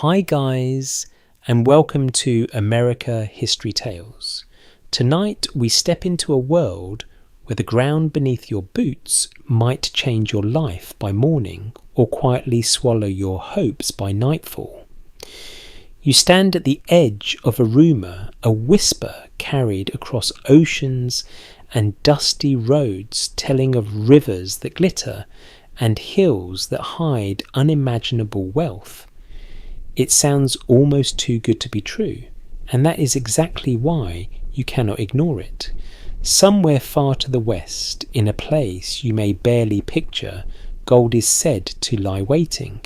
Hi guys, and welcome to America History Tales. Tonight we step into a world where the ground beneath your boots might change your life by morning or quietly swallow your hopes by nightfall. You stand at the edge of a rumour, a whisper carried across oceans and dusty roads telling of rivers that glitter and hills that hide unimaginable wealth. It sounds almost too good to be true, and that is exactly why you cannot ignore it. Somewhere far to the west, in a place you may barely picture, gold is said to lie waiting.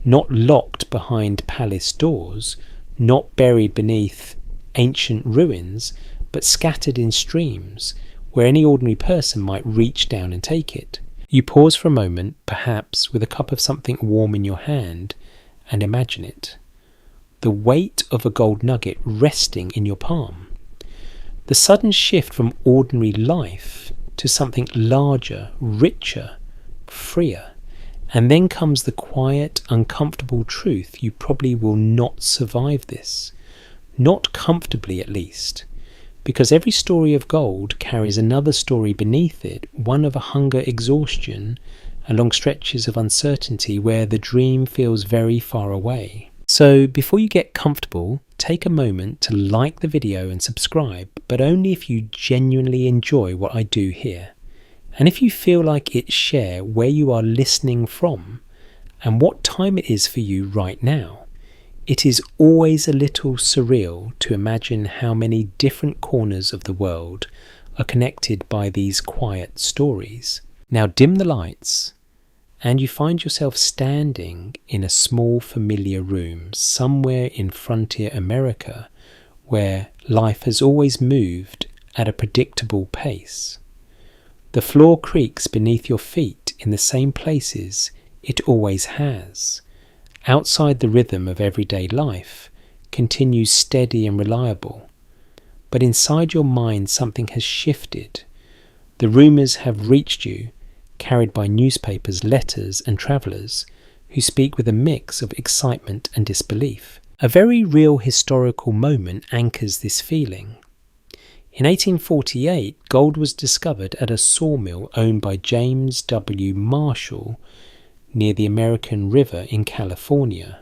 Not locked behind palace doors, not buried beneath ancient ruins, but scattered in streams, where any ordinary person might reach down and take it. You pause for a moment, perhaps with a cup of something warm in your hand, and imagine it. The weight of a gold nugget resting in your palm. The sudden shift from ordinary life to something larger, richer, freer. And then comes the quiet, uncomfortable truth: you probably will not survive this. Not comfortably, at least. Because every story of gold carries another story beneath it, one of a hunger exhaustion, along stretches of uncertainty where the dream feels very far away. So before you get comfortable, take a moment to like the video and subscribe, but only if you genuinely enjoy what I do here. And if you feel like it, share where you are listening from and what time it is for you right now. It is always a little surreal to imagine how many different corners of the world are connected by these quiet stories. Now dim the lights, and you find yourself standing in a small familiar room somewhere in frontier America where life has always moved at a predictable pace. The floor creaks beneath your feet in the same places it always has. Outside the rhythm of everyday life continues steady and reliable. But inside your mind something has shifted. The rumours have reached you, carried by newspapers, letters and travellers who speak with a mix of excitement and disbelief. A very real historical moment anchors this feeling. In 1848, gold was discovered at a sawmill owned by James W. Marshall near the American River in California.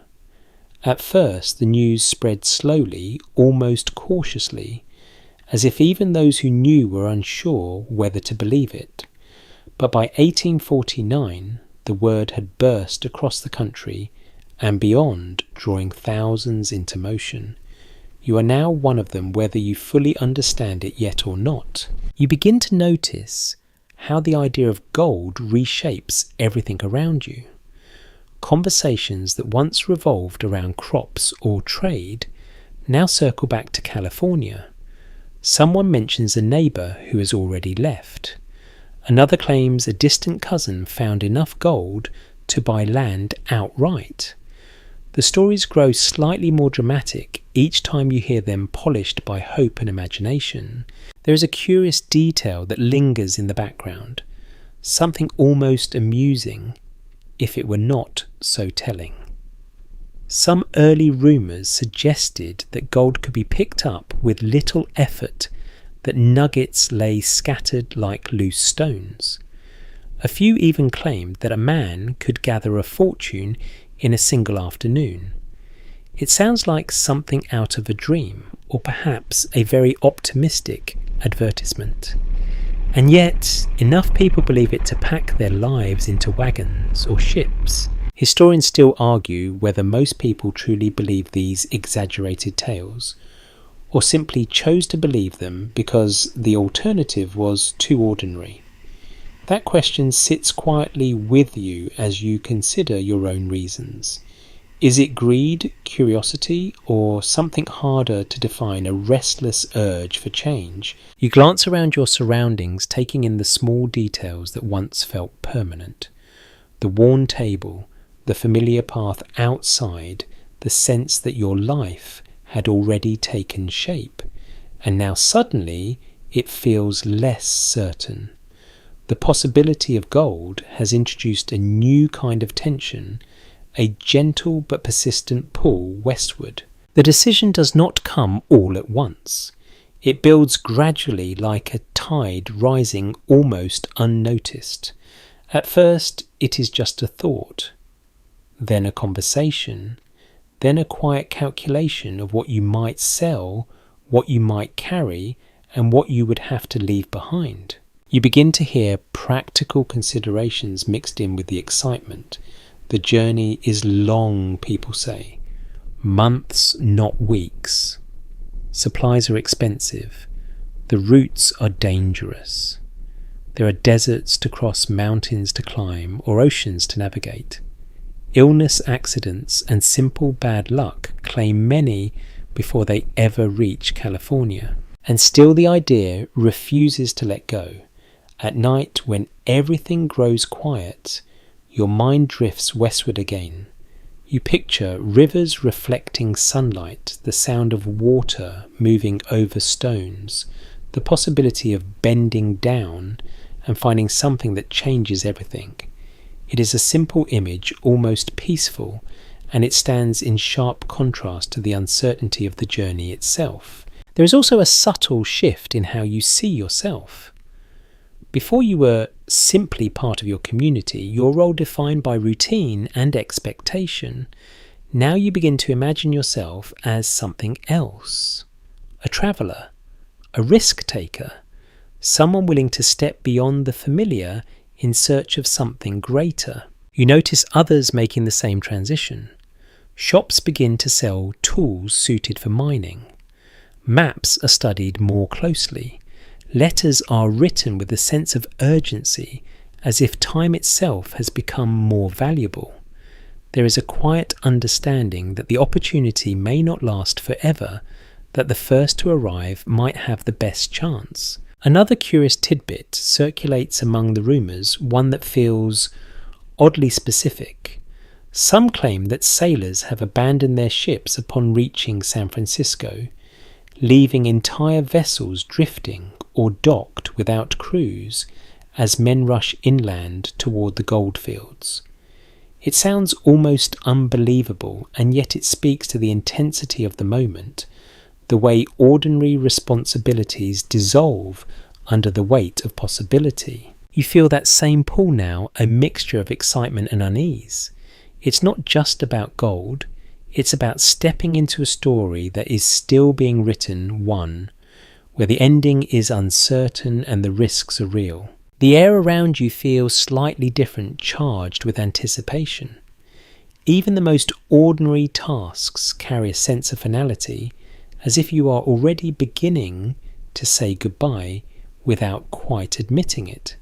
At first, the news spread slowly, almost cautiously, as if even those who knew were unsure whether to believe it. But by 1849, the word had burst across the country and beyond, drawing thousands into motion. You are now one of them, whether you fully understand it yet or not. You begin to notice how the idea of gold reshapes everything around you. Conversations that once revolved around crops or trade now circle back to California. Someone mentions a neighbour who has already left. Another claims a distant cousin found enough gold to buy land outright. The stories grow slightly more dramatic each time you hear them, polished by hope and imagination. There is a curious detail that lingers in the background, something almost amusing, if it were not so telling. Some early rumours suggested that gold could be picked up with little effort, that nuggets lay scattered like loose stones. A few even claimed that a man could gather a fortune in a single afternoon. It sounds like something out of a dream, or perhaps a very optimistic advertisement. And yet, enough people believe it to pack their lives into wagons or ships. Historians still argue whether most people truly believe these exaggerated tales, or simply chose to believe them because the alternative was too ordinary. That question sits quietly with you as you consider your own reasons. Is it greed, curiosity, or something harder to define, a restless urge for change? You glance around your surroundings, taking in the small details that once felt permanent. The worn table, the familiar path outside, the sense that your life had already taken shape, and now suddenly it feels less certain. The possibility of gold has introduced a new kind of tension, a gentle but persistent pull westward. The decision does not come all at once. It builds gradually like a tide rising almost unnoticed. At first, it is just a thought, then a conversation, then a quiet calculation of what you might sell, what you might carry, and what you would have to leave behind. You begin to hear practical considerations mixed in with the excitement. The journey is long, people say. Months, not weeks. Supplies are expensive. The routes are dangerous. There are deserts to cross, mountains to climb, or oceans to navigate. Illness, accidents, and simple bad luck claim many before they ever reach California. And still the idea refuses to let go. At night, when everything grows quiet, your mind drifts westward again. You picture rivers reflecting sunlight, the sound of water moving over stones, the possibility of bending down and finding something that changes everything. It is a simple image, almost peaceful, and it stands in sharp contrast to the uncertainty of the journey itself. There is also a subtle shift in how you see yourself. Before you were simply part of your community, your role defined by routine and expectation. Now you begin to imagine yourself as something else. A traveller, a risk taker, someone willing to step beyond the familiar in search of something greater. You notice others making the same transition. Shops begin to sell tools suited for mining. Maps are studied more closely. Letters are written with a sense of urgency, as if time itself has become more valuable. There is a quiet understanding that the opportunity may not last forever, that the first to arrive might have the best chance. Another curious tidbit circulates among the rumours, one that feels oddly specific. Some claim that sailors have abandoned their ships upon reaching San Francisco, leaving entire vessels drifting or docked without crews as men rush inland toward the goldfields. It sounds almost unbelievable, and yet it speaks to the intensity of the moment, the way ordinary responsibilities dissolve under the weight of possibility. You feel that same pull now, a mixture of excitement and unease. It's not just about gold, it's about stepping into a story that is still being written, where the ending is uncertain and the risks are real. The air around you feels slightly different, charged with anticipation. Even the most ordinary tasks carry a sense of finality, as if you are already beginning to say goodbye without quite admitting it.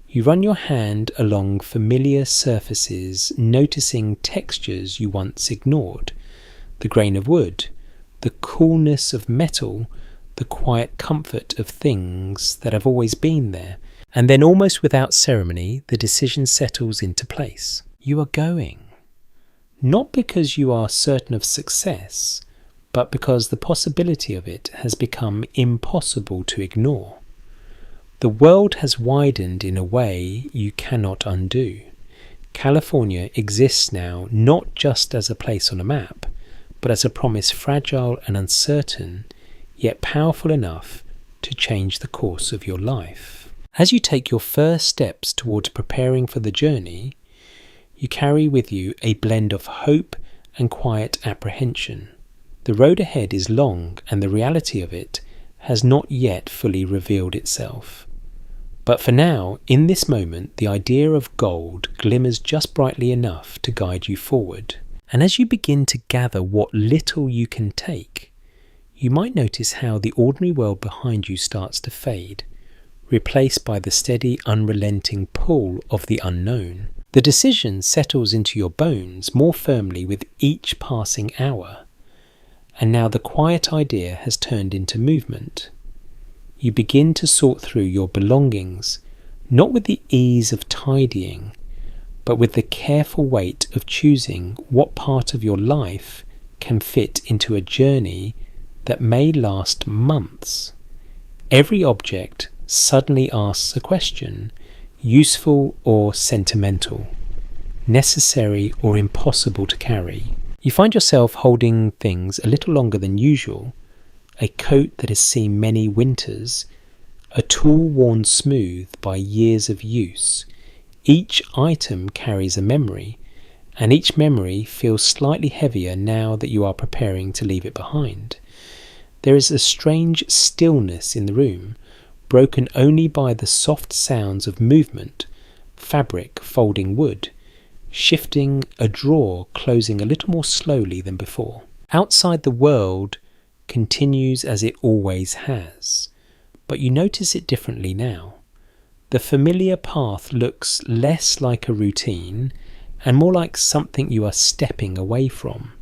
You run your hand along familiar surfaces, noticing textures you once ignored. The grain of wood, the coolness of metal, the quiet comfort of things that have always been there. And then almost without ceremony, the decision settles into place. You are going. Not because you are certain of success, but because the possibility of it has become impossible to ignore. The world has widened in a way you cannot undo. California exists now not just as a place on a map, but as a promise fragile and uncertain, yet powerful enough to change the course of your life. As you take your first steps towards preparing for the journey, you carry with you a blend of hope and quiet apprehension. The road ahead is long, and the reality of it has not yet fully revealed itself. But for now, in this moment, the idea of gold glimmers just brightly enough to guide you forward. And as you begin to gather what little you can take, you might notice how the ordinary world behind you starts to fade, replaced by the steady, unrelenting pull of the unknown. The decision settles into your bones more firmly with each passing hour, and now the quiet idea has turned into movement. You begin to sort through your belongings, not with the ease of tidying, but with the careful weight of choosing what part of your life can fit into a journey that may last months. Every object suddenly asks a question, useful or sentimental. necessary or impossible to carry. You find yourself holding things a little longer than usual, a coat that has seen many winters, a tool worn smooth by years of use. Each item carries a memory, and each memory feels slightly heavier now that you are preparing to leave it behind. There is a strange stillness in the room, broken only by the soft sounds of movement, fabric folding wood, shifting, a drawer closing a little more slowly than before. Outside, the world continues as it always has, but you notice it differently now. The familiar path looks less like a routine and more like something you are stepping away from.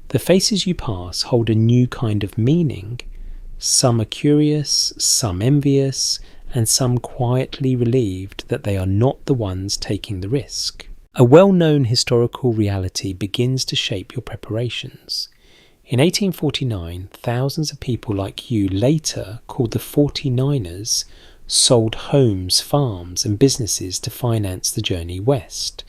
The faces you pass hold a new kind of meaning. Some are curious, some envious, and some quietly relieved that they are not the ones taking the risk. A well-known historical reality begins to shape your preparations. In 1849, thousands of people like you, later called the 49ers, sold homes, farms, and businesses to finance the journey west.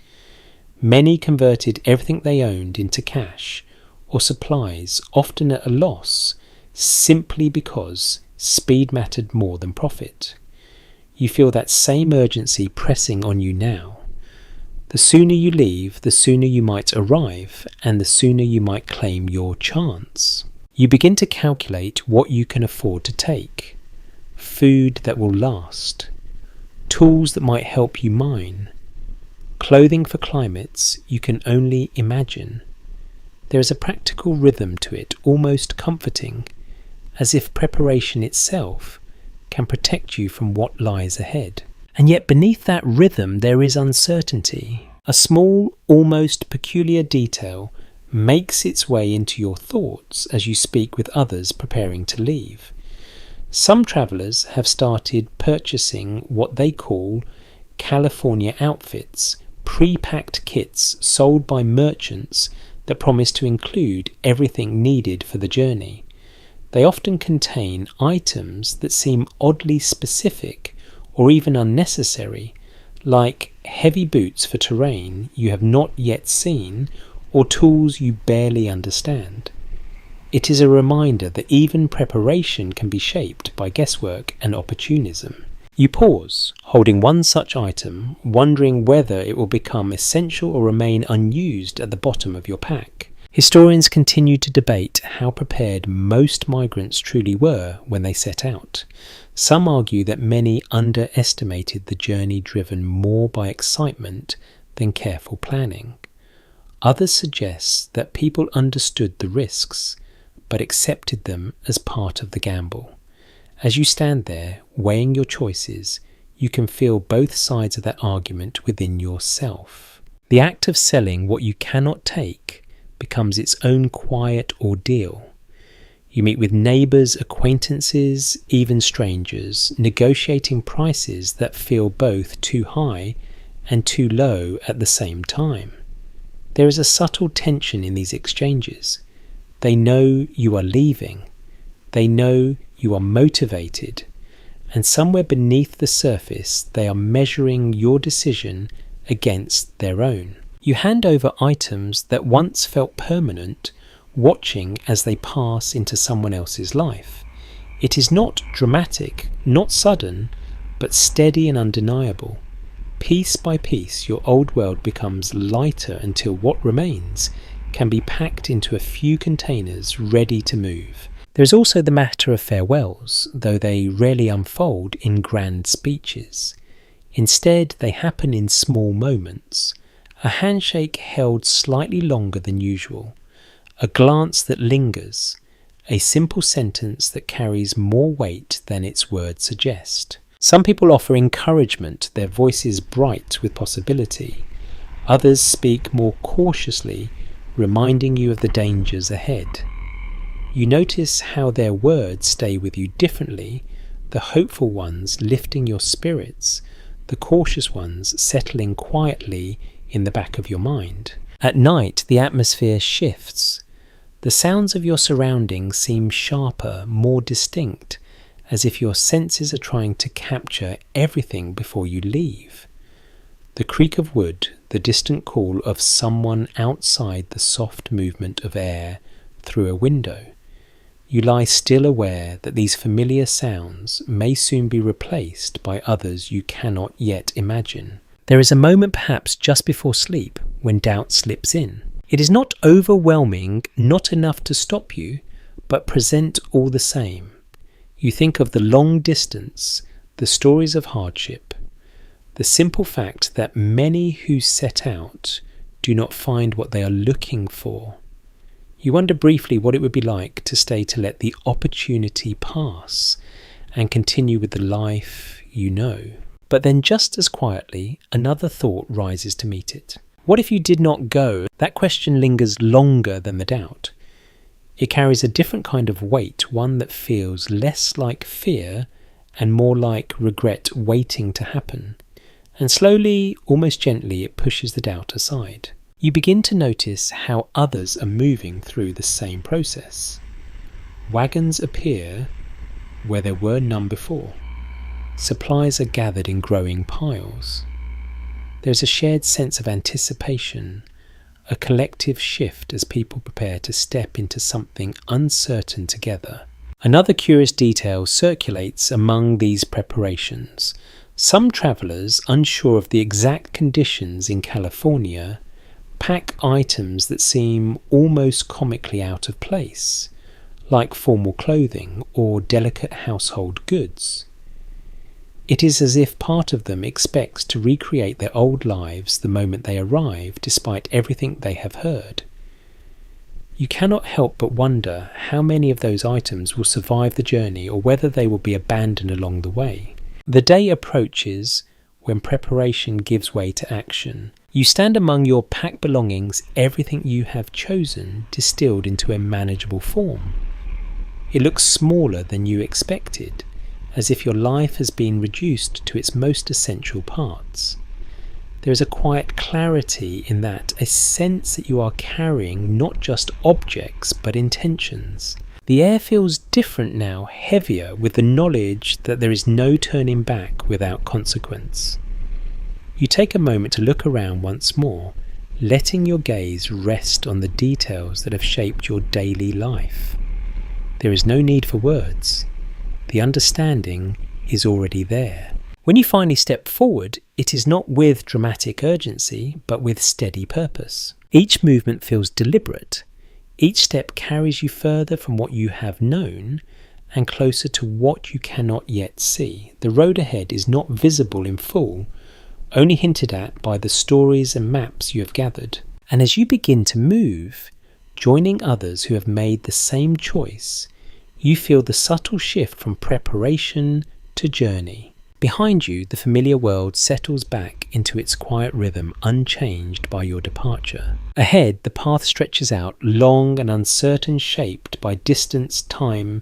Many converted everything they owned into cash or supplies, often at a loss, simply because speed mattered more than profit. You feel that same urgency pressing on you now. The sooner you leave, the sooner you might arrive, and the sooner you might claim your chance. You begin to calculate what you can afford to take. Food that will last, tools that might help you mine, clothing for climates you can only imagine. There is a practical rhythm to it, almost comforting, as if preparation itself can protect you from what lies ahead. And yet beneath that rhythm there is uncertainty. A small, almost peculiar detail makes its way into your thoughts as you speak with others preparing to leave. Some travellers have started purchasing what they call California outfits, pre-packed kits sold by merchants that promise to include everything needed for the journey. They often contain items that seem oddly specific or even unnecessary, like heavy boots for terrain you have not yet seen or tools you barely understand. It is a reminder that even preparation can be shaped by guesswork and opportunism. You pause, holding one such item, wondering whether it will become essential or remain unused at the bottom of your pack. Historians continue to debate how prepared most migrants truly were when they set out. Some argue that many underestimated the journey, driven more by excitement than careful planning. Others suggest that people understood the risks, but accepted them as part of the gamble. As you stand there, weighing your choices, you can feel both sides of that argument within yourself. The act of selling what you cannot take becomes its own quiet ordeal. You meet with neighbours, acquaintances, even strangers, negotiating prices that feel both too high and too low at the same time. There is a subtle tension in these exchanges. They know you are leaving. They know you are motivated. And somewhere beneath the surface, they are measuring your decision against their own. You hand over items that once felt permanent, watching as they pass into someone else's life. It is not dramatic, not sudden, but steady and undeniable. Piece by piece, your old world becomes lighter until what remains can be packed into a few containers ready to move. There is also the matter of farewells, though they rarely unfold in grand speeches. Instead, they happen in small moments. A handshake held slightly longer than usual, a glance that lingers, a simple sentence that carries more weight than its words suggest. Some people offer encouragement, their voices bright with possibility. Others speak more cautiously, reminding you of the dangers ahead. You notice how their words stay with you differently, the hopeful ones lifting your spirits, the cautious ones settling quietly in the back of your mind. At night, the atmosphere shifts. The sounds of your surroundings seem sharper, more distinct, as if your senses are trying to capture everything before you leave. The creak of wood, the distant call of someone outside the soft movement of air through a window. You lie still, aware that these familiar sounds may soon be replaced by others you cannot yet imagine. There is a moment, perhaps just before sleep, when doubt slips in. It is not overwhelming, not enough to stop you, but present all the same. You think of the long distance, the stories of hardship, the simple fact that many who set out do not find what they are looking for. You wonder briefly what it would be like to stay to let the opportunity pass and continue with the life you know. But then just as quietly, another thought rises to meet it. What if you did not go? That question lingers longer than the doubt. It carries a different kind of weight, one that feels less like fear and more like regret waiting to happen. And slowly, almost gently, it pushes the doubt aside. You begin to notice how others are moving through the same process. Wagons appear where there were none before. Supplies are gathered in growing piles. There is a shared sense of anticipation, a collective shift as people prepare to step into something uncertain together. Another curious detail circulates among these preparations. Some travellers, unsure of the exact conditions in California, pack items that seem almost comically out of place, like formal clothing or delicate household goods. It is as if part of them expects to recreate their old lives the moment they arrive, despite everything they have heard. You cannot help but wonder how many of those items will survive the journey or whether they will be abandoned along the way. The day approaches when preparation gives way to action. You stand among your packed belongings, everything you have chosen distilled into a manageable form. It looks smaller than you expected, as if your life has been reduced to its most essential parts. There is a quiet clarity in that, a sense that you are carrying not just objects but intentions. The air feels different now, heavier, with the knowledge that there is no turning back without consequence. You take a moment to look around once more, letting your gaze rest on the details that have shaped your daily life. There is no need for words. The understanding is already there. When you finally step forward, it is not with dramatic urgency, but with steady purpose. Each movement feels deliberate. Each step carries you further from what you have known and closer to what you cannot yet see. The road ahead is not visible in full, only hinted at by the stories and maps you have gathered. And as you begin to move, joining others who have made the same choice, you feel the subtle shift from preparation to journey. Behind you, the familiar world settles back into its quiet rhythm, unchanged by your departure. Ahead, the path stretches out, long and uncertain, shaped by distance, time,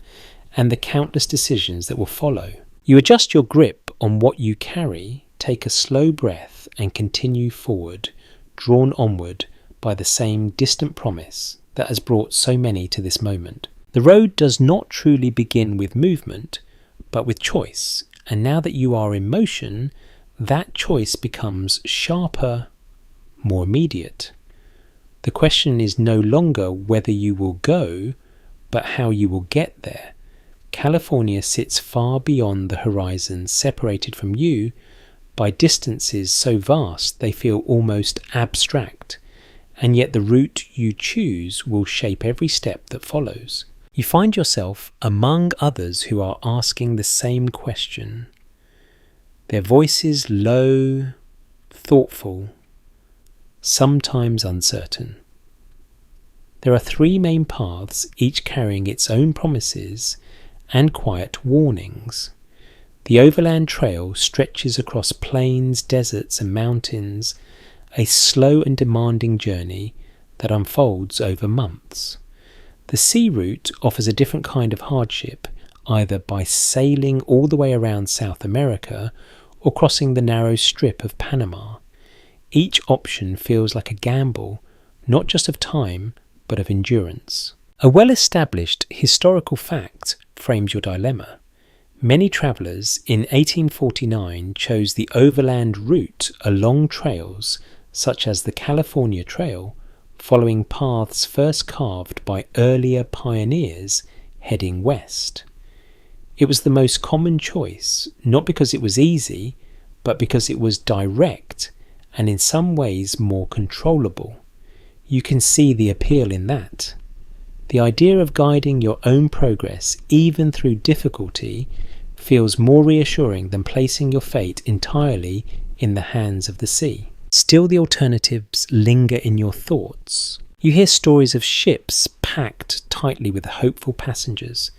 and the countless decisions that will follow. You adjust your grip on what you carry, take a slow breath, and continue forward, drawn onward by the same distant promise that has brought so many to this moment. The road does not truly begin with movement, but with choice. And now that you are in motion, that choice becomes sharper, more immediate. The question is no longer whether you will go, but how you will get there. California sits far beyond the horizon, separated from you by distances so vast they feel almost abstract, and yet the route you choose will shape every step that follows. You find yourself among others who are asking the same question. Their voices low, thoughtful, sometimes uncertain. There are 3 main paths, each carrying its own promises and quiet warnings. The overland trail stretches across plains, deserts, and mountains, a slow and demanding journey that unfolds over months. The sea route offers a different kind of hardship, either by sailing all the way around South America or crossing the narrow strip of Panama. Each option feels like a gamble, not just of time, but of endurance. A well-established historical fact frames your dilemma. Many travellers in 1849 chose the overland route along trails such as the California Trail, following paths first carved by earlier pioneers heading west. It was the most common choice, not because it was easy, but because it was direct and in some ways more controllable. You can see the appeal in that. The idea of guiding your own progress, even through difficulty, feels more reassuring than placing your fate entirely in the hands of the sea. Still, the alternatives linger in your thoughts. You hear stories of ships packed tightly with hopeful passengers,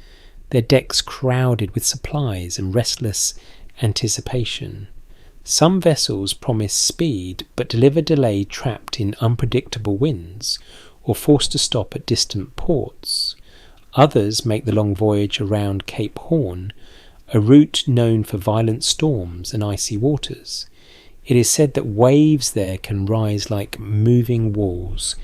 their decks crowded with supplies and restless anticipation. Some vessels promise speed but deliver delay, trapped in unpredictable winds or forced to stop at distant ports. Others make the long voyage around Cape Horn, a route known for violent storms and icy waters. It is said that waves there can rise like moving walls,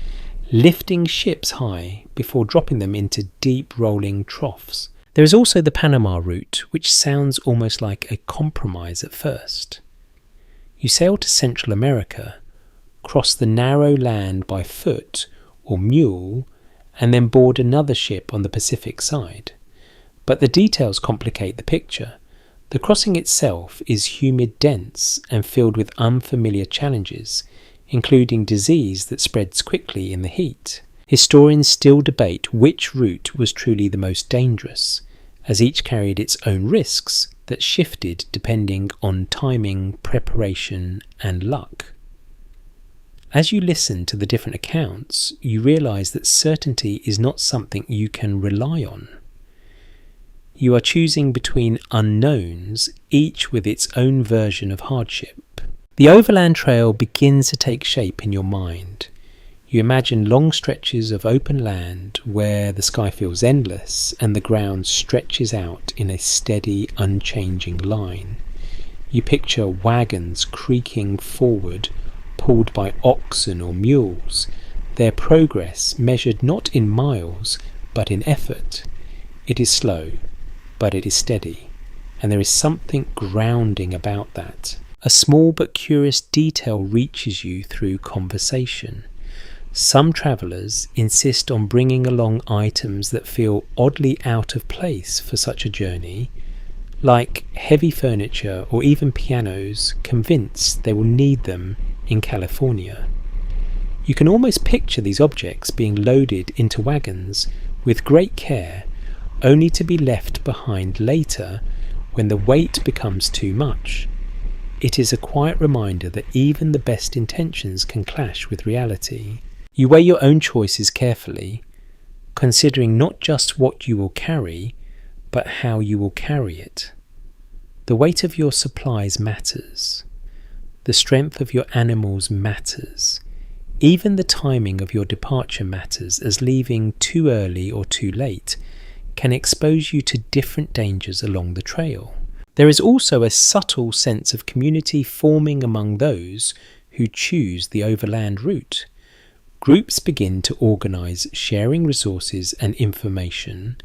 lifting ships high before dropping them into deep rolling troughs. There is also the Panama route, which sounds almost like a compromise at first. You sail to Central America, cross the narrow land by foot or mule, and then board another ship on the Pacific side. But the details complicate the picture. The crossing itself is humid, dense, and filled with unfamiliar challenges, including disease that spreads quickly in the heat. Historians still debate which route was truly the most dangerous, as each carried its own risks that shifted depending on timing, preparation, and luck. As you listen to the different accounts, you realise that certainty is not something you can rely on. You are choosing between unknowns, each with its own version of hardship. The overland trail begins to take shape in your mind. You imagine long stretches of open land where the sky feels endless and the ground stretches out in a steady, unchanging line. You picture wagons creaking forward, pulled by oxen or mules, their progress measured not in miles but in effort. It is slow, but it is steady, and there is something grounding about that. A small but curious detail reaches you through conversation. Some travellers insist on bringing along items that feel oddly out of place for such a journey, like heavy furniture or even pianos, convinced they will need them in California. You can almost picture these objects being loaded into wagons with great care, only to be left behind later when the weight becomes too much. It is a quiet reminder that even the best intentions can clash with reality. You weigh your own choices carefully, considering not just what you will carry, but how you will carry it. The weight of your supplies matters. The strength of your animals matters. Even the timing of your departure matters, as leaving too early or too late can expose you to different dangers along the trail. There is also a subtle sense of community forming among those who choose the overland route. Groups begin to organise, sharing resources and information,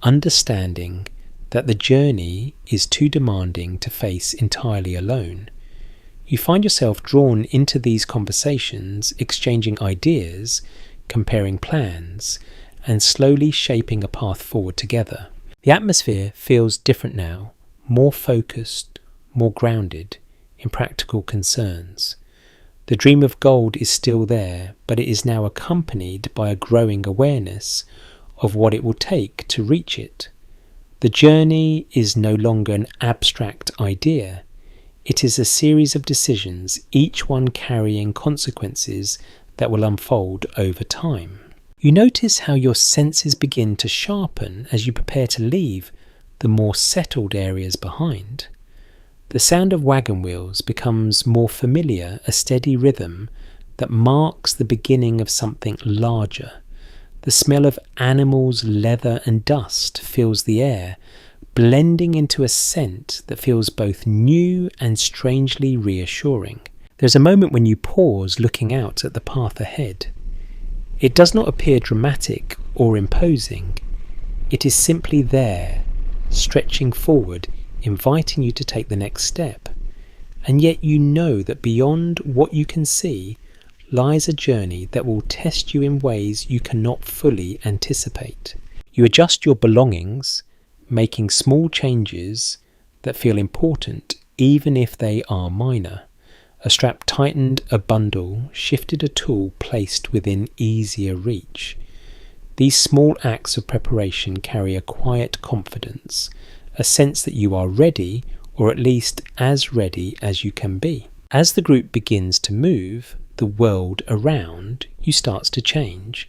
understanding that the journey is too demanding to face entirely alone. You find yourself drawn into these conversations, exchanging ideas, comparing plans, and slowly shaping a path forward together. The atmosphere feels different now, more focused, more grounded in practical concerns. The dream of gold is still there, but it is now accompanied by a growing awareness of what it will take to reach it. The journey is no longer an abstract idea. It is a series of decisions, each one carrying consequences that will unfold over time. You notice how your senses begin to sharpen as you prepare to leave the more settled areas behind. The sound of wagon wheels becomes more familiar, a steady rhythm that marks the beginning of something larger. The smell of animals, leather and dust fills the air, blending into a scent that feels both new and strangely reassuring. There's a moment when you pause, looking out at the path ahead. It does not appear dramatic or imposing. It is simply there, stretching forward, inviting you to take the next step. and yet you know that beyond what you can see lies a journey that will test you in ways you cannot fully anticipate. You adjust your belongings, making small changes that feel important even if they are minor. A strap tightened, a bundle shifted, a tool placed within easier reach. These small acts of preparation carry a quiet confidence, a sense that you are ready, or at least as ready as you can be. As the group begins to move, the world around you starts to change.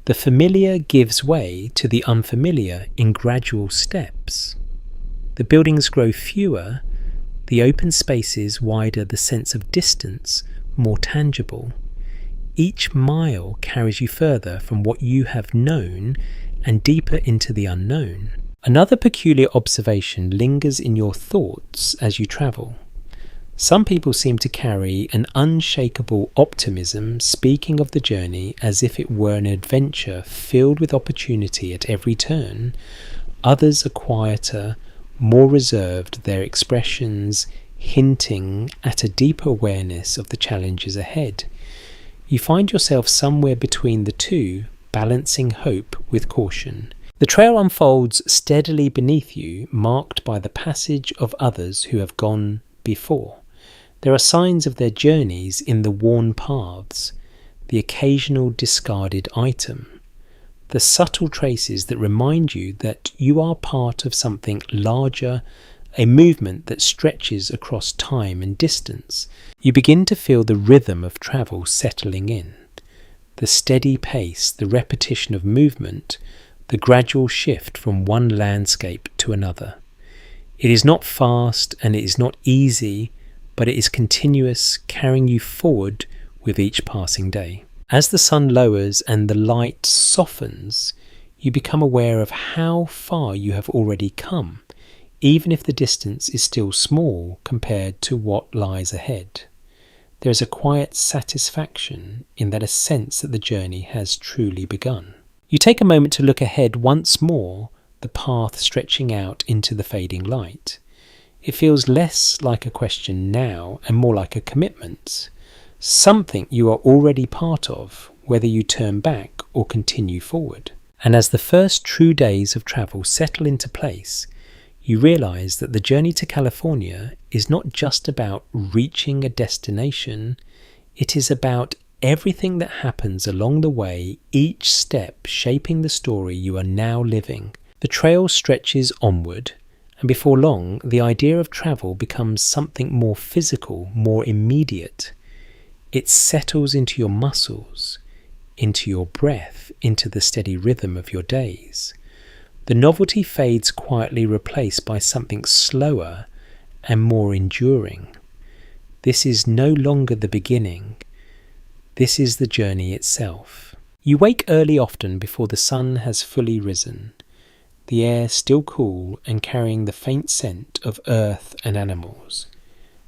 The familiar gives way to the unfamiliar in gradual steps. The buildings grow fewer, the open spaces wider, the sense of distance more tangible. Each mile carries you further from what you have known and deeper into the unknown. Another peculiar observation lingers in your thoughts as you travel. Some people seem to carry an unshakable optimism, speaking of the journey as if it were an adventure filled with opportunity at every turn. Others are quieter, more reserved, their expressions hinting at a deeper awareness of the challenges ahead. You find yourself somewhere between the two, balancing hope with caution. The trail unfolds steadily beneath you, marked by the passage of others who have gone before. There are signs of their journeys in the worn paths, the occasional discarded item, the subtle traces that remind you that you are part of something larger, a movement that stretches across time and distance. You begin to feel the rhythm of travel settling in, the steady pace, the repetition of movement, the gradual shift from one landscape to another. It is not fast and it is not easy, but it is continuous, carrying you forward with each passing day. As the sun lowers and the light softens, you become aware of how far you have already come, even if the distance is still small compared to what lies ahead. There is a quiet satisfaction in that, a sense that the journey has truly begun. You take a moment to look ahead once more, the path stretching out into the fading light. It feels less like a question now and more like a commitment, something you are already part of, whether you turn back or continue forward. And as the first true days of travel settle into place, you realize that the journey to California is not just about reaching a destination, it is about everything that happens along the way, each step shaping the story you are now living. The trail stretches onward, and before long, the idea of travel becomes something more physical, more immediate. It settles into your muscles, into your breath, into the steady rhythm of your days. The novelty fades quietly, replaced by something slower and more enduring. This is no longer the beginning. This is the journey itself. You wake early, often before the sun has fully risen, the air still cool and carrying the faint scent of earth and animals.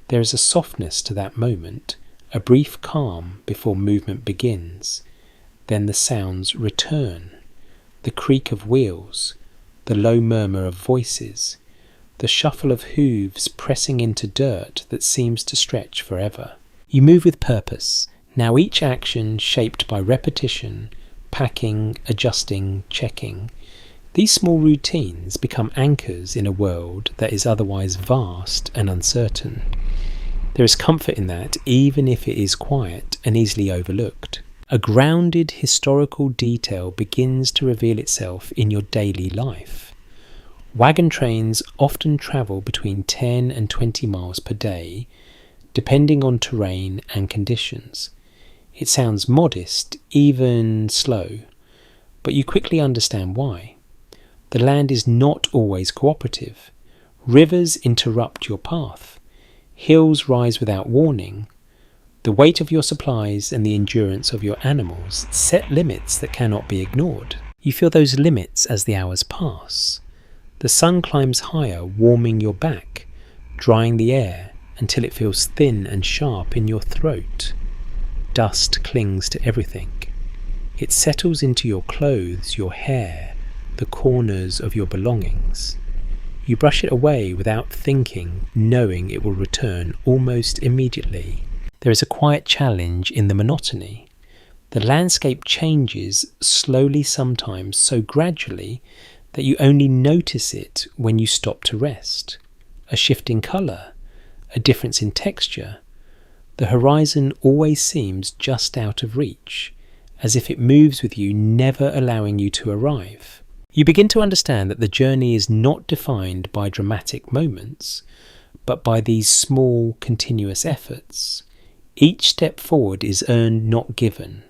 There is a softness to that moment, a brief calm before movement begins. Then the sounds return, the creak of wheels, the low murmur of voices, the shuffle of hooves pressing into dirt that seems to stretch forever. You move with purpose, now each action shaped by repetition, packing, adjusting, checking. These small routines become anchors in a world that is otherwise vast and uncertain. There is comfort in that, even if it is quiet and easily overlooked. A grounded historical detail begins to reveal itself in your daily life. Wagon trains often travel between 10 and 20 miles per day, depending on terrain and conditions. It sounds modest, even slow, but you quickly understand why. The land is not always cooperative. Rivers interrupt your path. Hills rise without warning. The weight of your supplies and the endurance of your animals set limits that cannot be ignored. You feel those limits as the hours pass. The sun climbs higher, warming your back, drying the air until it feels thin and sharp in your throat. Dust clings to everything. It settles into your clothes, your hair, the corners of your belongings. You brush it away without thinking, knowing it will return almost immediately. There is a quiet challenge in the monotony. The landscape changes slowly sometimes, so gradually that you only notice it when you stop to rest. A shift in colour, a difference in texture. The horizon always seems just out of reach, as if it moves with you, never allowing you to arrive. You begin to understand that the journey is not defined by dramatic moments, but by these small, continuous efforts. Each step forward is earned, not given.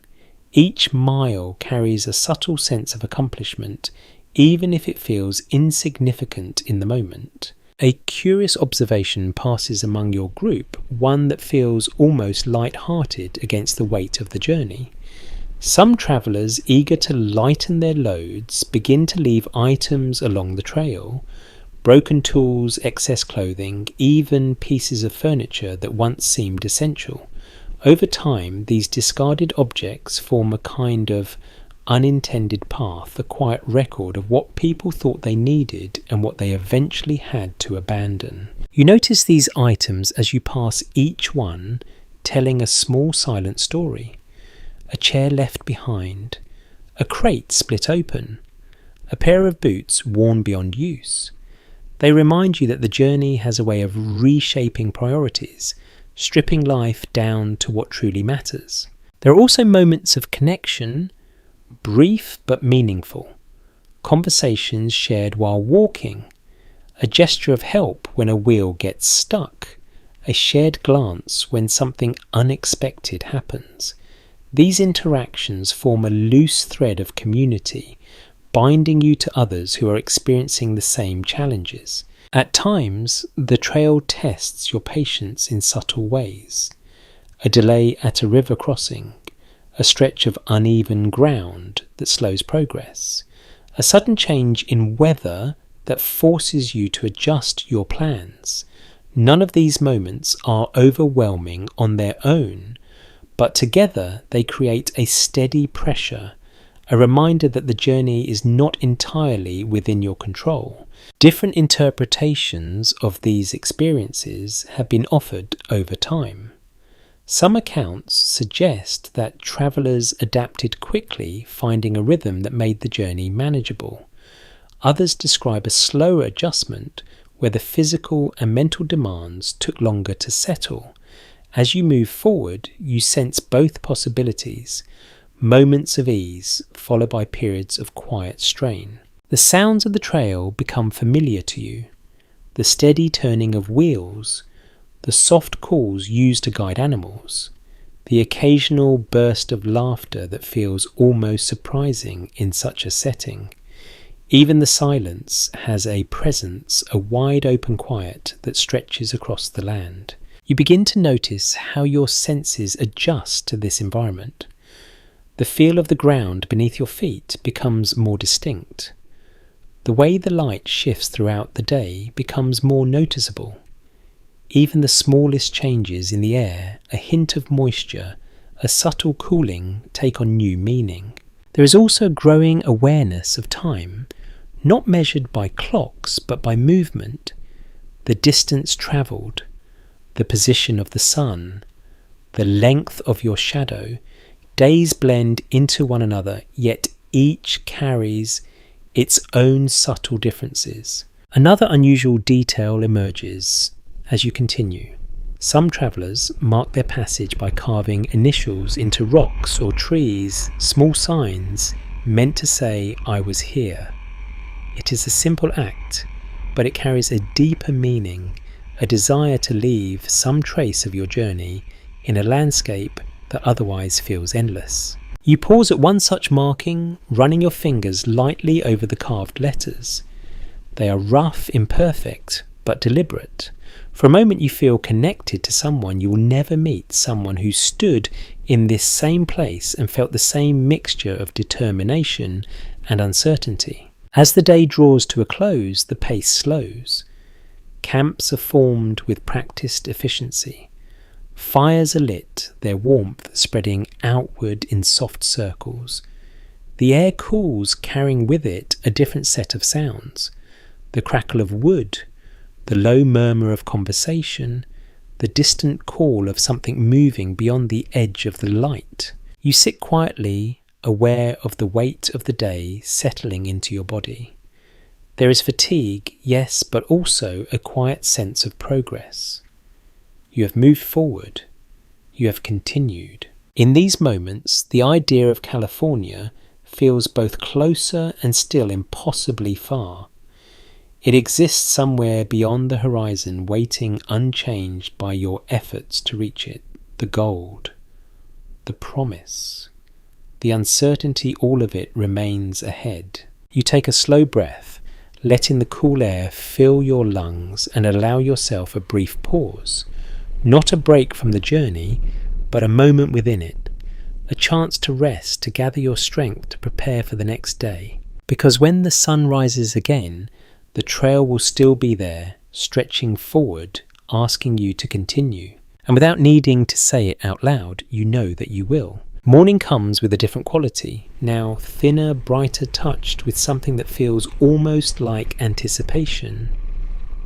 Each mile carries a subtle sense of accomplishment, even if it feels insignificant in the moment. A curious observation passes among your group, one that feels almost light-hearted against the weight of the journey. Some travellers, eager to lighten their loads, begin to leave items along the trail, broken tools, excess clothing, even pieces of furniture that once seemed essential. Over time, these discarded objects form a kind of unintended path, a quiet record of what people thought they needed and what they eventually had to abandon. You notice these items as you pass each one, telling a small silent story. A chair left behind, a crate split open, a pair of boots worn beyond use. They remind you that the journey has a way of reshaping priorities, stripping life down to what truly matters. There are also moments of connection, brief but meaningful. Conversations shared while walking, a gesture of help when a wheel gets stuck, a shared glance when something unexpected happens. These interactions form a loose thread of community, binding you to others who are experiencing the same challenges. At times, the trail tests your patience in subtle ways. A delay at a river crossing, a stretch of uneven ground that slows progress, a sudden change in weather that forces you to adjust your plans. None of these moments are overwhelming on their own, but together they create a steady pressure, a reminder that the journey is not entirely within your control. Different interpretations of these experiences have been offered over time. Some accounts suggest that travellers adapted quickly, finding a rhythm that made the journey manageable. Others describe a slower adjustment where the physical and mental demands took longer to settle. As you move forward, you sense both possibilities, moments of ease followed by periods of quiet strain. The sounds of the trail become familiar to you. The steady turning of wheels, the soft calls used to guide animals, the occasional burst of laughter that feels almost surprising in such a setting. Even the silence has a presence, a wide open quiet that stretches across the land. You begin to notice how your senses adjust to this environment. The feel of the ground beneath your feet becomes more distinct. The way the light shifts throughout the day becomes more noticeable. Even the smallest changes in the air, a hint of moisture, a subtle cooling, take on new meaning. There is also a growing awareness of time, not measured by clocks but by movement, the distance travelled, the position of the sun, the length of your shadow. Days blend into one another, yet each carries its own subtle differences. Another unusual detail emerges as you continue. Some travellers mark their passage by carving initials into rocks or trees, small signs meant to say, "I was here." It is a simple act, but it carries a deeper meaning, a desire to leave some trace of your journey in a landscape that otherwise feels endless. You pause at one such marking, running your fingers lightly over the carved letters. They are rough, imperfect, but deliberate. For a moment you feel connected to someone you will never meet, someone who stood in this same place and felt the same mixture of determination and uncertainty. As the day draws to a close, the pace slows. Camps are formed with practiced efficiency. Fires are lit, their warmth spreading outward in soft circles. The air cools, carrying with it a different set of sounds. the crackle of wood, the low murmur of conversation, the distant call of something moving beyond the edge of the light. You sit quietly, aware of the weight of the day settling into your body. There is fatigue, yes, but also a quiet sense of progress. You have moved forward. You have continued. In these moments, the idea of California feels both closer and still impossibly far. It exists somewhere beyond the horizon, waiting unchanged by your efforts to reach it. The gold, the promise, the uncertainty, all of it remains ahead. You take a slow breath, letting the cool air fill your lungs, and allow yourself a brief pause. Not a break from the journey, but a moment within it. A chance to rest, to gather your strength, to prepare for the next day. Because when the sun rises again, the trail will still be there, stretching forward, asking you to continue. And without needing to say it out loud, you know that you will. Morning comes with a different quality, now thinner, brighter, touched with something that feels almost like anticipation.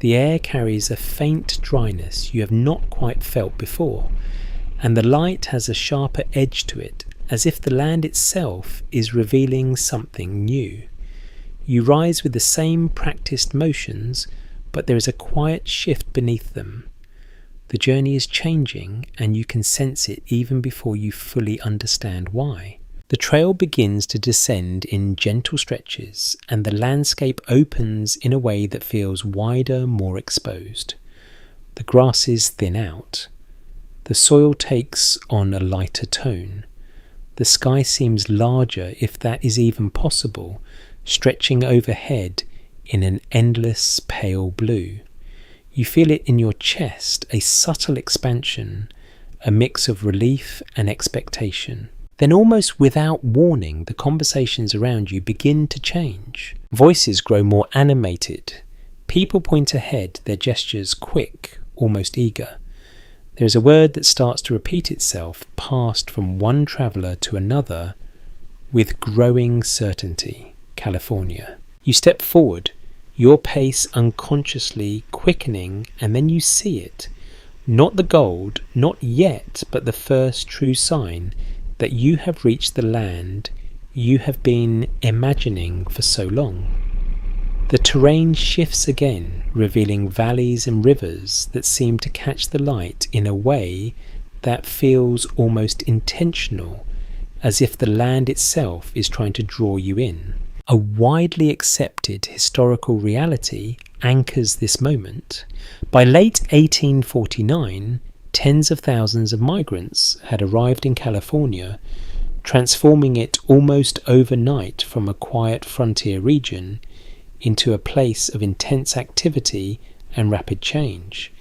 The air carries a faint dryness you have not quite felt before, and the light has a sharper edge to it, as if the land itself is revealing something new. You rise with the same practiced motions, but there is a quiet shift beneath them. The journey is changing, and you can sense it even before you fully understand why. The trail begins to descend in gentle stretches, and the landscape opens in a way that feels wider, more exposed. The grasses thin out. The soil takes on a lighter tone. The sky seems larger, if that is even possible, stretching overhead in an endless pale blue. You feel it in your chest, a subtle expansion, a mix of relief and expectation. Then almost without warning, the conversations around you begin to change. Voices grow more animated. People point ahead, their gestures quick, almost eager. There is a word that starts to repeat itself, passed from one traveller to another with growing certainty. California. You step forward, your pace unconsciously quickening, and then you see it. Not the gold, not yet, but the first true sign that you have reached the land you have been imagining for so long. The terrain shifts again, revealing valleys and rivers that seem to catch the light in a way that feels almost intentional, as if the land itself is trying to draw you in. A widely accepted historical reality anchors this moment. By late 1849, tens of thousands of migrants had arrived in California, transforming it almost overnight from a quiet frontier region into a place of intense activity and rapid change.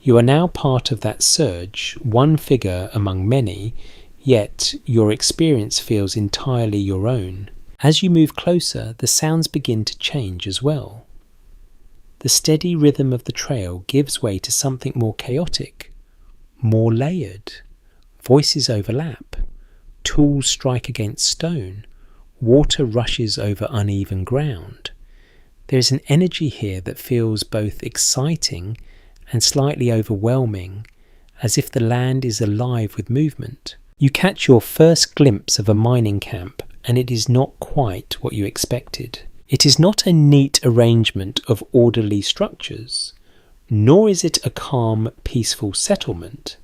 You are now part of that surge, one figure among many, yet your experience feels entirely your own. As you move closer, the sounds begin to change as well. The steady rhythm of the trail gives way to something more chaotic, more layered. Voices overlap. Tools strike against stone. Water rushes over uneven ground. There is an energy here that feels both exciting and slightly overwhelming, as if the land is alive with movement. You catch your first glimpse of a mining camp, and it is not quite what you expected. It is not a neat arrangement of orderly structures, nor is it a calm, peaceful settlement.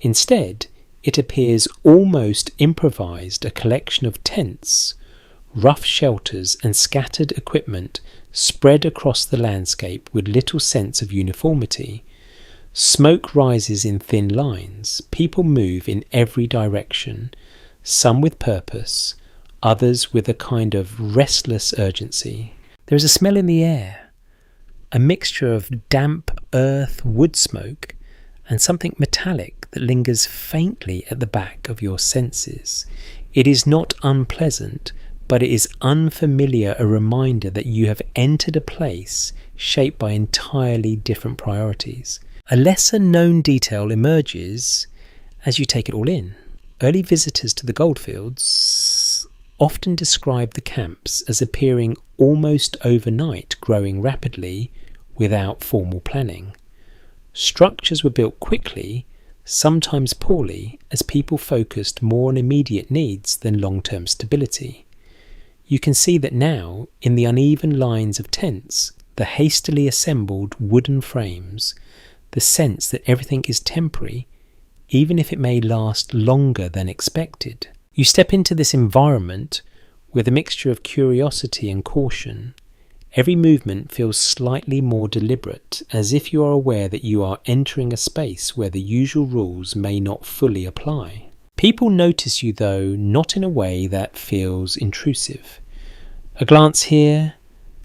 Instead, it appears almost improvised, a collection of tents, rough shelters and scattered equipment spread across the landscape with little sense of uniformity. Smoke rises in thin lines. People move in every direction, some with purpose, others with a kind of restless urgency. There is a smell in the air, a mixture of damp earth, wood smoke, and something metallic that lingers faintly at the back of your senses. It is not unpleasant, but it is unfamiliar, a reminder that you have entered a place shaped by entirely different priorities. A lesser known detail emerges as you take it all in. Early visitors to the goldfields, often describe the camps as appearing almost overnight, growing rapidly without formal planning. Structures were built quickly, sometimes poorly, as people focused more on immediate needs than long-term stability. You can see that now, in the uneven lines of tents, the hastily assembled wooden frames, the sense that everything is temporary, even if it may last longer than expected. You step into this environment with a mixture of curiosity and caution. Every movement feels slightly more deliberate, as if you are aware that you are entering a space where the usual rules may not fully apply. People notice you, though, not in a way that feels intrusive. A glance here,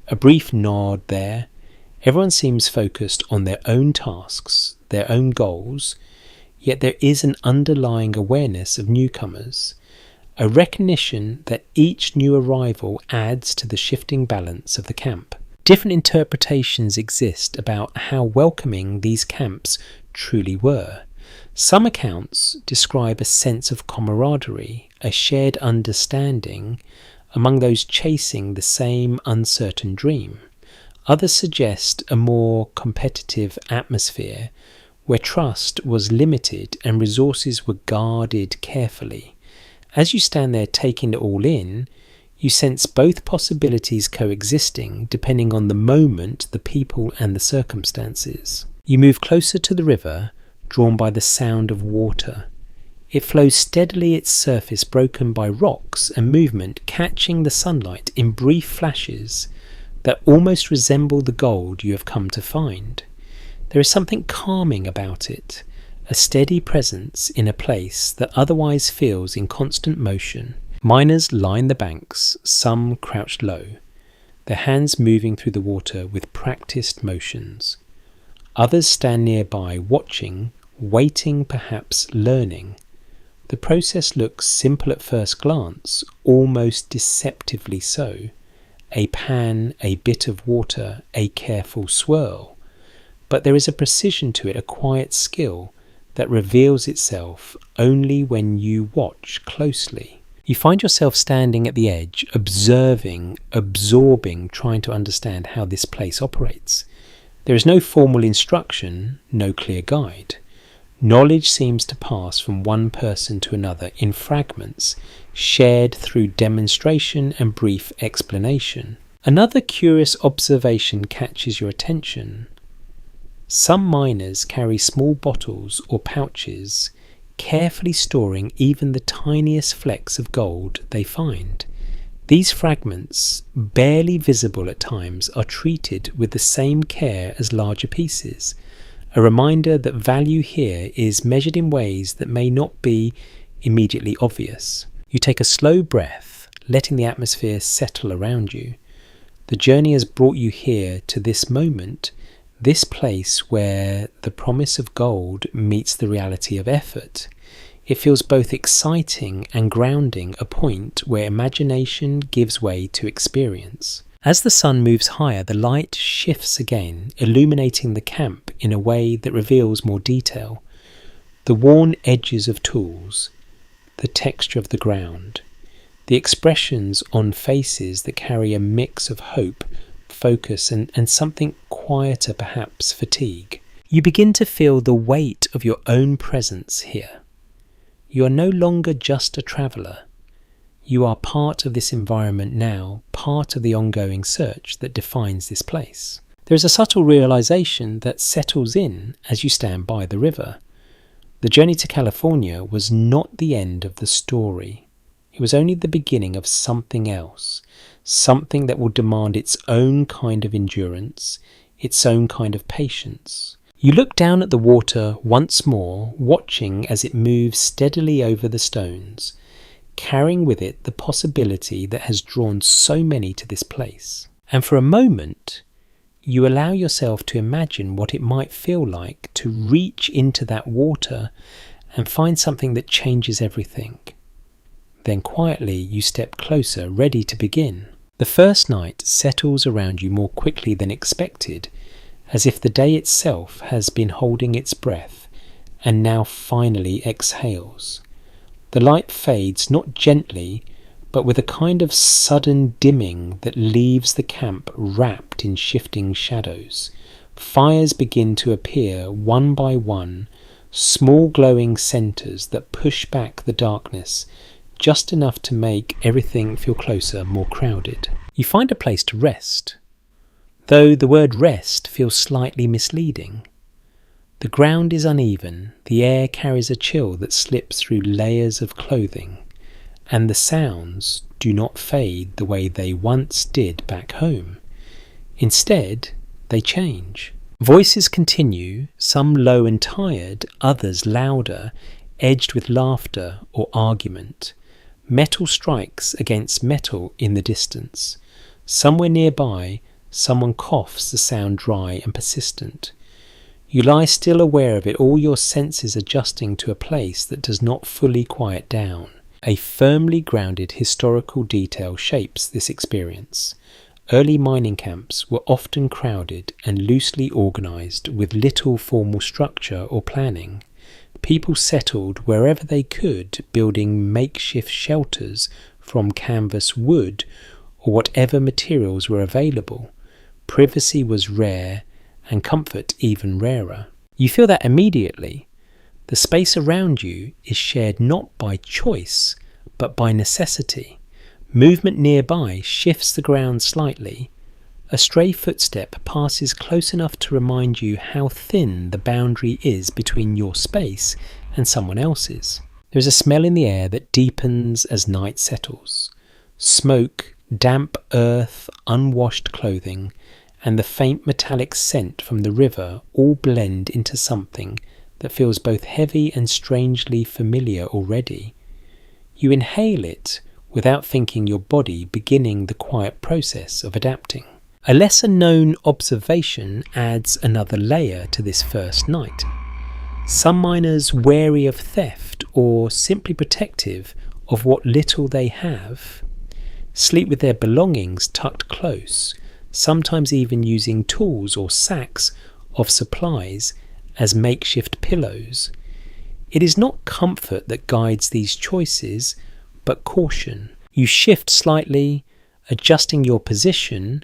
a brief nod there. Everyone seems focused on their own tasks, their own goals, yet there is an underlying awareness of newcomers, a recognition that each new arrival adds to the shifting balance of the camp. Different interpretations exist about how welcoming these camps truly were. Some accounts describe a sense of camaraderie, a shared understanding among those chasing the same uncertain dream. Others suggest a more competitive atmosphere where trust was limited and resources were guarded carefully. As you stand there taking it all in, you sense both possibilities coexisting depending on the moment, the people and the circumstances. You move closer to the river, drawn by the sound of water. It flows steadily, its surface broken by rocks and movement, catching the sunlight in brief flashes that almost resemble the gold you have come to find. There is something calming about it, a steady presence in a place that otherwise feels in constant motion. Miners line the banks, some crouched low, their hands moving through the water with practiced motions. Others stand nearby, watching, waiting, perhaps learning. The process looks simple at first glance, almost deceptively so. A pan, a bit of water, a careful swirl. But there is a precision to it, a quiet skill that reveals itself only when you watch closely. You find yourself standing at the edge, observing, absorbing, trying to understand how this place operates. There is no formal instruction, no clear guide. Knowledge seems to pass from one person to another in fragments, shared through demonstration and brief explanation. Another curious observation catches your attention. Some miners carry small bottles or pouches, carefully storing even the tiniest flecks of gold they find. These fragments, barely visible at times, are treated with the same care as larger pieces, a reminder that value here is measured in ways that may not be immediately obvious. You take a slow breath, letting the atmosphere settle around you. The journey has brought you here to this moment, this place where the promise of gold meets the reality of effort. It feels both exciting and grounding, a point where imagination gives way to experience. As the sun moves higher, the light shifts again, illuminating the camp in a way that reveals more detail. The worn edges of tools, the texture of the ground, the expressions on faces that carry a mix of hope, focus and something quieter, perhaps fatigue. You begin to feel the weight of your own presence here. You are no longer just a traveller. You are part of this environment now, part of the ongoing search that defines this place. There is a subtle realization that settles in as you stand by the river. The journey to California was not the end of the story. It was only the beginning of something else, something that will demand its own kind of endurance, its own kind of patience. You look down at the water once more, watching as it moves steadily over the stones, carrying with it the possibility that has drawn so many to this place. And for a moment, you allow yourself to imagine what it might feel like to reach into that water and find something that changes everything. Then quietly you step closer, ready to begin. The first night settles around you more quickly than expected, as if the day itself has been holding its breath and now finally exhales. The light fades not gently, but with a kind of sudden dimming that leaves the camp wrapped in shifting shadows. Fires begin to appear one by one, small glowing centres that push back the darkness, just enough to make everything feel closer, more crowded. You find a place to rest, though the word rest feels slightly misleading. The ground is uneven, the air carries a chill that slips through layers of clothing, and the sounds do not fade the way they once did back home. Instead, they change. Voices continue, some low and tired, others louder, edged with laughter or argument. Metal strikes against metal in the distance. Somewhere nearby, someone coughs, the sound dry and persistent. You lie still, aware of it, all your senses adjusting to a place that does not fully quiet down. A firmly grounded historical detail shapes this experience. Early mining camps were often crowded and loosely organised with little formal structure or planning. People settled wherever they could, building makeshift shelters from canvas, wood, or whatever materials were available. Privacy was rare, and comfort even rarer. You feel that immediately. The space around you is shared not by choice, but by necessity. Movement nearby shifts the ground slightly. A stray footstep passes close enough to remind you how thin the boundary is between your space and someone else's. There is a smell in the air that deepens as night settles. Smoke, damp earth, unwashed clothing, and the faint metallic scent from the river all blend into something that feels both heavy and strangely familiar already. You inhale it without thinking, your body beginning the quiet process of adapting. A lesser known observation adds another layer to this first night. Some miners, wary of theft or simply protective of what little they have, sleep with their belongings tucked close, sometimes even using tools or sacks of supplies as makeshift pillows. It is not comfort that guides these choices, but caution. You shift slightly, adjusting your position,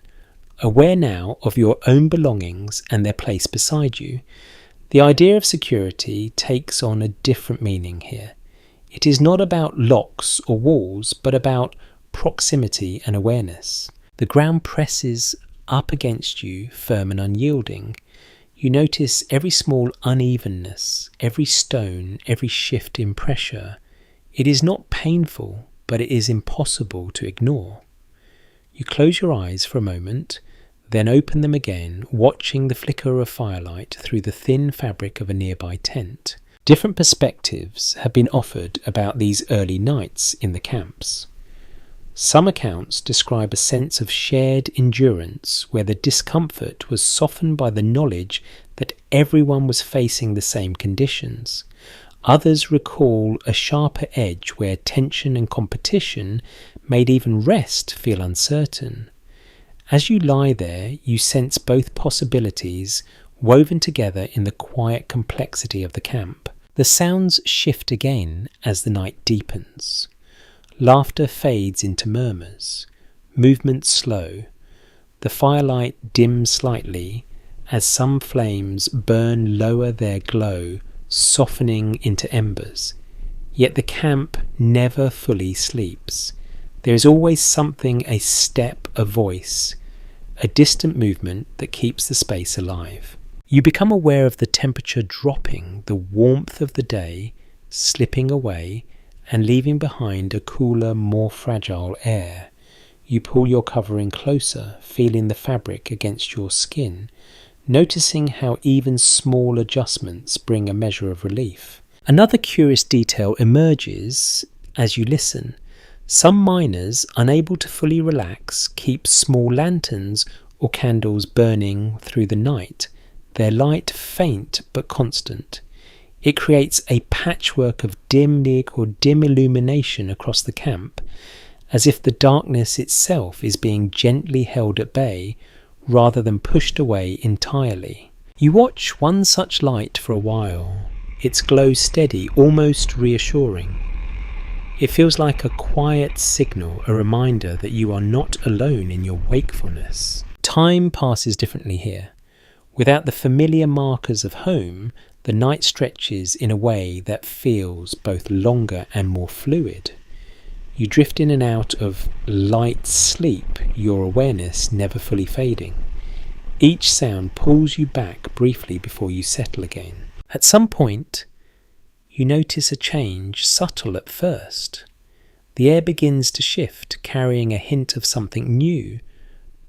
aware now of your own belongings and their place beside you. The idea of security takes on a different meaning here. It is not about locks or walls, but about proximity and awareness. The ground presses up against you, firm and unyielding. You notice every small unevenness, every stone, every shift in pressure. It is not painful, but it is impossible to ignore. You close your eyes for a moment, then open them again, watching the flicker of firelight through the thin fabric of a nearby tent. Different perspectives have been offered about these early nights in the camps. Some accounts describe a sense of shared endurance where the discomfort was softened by the knowledge that everyone was facing the same conditions. Others recall a sharper edge where tension and competition made even rest feel uncertain. As you lie there, you sense both possibilities woven together in the quiet complexity of the camp. The sounds shift again as the night deepens. Laughter fades into murmurs, movement slow. The firelight dims slightly as some flames burn lower their glow, softening into embers. Yet the camp never fully sleeps. There is always something, a step, a voice, a distant movement that keeps the space alive. You become aware of the temperature dropping, the warmth of the day slipping away, and leaving behind a cooler, more fragile air. You pull your covering closer, feeling the fabric against your skin, noticing how even small adjustments bring a measure of relief. Another curious detail emerges as you listen. Some miners, unable to fully relax, keep small lanterns or candles burning through the night, their light faint but constant. It creates a patchwork of dim illumination across the camp, as if the darkness itself is being gently held at bay rather than pushed away entirely. You watch one such light for a while, its glow steady, almost reassuring. It feels like a quiet signal, a reminder that you are not alone in your wakefulness. Time passes differently here. Without the familiar markers of home, the night stretches in a way that feels both longer and more fluid. You drift in and out of light sleep, your awareness never fully fading. Each sound pulls you back briefly before you settle again. At some point, you notice a change, subtle at first. The air begins to shift, carrying a hint of something new,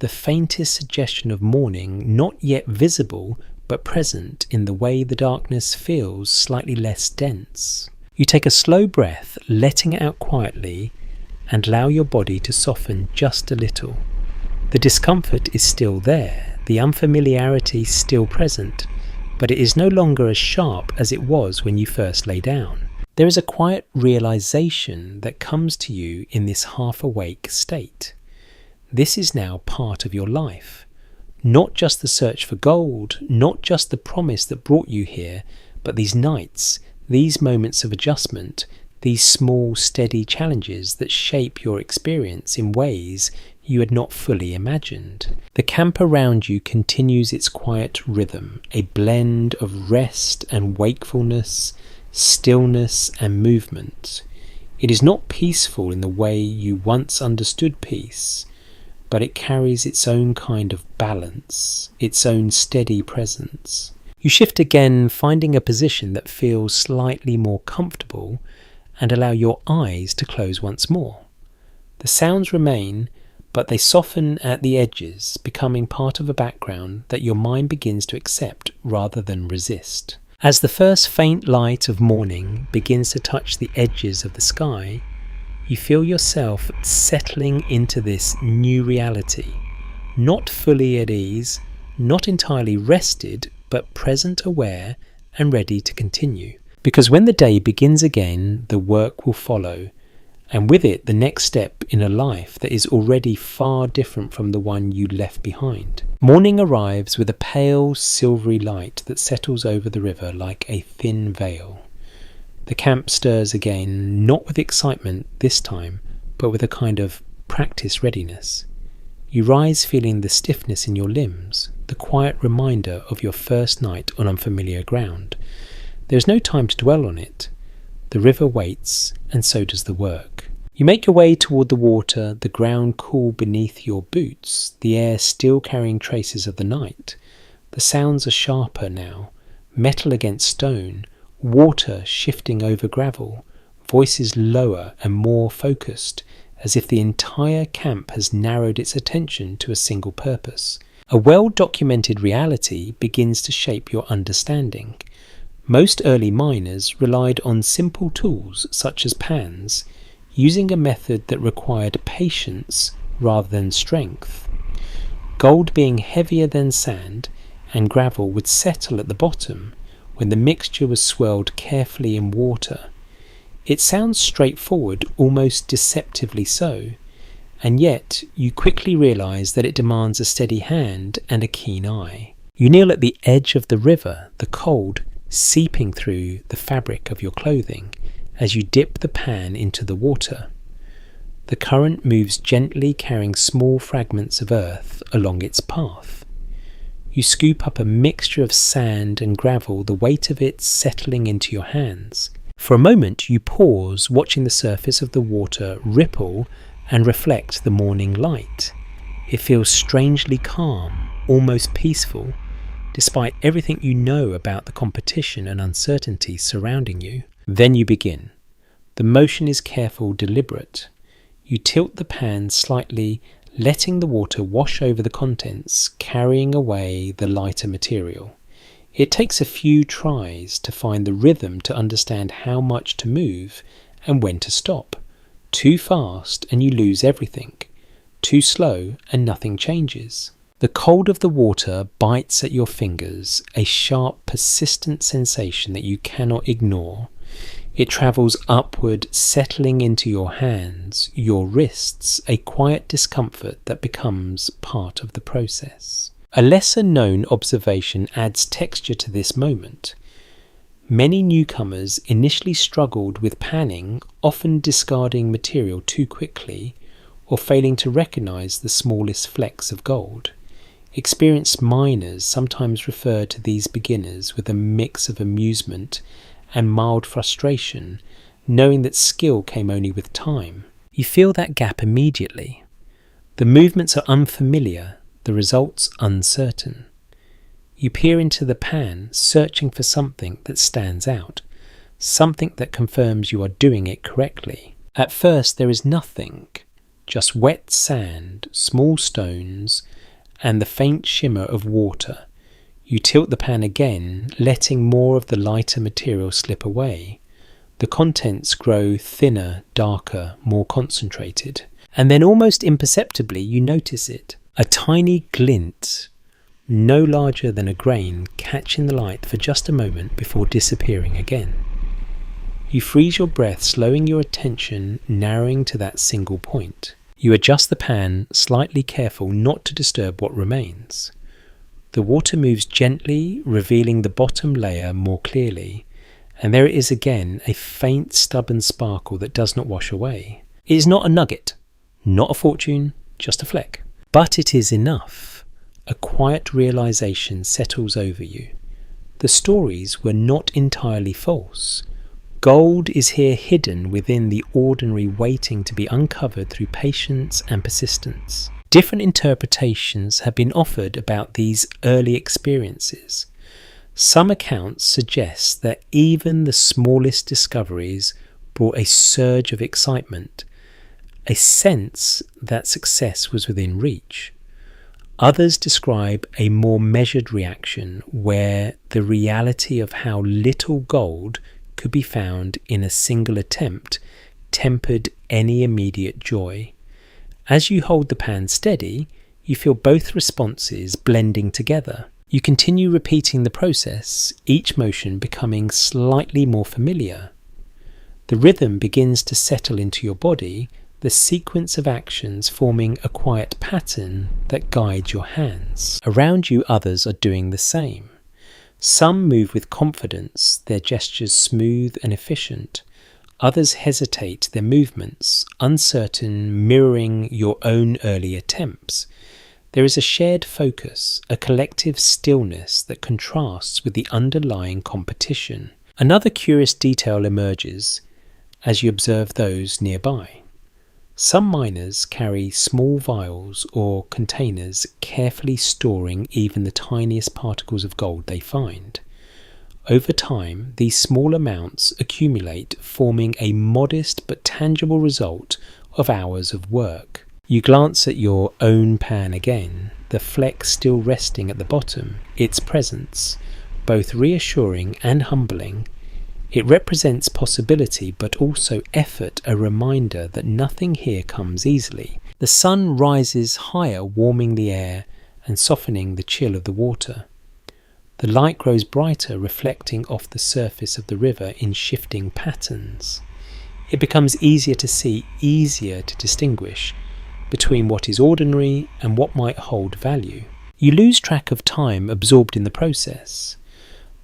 the faintest suggestion of morning, not yet visible, but present in the way the darkness feels slightly less dense. You take a slow breath, letting it out quietly, and allow your body to soften just a little. The discomfort is still there, the unfamiliarity still present, but it is no longer as sharp as it was when you first lay down. There is a quiet realization that comes to you in this half-awake state. This is now part of your life. Not just the search for gold, not just the promise that brought you here, but these nights, these moments of adjustment, these small, steady challenges that shape your experience in ways you had not fully imagined. The camp around you continues its quiet rhythm, a blend of rest and wakefulness, stillness and movement. It is not peaceful in the way you once understood peace, but it carries its own kind of balance, its own steady presence. You shift again, finding a position that feels slightly more comfortable, and allow your eyes to close once more. The sounds remain, but they soften at the edges, becoming part of a background that your mind begins to accept rather than resist. As the first faint light of morning begins to touch the edges of the sky, you feel yourself settling into this new reality, not fully at ease, not entirely rested, but present, aware, and ready to continue. Because when the day begins again, the work will follow, and with it the next step in a life that is already far different from the one you left behind. Morning arrives with a pale, silvery light that settles over the river like a thin veil. The camp stirs again, not with excitement this time, but with a kind of practice readiness. You rise feeling the stiffness in your limbs, the quiet reminder of your first night on unfamiliar ground. There is no time to dwell on it. The river waits, and so does the work. You make your way toward the water, the ground cool beneath your boots, the air still carrying traces of the night. The sounds are sharper now, metal against stone, water shifting over gravel, voices lower and more focused, as if the entire camp has narrowed its attention to a single purpose. A well-documented reality begins to shape your understanding. Most early miners relied on simple tools such as pans, using a method that required patience rather than strength. Gold being heavier than sand, and gravel would settle at the bottom when the mixture was swirled carefully in water. It sounds straightforward, almost deceptively so, and yet you quickly realize that it demands a steady hand and a keen eye. You kneel at the edge of the river, the cold seeping through the fabric of your clothing as you dip the pan into the water. The current moves gently, carrying small fragments of earth along its path. You scoop up a mixture of sand and gravel, the weight of it settling into your hands. For a moment you pause, watching the surface of the water ripple and reflect the morning light. It feels strangely calm, almost peaceful, despite everything you know about the competition and uncertainty surrounding you. Then you begin. The motion is careful, deliberate. You tilt the pan slightly, letting the water wash over the contents, carrying away the lighter material. It takes a few tries to find the rhythm, to understand how much to move and when to stop. Too fast and you lose everything. Too slow and nothing changes. The cold of the water bites at your fingers, a sharp, persistent sensation that you cannot ignore. It travels upward, settling into your hands, your wrists, a quiet discomfort that becomes part of the process. A lesser-known observation adds texture to this moment. Many newcomers initially struggled with panning, often discarding material too quickly or failing to recognize the smallest flecks of gold. Experienced miners sometimes refer to these beginners with a mix of amusement and mild frustration, knowing that skill came only with time. You feel that gap immediately. The movements are unfamiliar, the results uncertain. You peer into the pan, searching for something that stands out, something that confirms you are doing it correctly. At first there is nothing, just wet sand, small stones, and the faint shimmer of water. You tilt the pan again, letting more of the lighter material slip away. The contents grow thinner, darker, more concentrated. And then almost imperceptibly you notice it. A tiny glint, no larger than a grain, catching the light for just a moment before disappearing again. You freeze your breath, slowing your attention, narrowing to that single point. You adjust the pan, slightly careful not to disturb what remains. The water moves gently, revealing the bottom layer more clearly, and there it is again, a faint, stubborn sparkle that does not wash away. It is not a nugget, not a fortune, just a fleck. But it is enough. A quiet realization settles over you. The stories were not entirely false. Gold is here hidden within the ordinary, waiting to be uncovered through patience and persistence. Different interpretations have been offered about these early experiences. Some accounts suggest that even the smallest discoveries brought a surge of excitement, a sense that success was within reach. Others describe a more measured reaction where the reality of how little gold could be found in a single attempt tempered any immediate joy. As you hold the pan steady, you feel both responses blending together. You continue repeating the process, each motion becoming slightly more familiar. The rhythm begins to settle into your body, the sequence of actions forming a quiet pattern that guides your hands. Around you, others are doing the same. Some move with confidence, their gestures smooth and efficient. Others hesitate their movements, uncertain, mirroring your own early attempts. There is a shared focus, a collective stillness that contrasts with the underlying competition. Another curious detail emerges as you observe those nearby. Some miners carry small vials or containers, carefully storing even the tiniest particles of gold they find. Over time, these small amounts accumulate, forming a modest but tangible result of hours of work. You glance at your own pan again, the fleck still resting at the bottom, its presence, both reassuring and humbling. It represents possibility but also effort, a reminder that nothing here comes easily. The sun rises higher, warming the air and softening the chill of the water. The light grows brighter, reflecting off the surface of the river in shifting patterns. It becomes easier to see, easier to distinguish between what is ordinary and what might hold value. You lose track of time, absorbed in the process.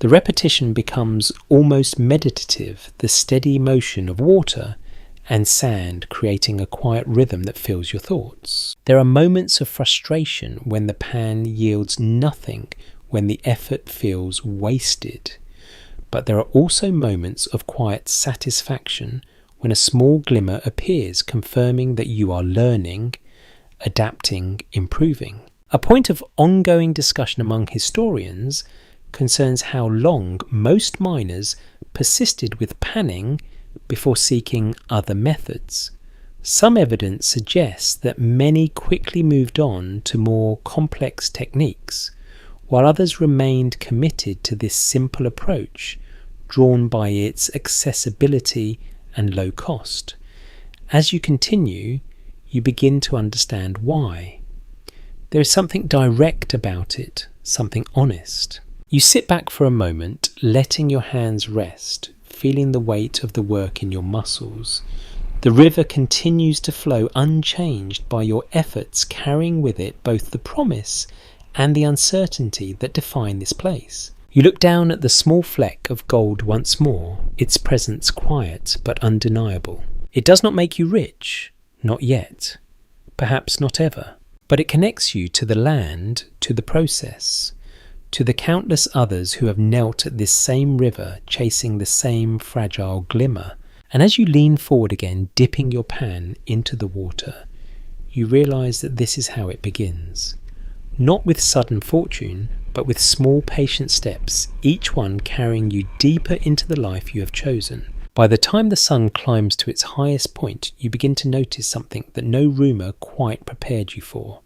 The repetition becomes almost meditative, the steady motion of water and sand creating a quiet rhythm that fills your thoughts. There are moments of frustration when the pan yields nothing, when the effort feels wasted. But there are also moments of quiet satisfaction when a small glimmer appears, confirming that you are learning, adapting, improving. A point of ongoing discussion among historians concerns how long most miners persisted with panning before seeking other methods. Some evidence suggests that many quickly moved on to more complex techniques, while others remained committed to this simple approach, drawn by its accessibility and low cost. As you continue, you begin to understand why. There is something direct about it, something honest. You sit back for a moment, letting your hands rest, feeling the weight of the work in your muscles. The river continues to flow unchanged by your efforts, carrying with it both the promise and the uncertainty that define this place. You look down at the small fleck of gold once more, its presence quiet but undeniable. It does not make you rich, not yet, perhaps not ever, but it connects you to the land, to the process, to the countless others who have knelt at this same river chasing the same fragile glimmer. And as you lean forward again, dipping your pan into the water, you realise that this is how it begins. Not with sudden fortune, but with small patient steps, each one carrying you deeper into the life you have chosen. By the time the sun climbs to its highest point, you begin to notice something that no rumour quite prepared you for.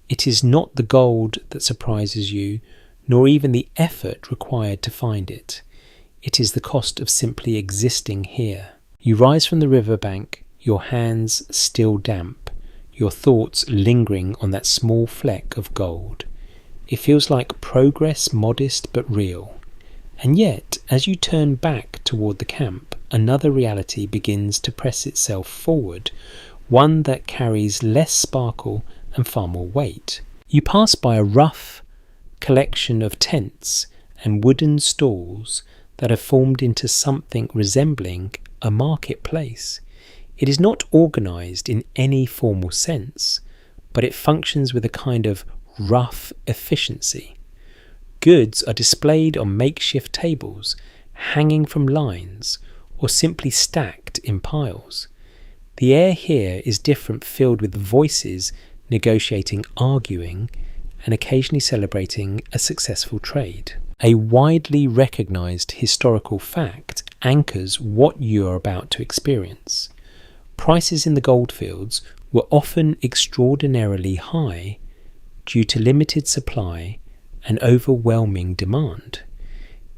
It is not the gold that surprises you, nor even the effort required to find it. It is the cost of simply existing here. You rise from the riverbank, your hands still damp, your thoughts lingering on that small fleck of gold. It feels like progress, modest but real. And yet, as you turn back toward the camp, another reality begins to press itself forward, one that carries less sparkle and far more weight. You pass by a rough collection of tents and wooden stalls that have formed into something resembling a marketplace. It is not organised in any formal sense, but it functions with a kind of rough efficiency. Goods are displayed on makeshift tables, hanging from lines, or simply stacked in piles. The air here is different, filled with voices negotiating, arguing, and occasionally celebrating a successful trade. A widely recognised historical fact anchors what you are about to experience. Prices in the goldfields were often extraordinarily high due to limited supply and overwhelming demand.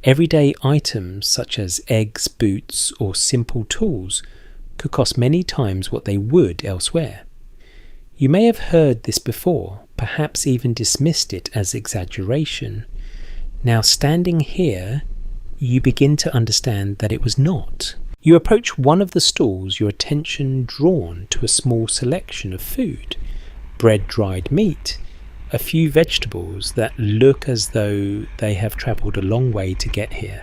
Everyday items such as eggs, boots, or simple tools could cost many times what they would elsewhere. You may have heard this before, perhaps even dismissed it as exaggeration. Now, standing here, you begin to understand that it was not. You approach one of the stalls, your attention drawn to a small selection of food: bread, dried meat, a few vegetables that look as though they have travelled a long way to get here.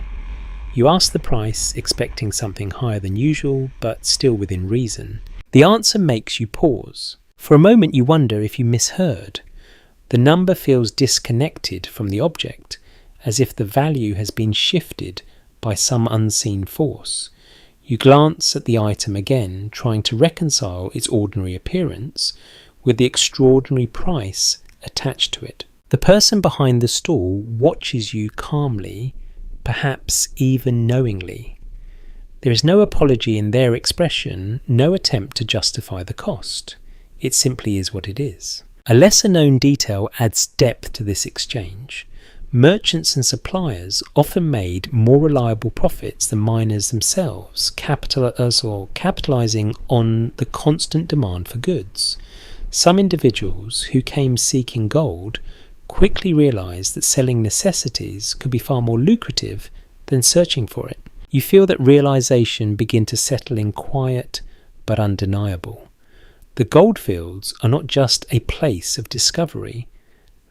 You ask the price, expecting something higher than usual, but still within reason. The answer makes you pause. For a moment you wonder if you misheard. The number feels disconnected from the object, as if the value has been shifted by some unseen force. You glance at the item again, trying to reconcile its ordinary appearance with the extraordinary price attached to it. The person behind the stall watches you calmly, perhaps even knowingly. There is no apology in their expression, no attempt to justify the cost. It simply is what it is. A lesser-known detail adds depth to this exchange. Merchants and suppliers often made more reliable profits than miners themselves, capitalizing on the constant demand for goods. Some individuals who came seeking gold quickly realized that selling necessities could be far more lucrative than searching for it. You feel that realization begin to settle in, quiet but undeniable. The goldfields are not just a place of discovery,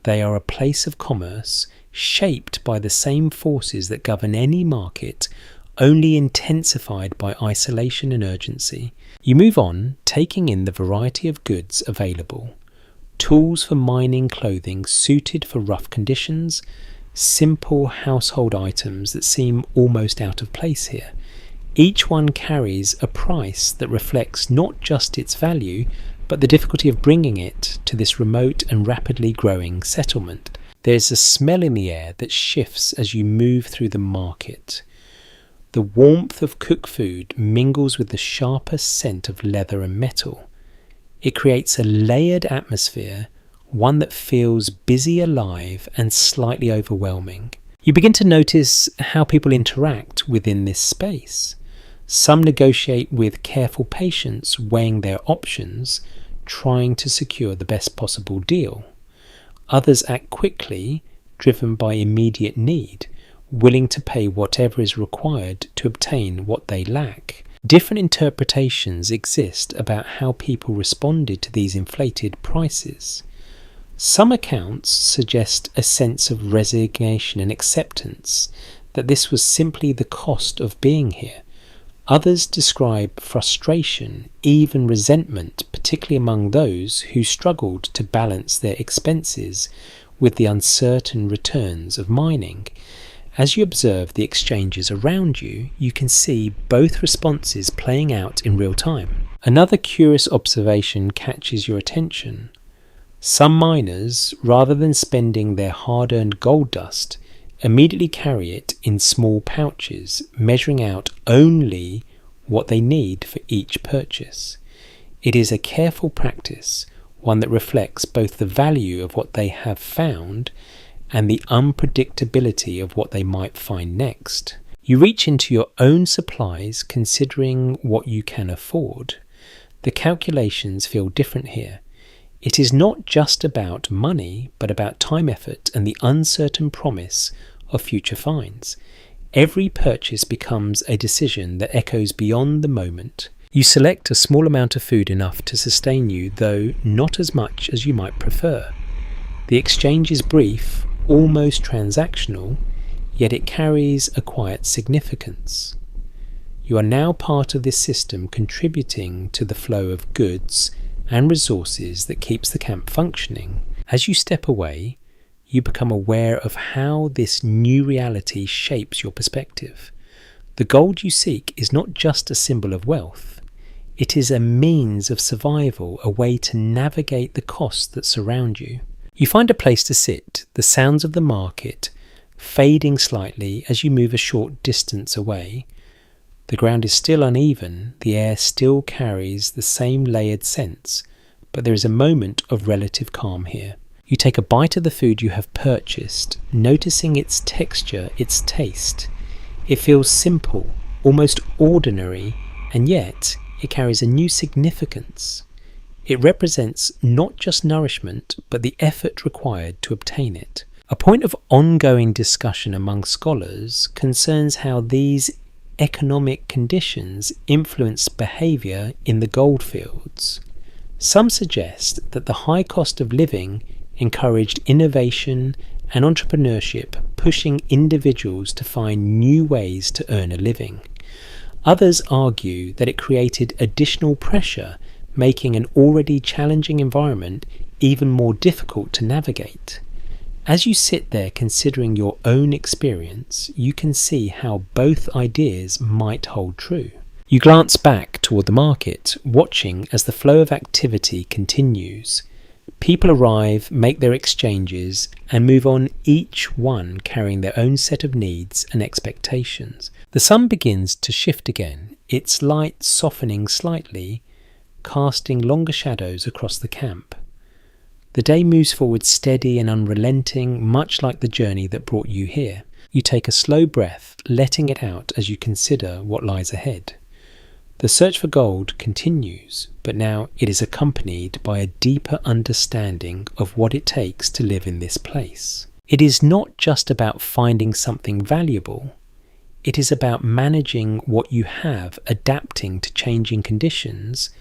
they are a place of commerce shaped by the same forces that govern any market, only intensified by isolation and urgency. You move on, taking in the variety of goods available. Tools for mining, clothing suited for rough conditions, simple household items that seem almost out of place here. Each one carries a price that reflects not just its value, but the difficulty of bringing it to this remote and rapidly growing settlement. There's a smell in the air that shifts as you move through the market. The warmth of cooked food mingles with the sharper scent of leather and metal. It creates a layered atmosphere, one that feels busy, alive, and slightly overwhelming. You begin to notice how people interact within this space. Some negotiate with careful patience, weighing their options, trying to secure the best possible deal. Others act quickly, driven by immediate need, willing to pay whatever is required to obtain what they lack. Different interpretations exist about how people responded to these inflated prices. Some accounts suggest a sense of resignation and acceptance, that this was simply the cost of being here. Others describe frustration, even resentment, particularly among those who struggled to balance their expenses with the uncertain returns of mining. As you observe the exchanges around you, you can see both responses playing out in real time. Another curious observation catches your attention. Some miners, rather than spending their hard-earned gold dust, immediately carry it in small pouches, measuring out only what they need for each purchase. It is a careful practice, one that reflects both the value of what they have found and the unpredictability of what they might find next. You reach into your own supplies considering what you can afford. The calculations feel different here. It is not just about money, but about time, effort, and the uncertain promise of future finds. Every purchase becomes a decision that echoes beyond the moment. You select a small amount of food, enough to sustain you, though not as much as you might prefer. The exchange is brief, almost transactional, yet it carries a quiet significance. You are now part of this system, contributing to the flow of goods and resources that keeps the camp functioning. As you step away, you become aware of how this new reality shapes your perspective. The gold you seek is not just a symbol of wealth. It is a means of survival, a way to navigate the costs that surround you. You find a place to sit, the sounds of the market fading slightly as you move a short distance away. The ground is still uneven, the air still carries the same layered scents, but there is a moment of relative calm here. You take a bite of the food you have purchased, noticing its texture, its taste. It feels simple, almost ordinary, and yet it carries a new significance. It represents not just nourishment, but the effort required to obtain it. A point of ongoing discussion among scholars concerns how these economic conditions influence behaviour in the goldfields. Some suggest that the high cost of living encouraged innovation and entrepreneurship, pushing individuals to find new ways to earn a living. Others argue that it created additional pressure, making an already challenging environment even more difficult to navigate. As you sit there considering your own experience, you can see how both ideas might hold true. You glance back toward the market, watching as the flow of activity continues. People arrive, make their exchanges, and move on, each one carrying their own set of needs and expectations. The sun begins to shift again, its light softening slightly, casting longer shadows across the camp. The day moves forward steady and unrelenting, much like the journey that brought you here. You take a slow breath, letting it out as you consider what lies ahead. The search for gold continues, but now it is accompanied by a deeper understanding of what it takes to live in this place. It is not just about finding something valuable. It is about managing what you have, adapting to changing conditions,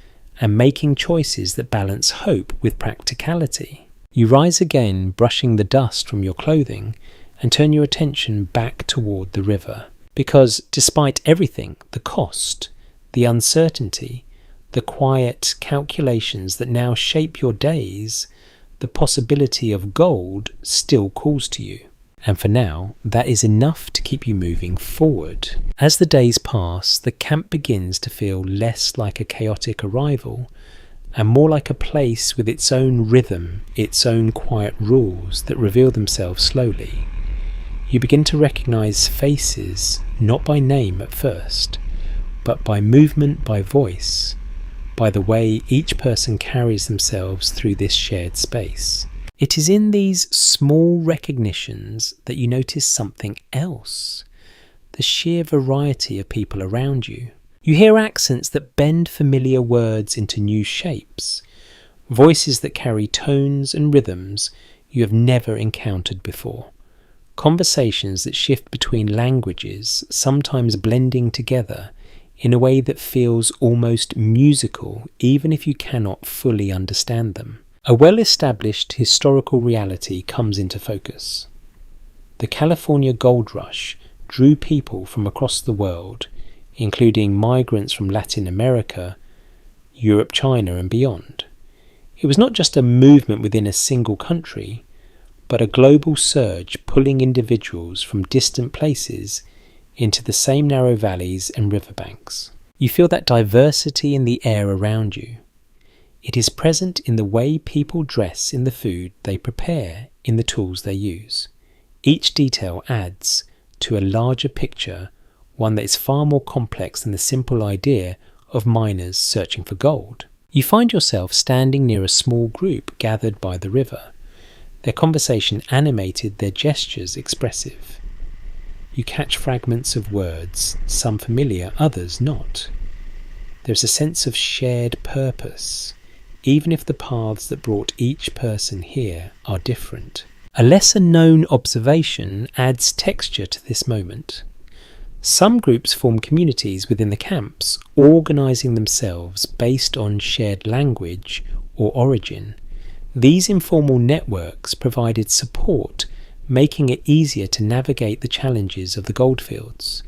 and making choices that balance hope with practicality. You rise again, brushing the dust from your clothing, and turn your attention back toward the river. Because despite everything, the cost, the uncertainty, the quiet calculations that now shape your days, the possibility of gold still calls to you. And for now, that is enough to keep you moving forward. As the days pass, the camp begins to feel less like a chaotic arrival and more like a place with its own rhythm, its own quiet rules that reveal themselves slowly. You begin to recognize faces, not by name at first, but by movement, by voice, by the way each person carries themselves through this shared space. It is in these small recognitions that you notice something else, the sheer variety of people around you. You hear accents that bend familiar words into new shapes, voices that carry tones and rhythms you have never encountered before, conversations that shift between languages, sometimes blending together in a way that feels almost musical, even if you cannot fully understand them. A well-established historical reality comes into focus. The California gold rush drew people from across the world, including migrants from Latin America, Europe, China, and beyond. It was not just a movement within a single country, but a global surge pulling individuals from distant places into the same narrow valleys and riverbanks. You feel that diversity in the air around you. It is present in the way people dress, in the food they prepare, in the tools they use. Each detail adds to a larger picture, one that is far more complex than the simple idea of miners searching for gold. You find yourself standing near a small group gathered by the river. Their conversation animated, their gestures expressive. You catch fragments of words, some familiar, others not. There's a sense of shared purpose, even if the paths that brought each person here are different. A lesser-known observation adds texture to this moment. Some groups form communities within the camps, organising themselves based on shared language or origin. These informal networks provided support, making it easier to navigate the challenges of the goldfields.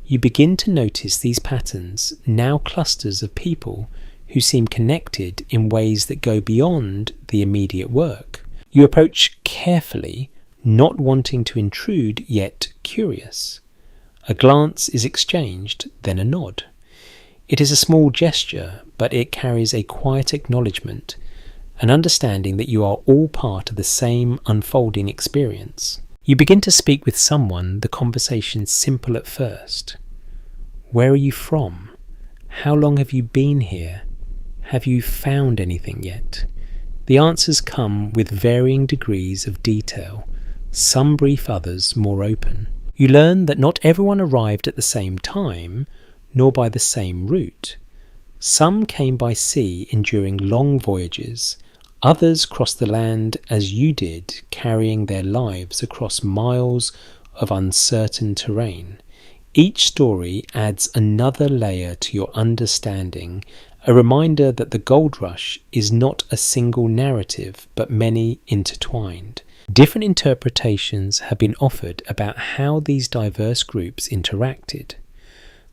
You begin to notice these patterns, now clusters of people who seem connected in ways that go beyond the immediate work. You approach carefully, not wanting to intrude, yet curious. A glance is exchanged, then a nod. It is a small gesture, but it carries a quiet acknowledgement, an understanding that you are all part of the same unfolding experience. You begin to speak with someone, the conversation simple at first. Where are you from? How long have you been here? Have you found anything yet? The answers come with varying degrees of detail, some brief, others more open. You learn that not everyone arrived at the same time, nor by the same route. Some came by sea enduring long voyages, others crossed the land as you did, carrying their lives across miles of uncertain terrain. Each story adds another layer to your understanding, a reminder that the gold rush is not a single narrative, but many intertwined. Different interpretations have been offered about how these diverse groups interacted.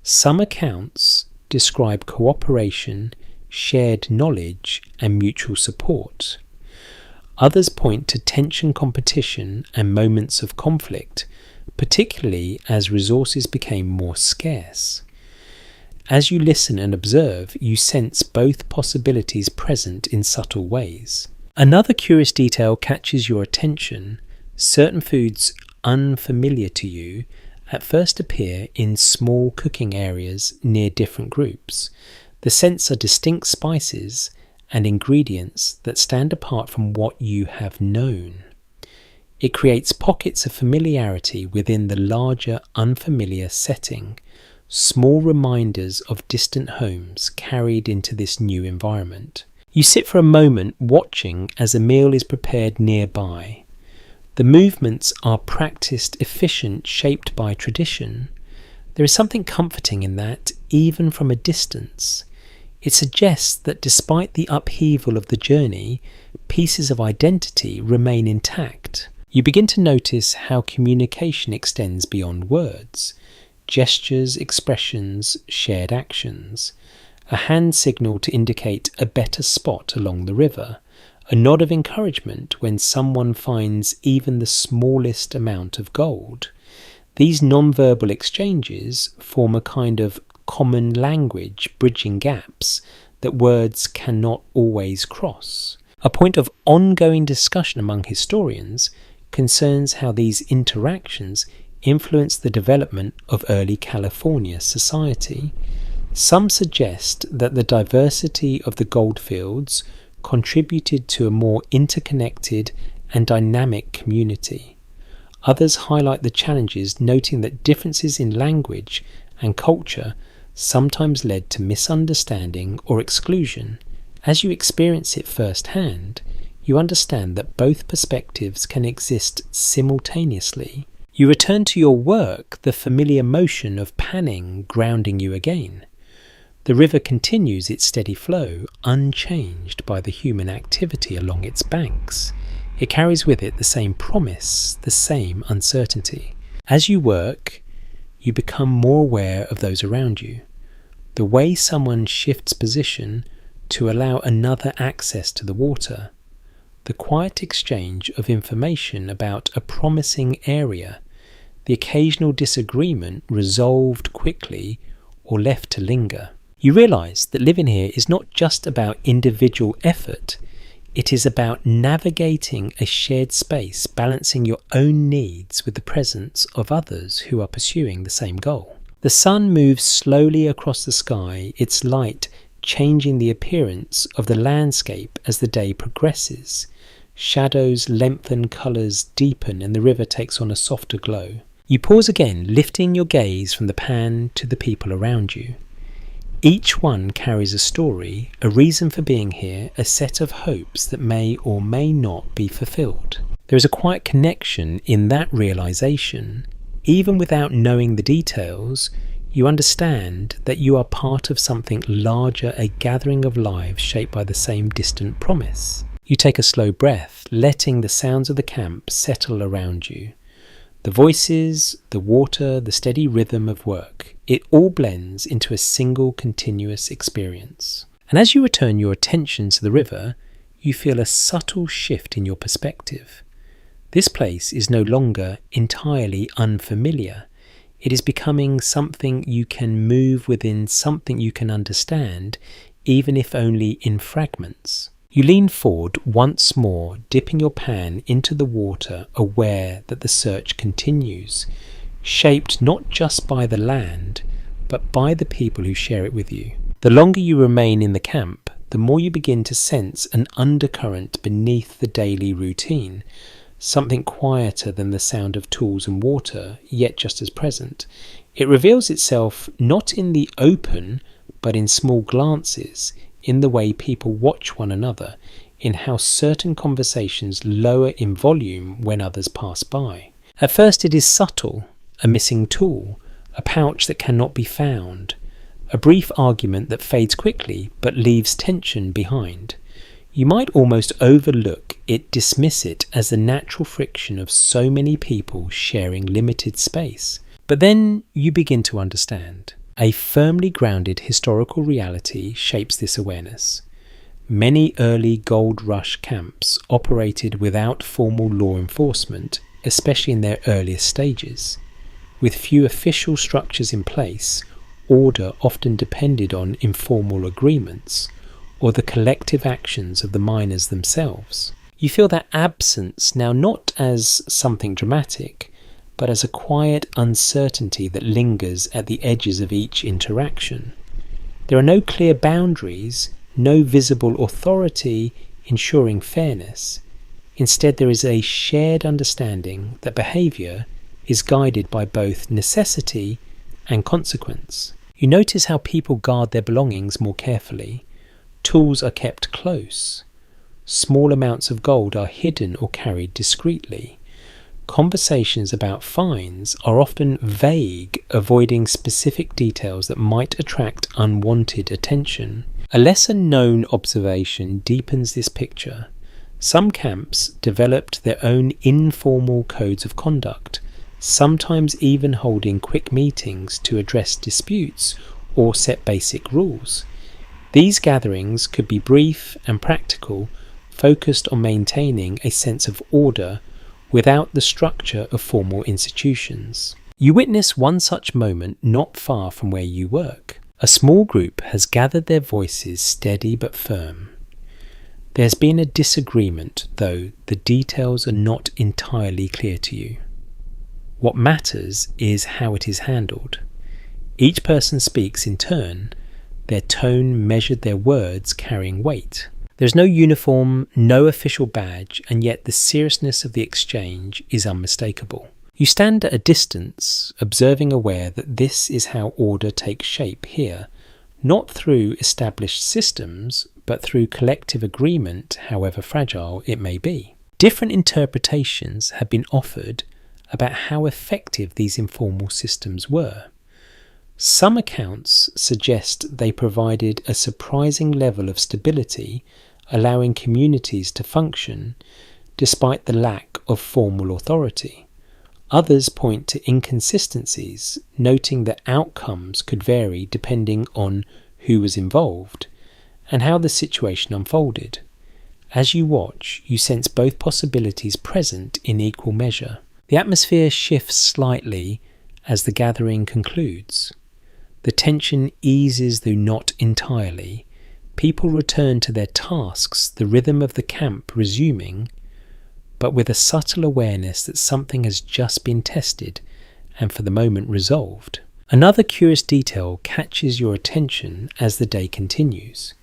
Some accounts describe cooperation, shared knowledge, and mutual support. Others point to tension, competition, and moments of conflict, particularly as resources became more scarce. As you listen and observe, you sense both possibilities present in subtle ways. Another curious detail catches your attention. Certain foods unfamiliar to you at first appear in small cooking areas near different groups. The scents are distinct spices and ingredients that stand apart from what you have known. It creates pockets of familiarity within the larger unfamiliar setting, small reminders of distant homes carried into this new environment. You sit for a moment watching as a meal is prepared nearby. The movements are practiced, efficient, shaped by tradition. There is something comforting in that, even from a distance. It suggests that despite the upheaval of the journey, pieces of identity remain intact. You begin to notice how communication extends beyond words. Gestures, expressions, shared actions. A hand signal to indicate a better spot along the river. A nod of encouragement when someone finds even the smallest amount of gold. These non-verbal exchanges form a kind of common language, bridging gaps that words cannot always cross. A point of ongoing discussion among historians concerns how these interactions influenced the development of early California society. Some suggest that the diversity of the goldfields contributed to a more interconnected and dynamic community. Others highlight the challenges, noting that differences in language and culture sometimes led to misunderstanding or exclusion. As you experience it firsthand, you understand that both perspectives can exist simultaneously. You return to your work, the familiar motion of panning grounding you again. The river continues its steady flow, unchanged by the human activity along its banks. It carries with it the same promise, the same uncertainty. As you work, you become more aware of those around you. The way someone shifts position to allow another access to the water. The quiet exchange of information about a promising area. The occasional disagreement resolved quickly or left to linger. You realise that living here is not just about individual effort. It is about navigating a shared space, balancing your own needs with the presence of others who are pursuing the same goal. The sun moves slowly across the sky, its light changing the appearance of the landscape as the day progresses. Shadows lengthen, colours deepen, and the river takes on a softer glow. You pause again, lifting your gaze from the pan to the people around you. Each one carries a story, a reason for being here, a set of hopes that may or may not be fulfilled. There is a quiet connection in that realisation. Even without knowing the details, you understand that you are part of something larger, a gathering of lives shaped by the same distant promise. You take a slow breath, letting the sounds of the camp settle around you. The voices, the water, the steady rhythm of work, it all blends into a single continuous experience. And as you return your attention to the river, you feel a subtle shift in your perspective. This place is no longer entirely unfamiliar. It is becoming something you can move within, something you can understand, even if only in fragments. You lean forward once more, dipping your pan into the water, aware that the search continues, shaped not just by the land, but by the people who share it with you. The longer you remain in the camp, the more you begin to sense an undercurrent beneath the daily routine, something quieter than the sound of tools and water, yet just as present. It reveals itself not in the open, but in small glances, in the way people watch one another, in how certain conversations lower in volume when others pass by. At first it is subtle, a missing tool, a pouch that cannot be found, a brief argument that fades quickly but leaves tension behind. You might almost overlook it, dismiss it as the natural friction of so many people sharing limited space. But then you begin to understand. A firmly grounded historical reality shapes this awareness. Many early gold rush camps operated without formal law enforcement, especially in their earliest stages. With few official structures in place, order often depended on informal agreements, or the collective actions of the miners themselves. You feel that absence now not as something dramatic, but as a quiet uncertainty that lingers at the edges of each interaction. There are no clear boundaries, no visible authority ensuring fairness. Instead, there is a shared understanding that behaviour is guided by both necessity and consequence. You notice how people guard their belongings more carefully. Tools are kept close. Small amounts of gold are hidden or carried discreetly. Conversations about fines are often vague, avoiding specific details that might attract unwanted attention. A lesser-known observation deepens this picture. Some camps developed their own informal codes of conduct, sometimes even holding quick meetings to address disputes or set basic rules. These gatherings could be brief and practical, focused on maintaining a sense of order without the structure of formal institutions. You witness one such moment not far from where you work. A small group has gathered their voices steady but firm. There's been a disagreement, though the details are not entirely clear to you. What matters is how it is handled. Each person speaks in turn, their tone measured, their words carrying weight. There's no uniform, no official badge, and yet the seriousness of the exchange is unmistakable. You stand at a distance, observing, aware that this is how order takes shape here, not through established systems, but through collective agreement, however fragile it may be. Different interpretations have been offered about how effective these informal systems were. Some accounts suggest they provided a surprising level of stability, allowing communities to function despite the lack of formal authority. Others point to inconsistencies, noting that outcomes could vary depending on who was involved and how the situation unfolded. As you watch, you sense both possibilities present in equal measure. The atmosphere shifts slightly as the gathering concludes. The tension eases, though not entirely. People return to their tasks, the rhythm of the camp resuming, but with a subtle awareness that something has just been tested and for the moment resolved. Another curious detail catches your attention as the day continues.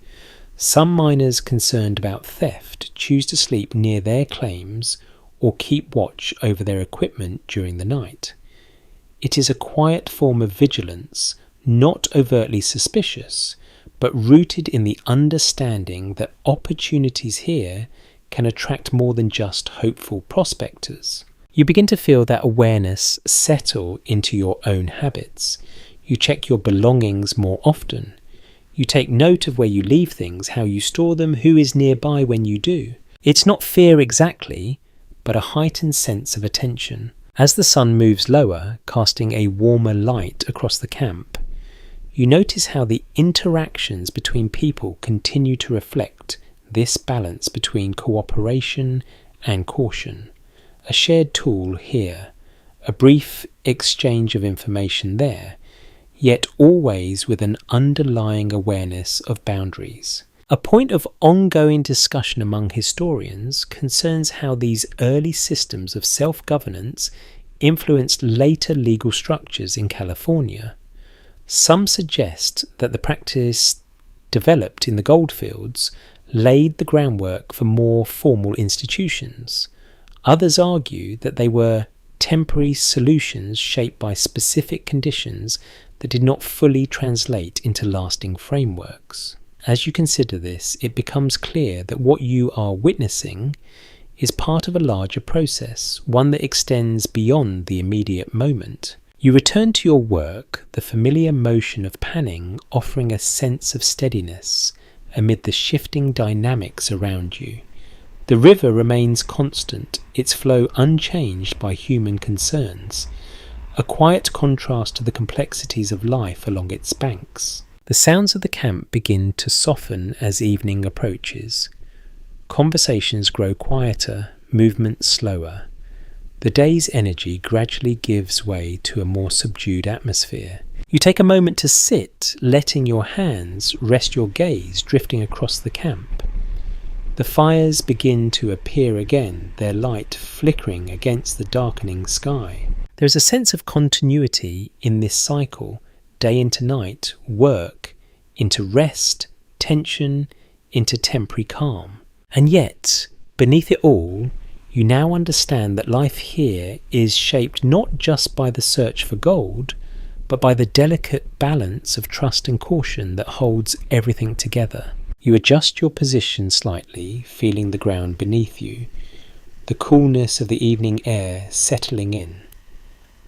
Some miners concerned about theft choose to sleep near their claims or keep watch over their equipment during the night. It is a quiet form of vigilance, not overtly suspicious, but rooted in the understanding that opportunities here can attract more than just hopeful prospectors. You begin to feel that awareness settle into your own habits. You check your belongings more often. You take note of where you leave things, how you store them, who is nearby when you do. It's not fear exactly, but a heightened sense of attention. As the sun moves lower, casting a warmer light across the camp, you notice how the interactions between people continue to reflect this balance between cooperation and caution. A shared tool here, a brief exchange of information there, yet always with an underlying awareness of boundaries. A point of ongoing discussion among historians concerns how these early systems of self-governance influenced later legal structures in California. Some suggest that the practice developed in the goldfields laid the groundwork for more formal institutions. Others argue that they were temporary solutions shaped by specific conditions that did not fully translate into lasting frameworks. As you consider this, it becomes clear that what you are witnessing is part of a larger process, one that extends beyond the immediate moment. You return to your work, the familiar motion of panning offering a sense of steadiness amid the shifting dynamics around you. The river remains constant, its flow unchanged by human concerns, a quiet contrast to the complexities of life along its banks. The sounds of the camp begin to soften as evening approaches. Conversations grow quieter, movement slower. The day's energy gradually gives way to a more subdued atmosphere. You take a moment to sit, letting your hands rest your gaze drifting across the camp. The fires begin to appear again, their light flickering against the darkening sky. There is a sense of continuity in this cycle, day into night, work into rest, tension into temporary calm. And yet, beneath it all, you now understand that life here is shaped not just by the search for gold, but by the delicate balance of trust and caution that holds everything together. You adjust your position slightly, feeling the ground beneath you, the coolness of the evening air settling in.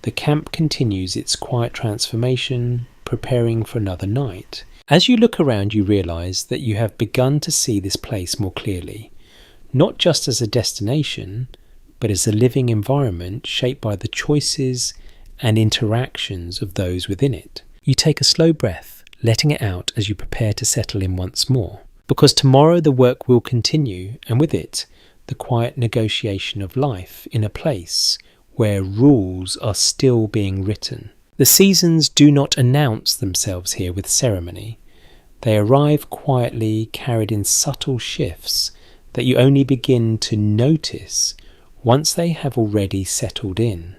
The camp continues its quiet transformation, preparing for another night. As you look around, you realize that you have begun to see this place more clearly, not just as a destination, but as a living environment shaped by the choices and interactions of those within it. You take a slow breath, letting it out as you prepare to settle in once more. Because tomorrow the work will continue, and with it, the quiet negotiation of life in a place where rules are still being written. The seasons do not announce themselves here with ceremony. They arrive quietly, carried in subtle shifts that you only begin to notice once they have already settled in.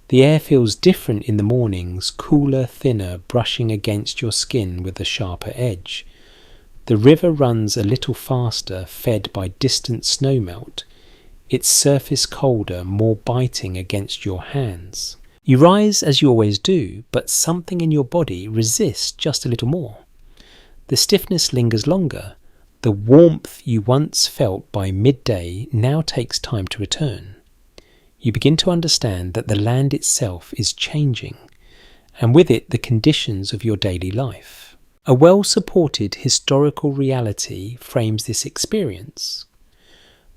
The air feels different in the mornings, cooler, thinner, brushing against your skin with a sharper edge. The river runs a little faster, fed by distant snowmelt, its surface colder, more biting against your hands. You rise as you always do, but something in your body resists just a little more. The stiffness lingers longer. The warmth you once felt by midday now takes time to return. You begin to understand that the land itself is changing, and with it the conditions of your daily life. A well-supported historical reality frames this experience.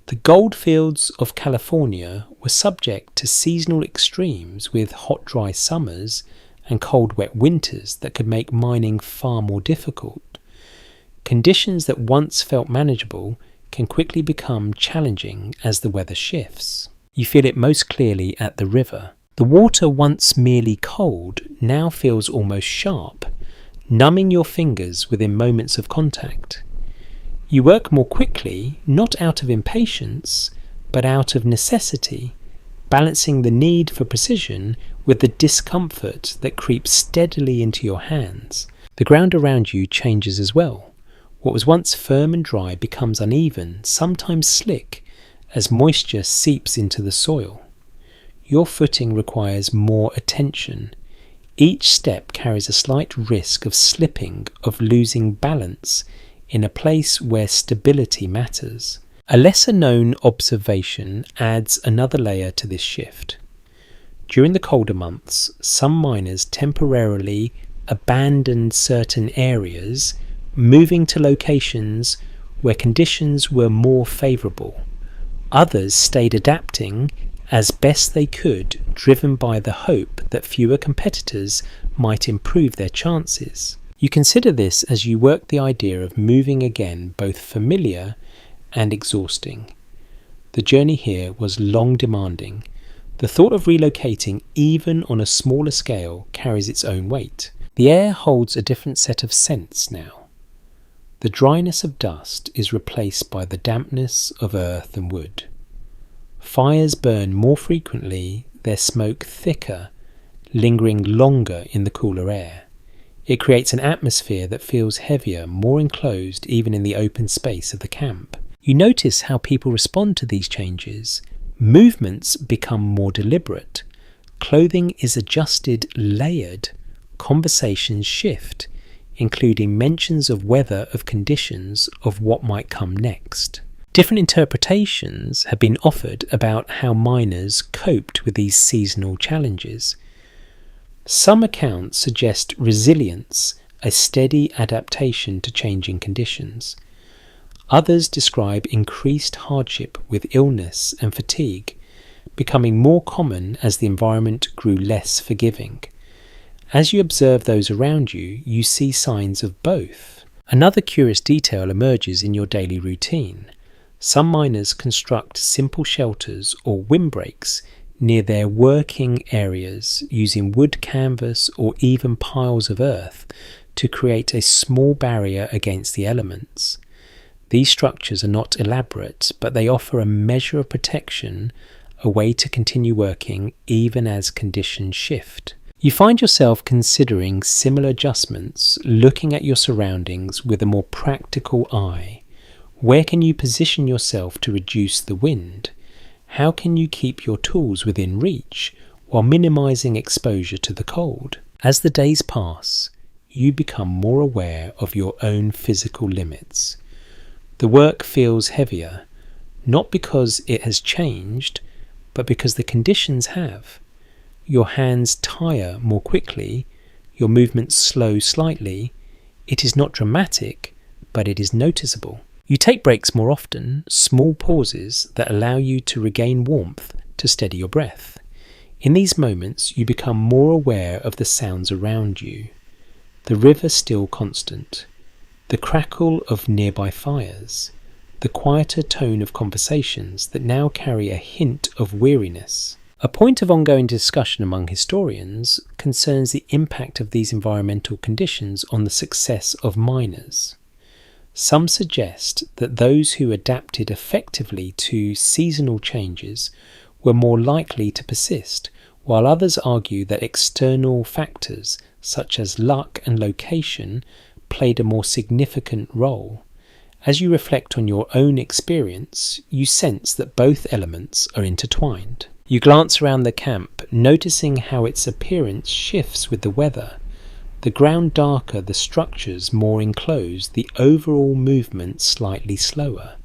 The goldfields of California were subject to seasonal extremes with hot, dry summers and cold, wet winters that could make mining far more difficult. Conditions that once felt manageable can quickly become challenging as the weather shifts. You feel it most clearly at the river. The water, once merely cold, now feels almost sharp, numbing your fingers within moments of contact. You work more quickly, not out of impatience, but out of necessity, balancing the need for precision with the discomfort that creeps steadily into your hands. The ground around you changes as well. What was once firm and dry becomes uneven, sometimes slick, as moisture seeps into the soil. Your footing requires more attention. Each step carries a slight risk of slipping, of losing balance, in a place where stability matters. A lesser-known observation adds another layer to this shift. During the colder months, some miners temporarily abandoned certain areas, moving to locations where conditions were more favourable. Others stayed adapting as best they could, driven by the hope that fewer competitors might improve their chances. You consider this as you work the idea of moving again, both familiar and exhausting. The journey here was long demanding. The thought of relocating, even on a smaller scale, carries its own weight. The air holds a different set of scents now. The dryness of dust is replaced by the dampness of earth and wood. Fires burn more frequently, their smoke thicker, lingering longer in the cooler air. It creates an atmosphere that feels heavier, more enclosed even in the open space of the camp. You notice how people respond to these changes. Movements become more deliberate. Clothing is adjusted, layered. Conversations shift, including mentions of weather, of conditions, of what might come next. Different interpretations have been offered about how miners coped with these seasonal challenges. Some accounts suggest resilience, a steady adaptation to changing conditions. Others describe increased hardship with illness and fatigue, becoming more common as the environment grew less forgiving. As you observe those around you, you see signs of both. Another curious detail emerges in your daily routine. Some miners construct simple shelters or windbreaks near their working areas using wood, canvas, or even piles of earth to create a small barrier against the elements. These structures are not elaborate, but they offer a measure of protection, a way to continue working even as conditions shift. You find yourself considering similar adjustments, looking at your surroundings with a more practical eye. Where can you position yourself to reduce the wind? How can you keep your tools within reach while minimizing exposure to the cold? As the days pass, you become more aware of your own physical limits. The work feels heavier, not because it has changed, but because the conditions have. Your hands tire more quickly, your movements slow slightly. It is not dramatic, but it is noticeable. You take breaks more often, small pauses that allow you to regain warmth, to steady your breath. In these moments, you become more aware of the sounds around you. The river still constant, the crackle of nearby fires, the quieter tone of conversations that now carry a hint of weariness. A point of ongoing discussion among historians concerns the impact of these environmental conditions on the success of miners. Some suggest that those who adapted effectively to seasonal changes were more likely to persist, while others argue that external factors such as luck and location played a more significant role. As you reflect on your own experience, you sense that both elements are intertwined. You glance around the camp, noticing how its appearance shifts with the weather. The ground darker, the structures more enclosed, the overall movement slightly slower.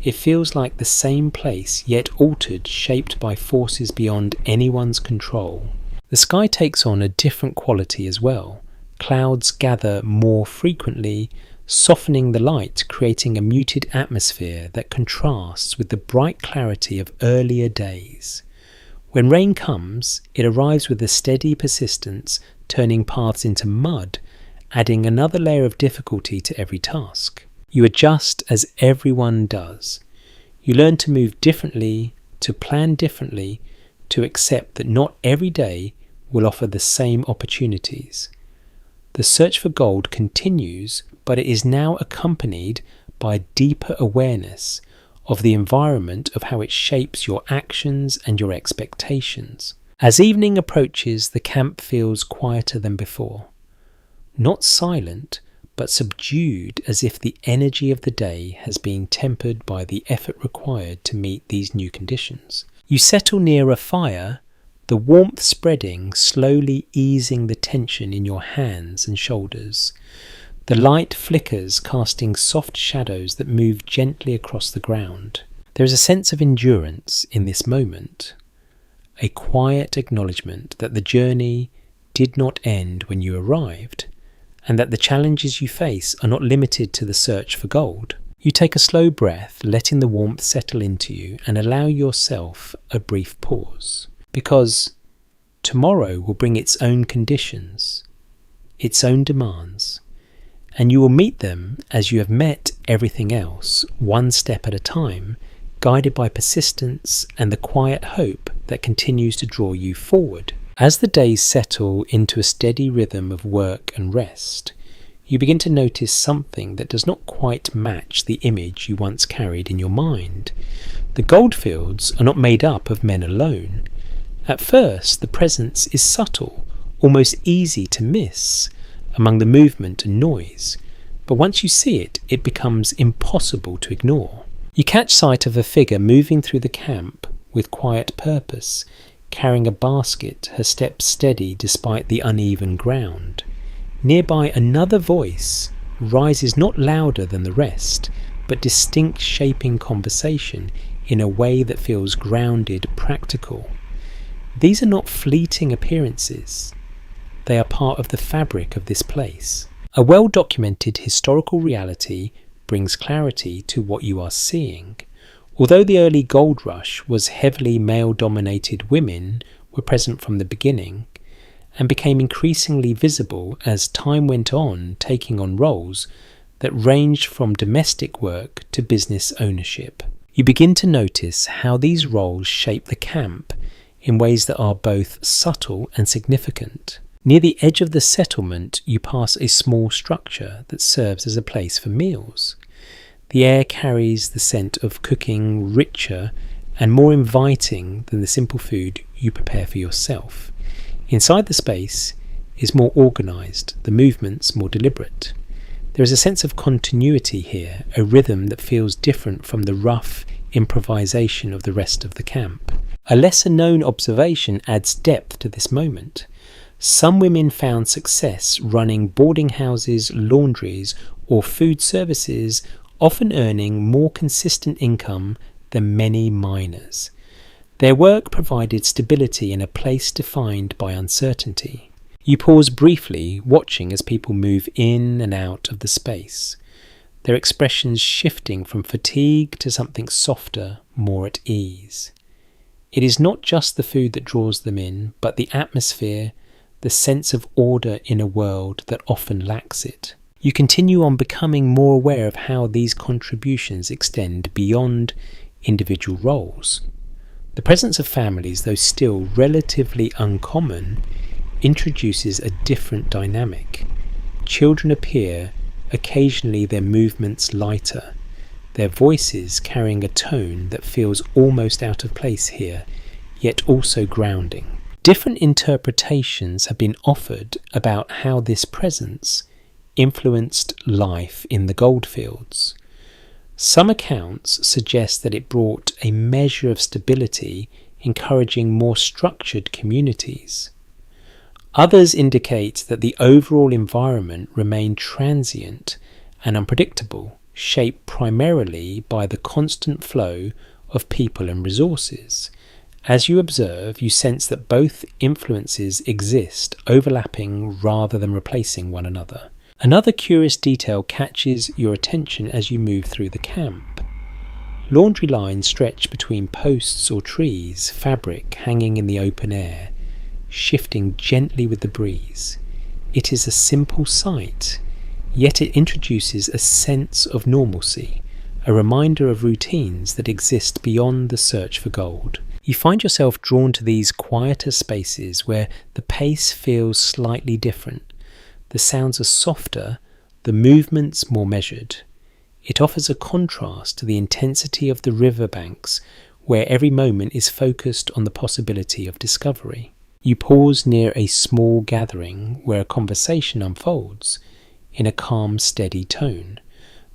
It feels like the same place, yet altered, shaped by forces beyond anyone's control. The sky takes on a different quality as well. Clouds gather more frequently, softening the light, creating a muted atmosphere that contrasts with the bright clarity of earlier days. When rain comes, it arrives with a steady persistence, turning paths into mud, adding another layer of difficulty to every task. You adjust as everyone does. You learn to move differently, to plan differently, to accept that not every day will offer the same opportunities. The search for gold continues, but it is now accompanied by a deeper awareness of the environment, of how it shapes your actions and your expectations. As evening approaches, the camp feels quieter than before. Not silent, but subdued, as if the energy of the day has been tempered by the effort required to meet these new conditions. You settle near a fire, the warmth spreading, slowly easing the tension in your hands and shoulders. The light flickers, casting soft shadows that move gently across the ground. There is a sense of endurance in this moment, a quiet acknowledgement that the journey did not end when you arrived, and that the challenges you face are not limited to the search for gold. You take a slow breath, letting the warmth settle into you, and allow yourself a brief pause. Because tomorrow will bring its own conditions, its own demands, and you will meet them as you have met everything else, one step at a time, guided by persistence and the quiet hope that continues to draw you forward. As the days settle into a steady rhythm of work and rest, you begin to notice something that does not quite match the image you once carried in your mind. The goldfields are not made up of men alone. At first, the presence is subtle, almost easy to miss among the movement and noise, but once you see it, it becomes impossible to ignore. You catch sight of a figure moving through the camp with quiet purpose, carrying a basket, her steps steady despite the uneven ground. Nearby, another voice rises, not louder than the rest, but distinct, shaping conversation in a way that feels grounded, practical. These are not fleeting appearances. They are part of the fabric of this place. A well-documented historical reality brings clarity to what you are seeing. Although the early gold rush was heavily male-dominated, women were present from the beginning and became increasingly visible as time went on, taking on roles that ranged from domestic work to business ownership. You begin to notice how these roles shape the camp in ways that are both subtle and significant. Near the edge of the settlement, you pass a small structure that serves as a place for meals. The air carries the scent of cooking, richer and more inviting than the simple food you prepare for yourself. Inside the space is more organised, the movements more deliberate. There is a sense of continuity here, a rhythm that feels different from the rough improvisation of the rest of the camp. A lesser-known observation adds depth to this moment. Some women found success running boarding houses, laundries, or food services, often earning more consistent income than many miners. Their work provided stability in a place defined by uncertainty. You pause briefly, watching as people move in and out of the space, their expressions shifting from fatigue to something softer, more at ease. It is not just the food that draws them in, but the atmosphere, the sense of order in a world that often lacks it. You continue on, becoming more aware of how these contributions extend beyond individual roles. The presence of families, though still relatively uncommon, introduces a different dynamic. Children appear, occasionally their movements lighter, their voices carrying a tone that feels almost out of place here, yet also grounding. Different interpretations have been offered about how this presence influenced life in the goldfields. Some accounts suggest that it brought a measure of stability, encouraging more structured communities. Others indicate that the overall environment remained transient and unpredictable, shaped primarily by the constant flow of people and resources. As you observe, you sense that both influences exist, overlapping rather than replacing one another. Another curious detail catches your attention as you move through the camp. Laundry lines stretch between posts or trees, fabric hanging in the open air, shifting gently with the breeze. It is a simple sight, yet it introduces a sense of normalcy, a reminder of routines that exist beyond the search for gold. You find yourself drawn to these quieter spaces where the pace feels slightly different. The sounds are softer, the movements more measured. It offers a contrast to the intensity of the riverbanks, where every moment is focused on the possibility of discovery. You pause near a small gathering where a conversation unfolds in a calm, steady tone.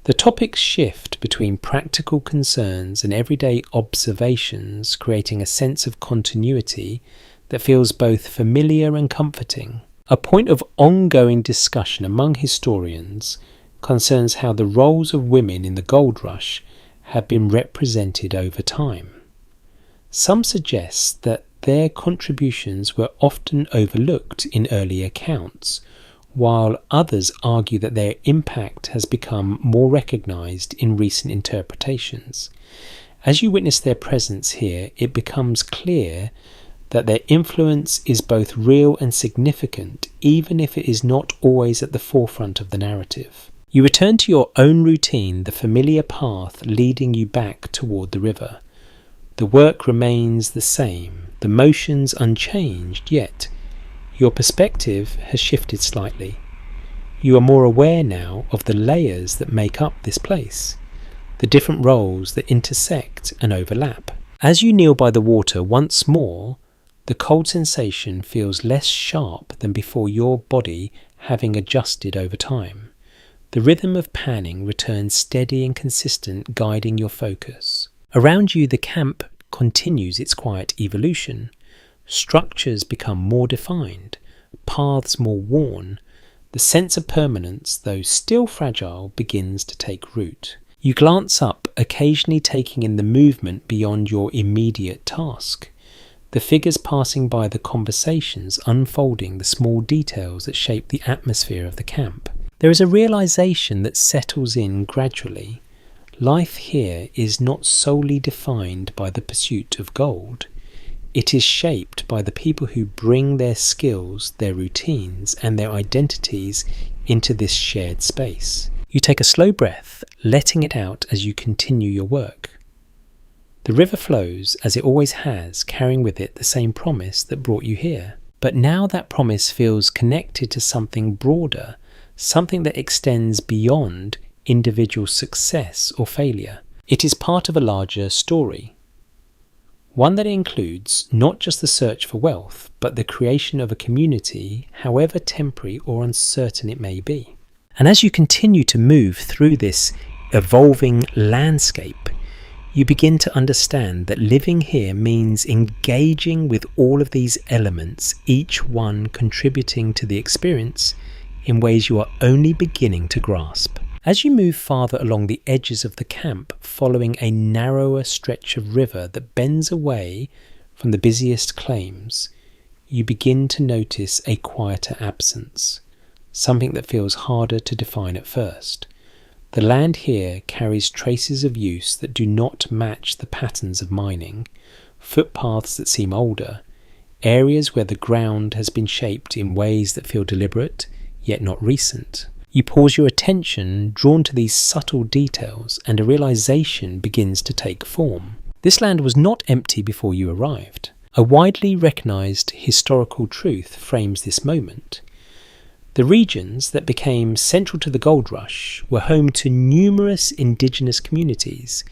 The topics shift between practical concerns and everyday observations, creating a sense of continuity that feels both familiar and comforting. A point of ongoing discussion among historians concerns how the roles of women in the gold rush have been represented over time. Some suggest that their contributions were often overlooked in early accounts, while others argue that their impact has become more recognized in recent interpretations. As you witness their presence here, it becomes clear that their influence is both real and significant, even if it is not always at the forefront of the narrative. You return to your own routine, the familiar path leading you back toward the river. The work remains the same, the motions unchanged, yet your perspective has shifted slightly. You are more aware now of the layers that make up this place, the different roles that intersect and overlap. As you kneel by the water once more, the cold sensation feels less sharp than before, your body having adjusted over time. The rhythm of panning returns steady and consistent, guiding your focus. Around you, the camp continues its quiet evolution. Structures become more defined, paths more worn. The sense of permanence, though still fragile, begins to take root. You glance up, occasionally taking in the movement beyond your immediate task. The figures passing by, the conversations unfolding, the small details that shape the atmosphere of the camp. There is a realization that settles in gradually. Life here is not solely defined by the pursuit of gold. It is shaped by the people who bring their skills, their routines, and their identities into this shared space. You take a slow breath, letting it out as you continue your work. The river flows, as it always has, carrying with it the same promise that brought you here. But now that promise feels connected to something broader, something that extends beyond individual success or failure. It is part of a larger story. One that includes not just the search for wealth, but the creation of a community, however temporary or uncertain it may be. And as you continue to move through this evolving landscape, you begin to understand that living here means engaging with all of these elements, each one contributing to the experience in ways you are only beginning to grasp. As you move farther along the edges of the camp, following a narrower stretch of river that bends away from the busiest claims, you begin to notice a quieter absence, something that feels harder to define at first. The land here carries traces of use that do not match the patterns of mining, footpaths that seem older, areas where the ground has been shaped in ways that feel deliberate, yet not recent. You pause your attention, drawn to these subtle details, and a realization begins to take form. This land was not empty before you arrived. A widely recognized historical truth frames this moment. The regions that became central to the gold rush were home to numerous indigenous communities,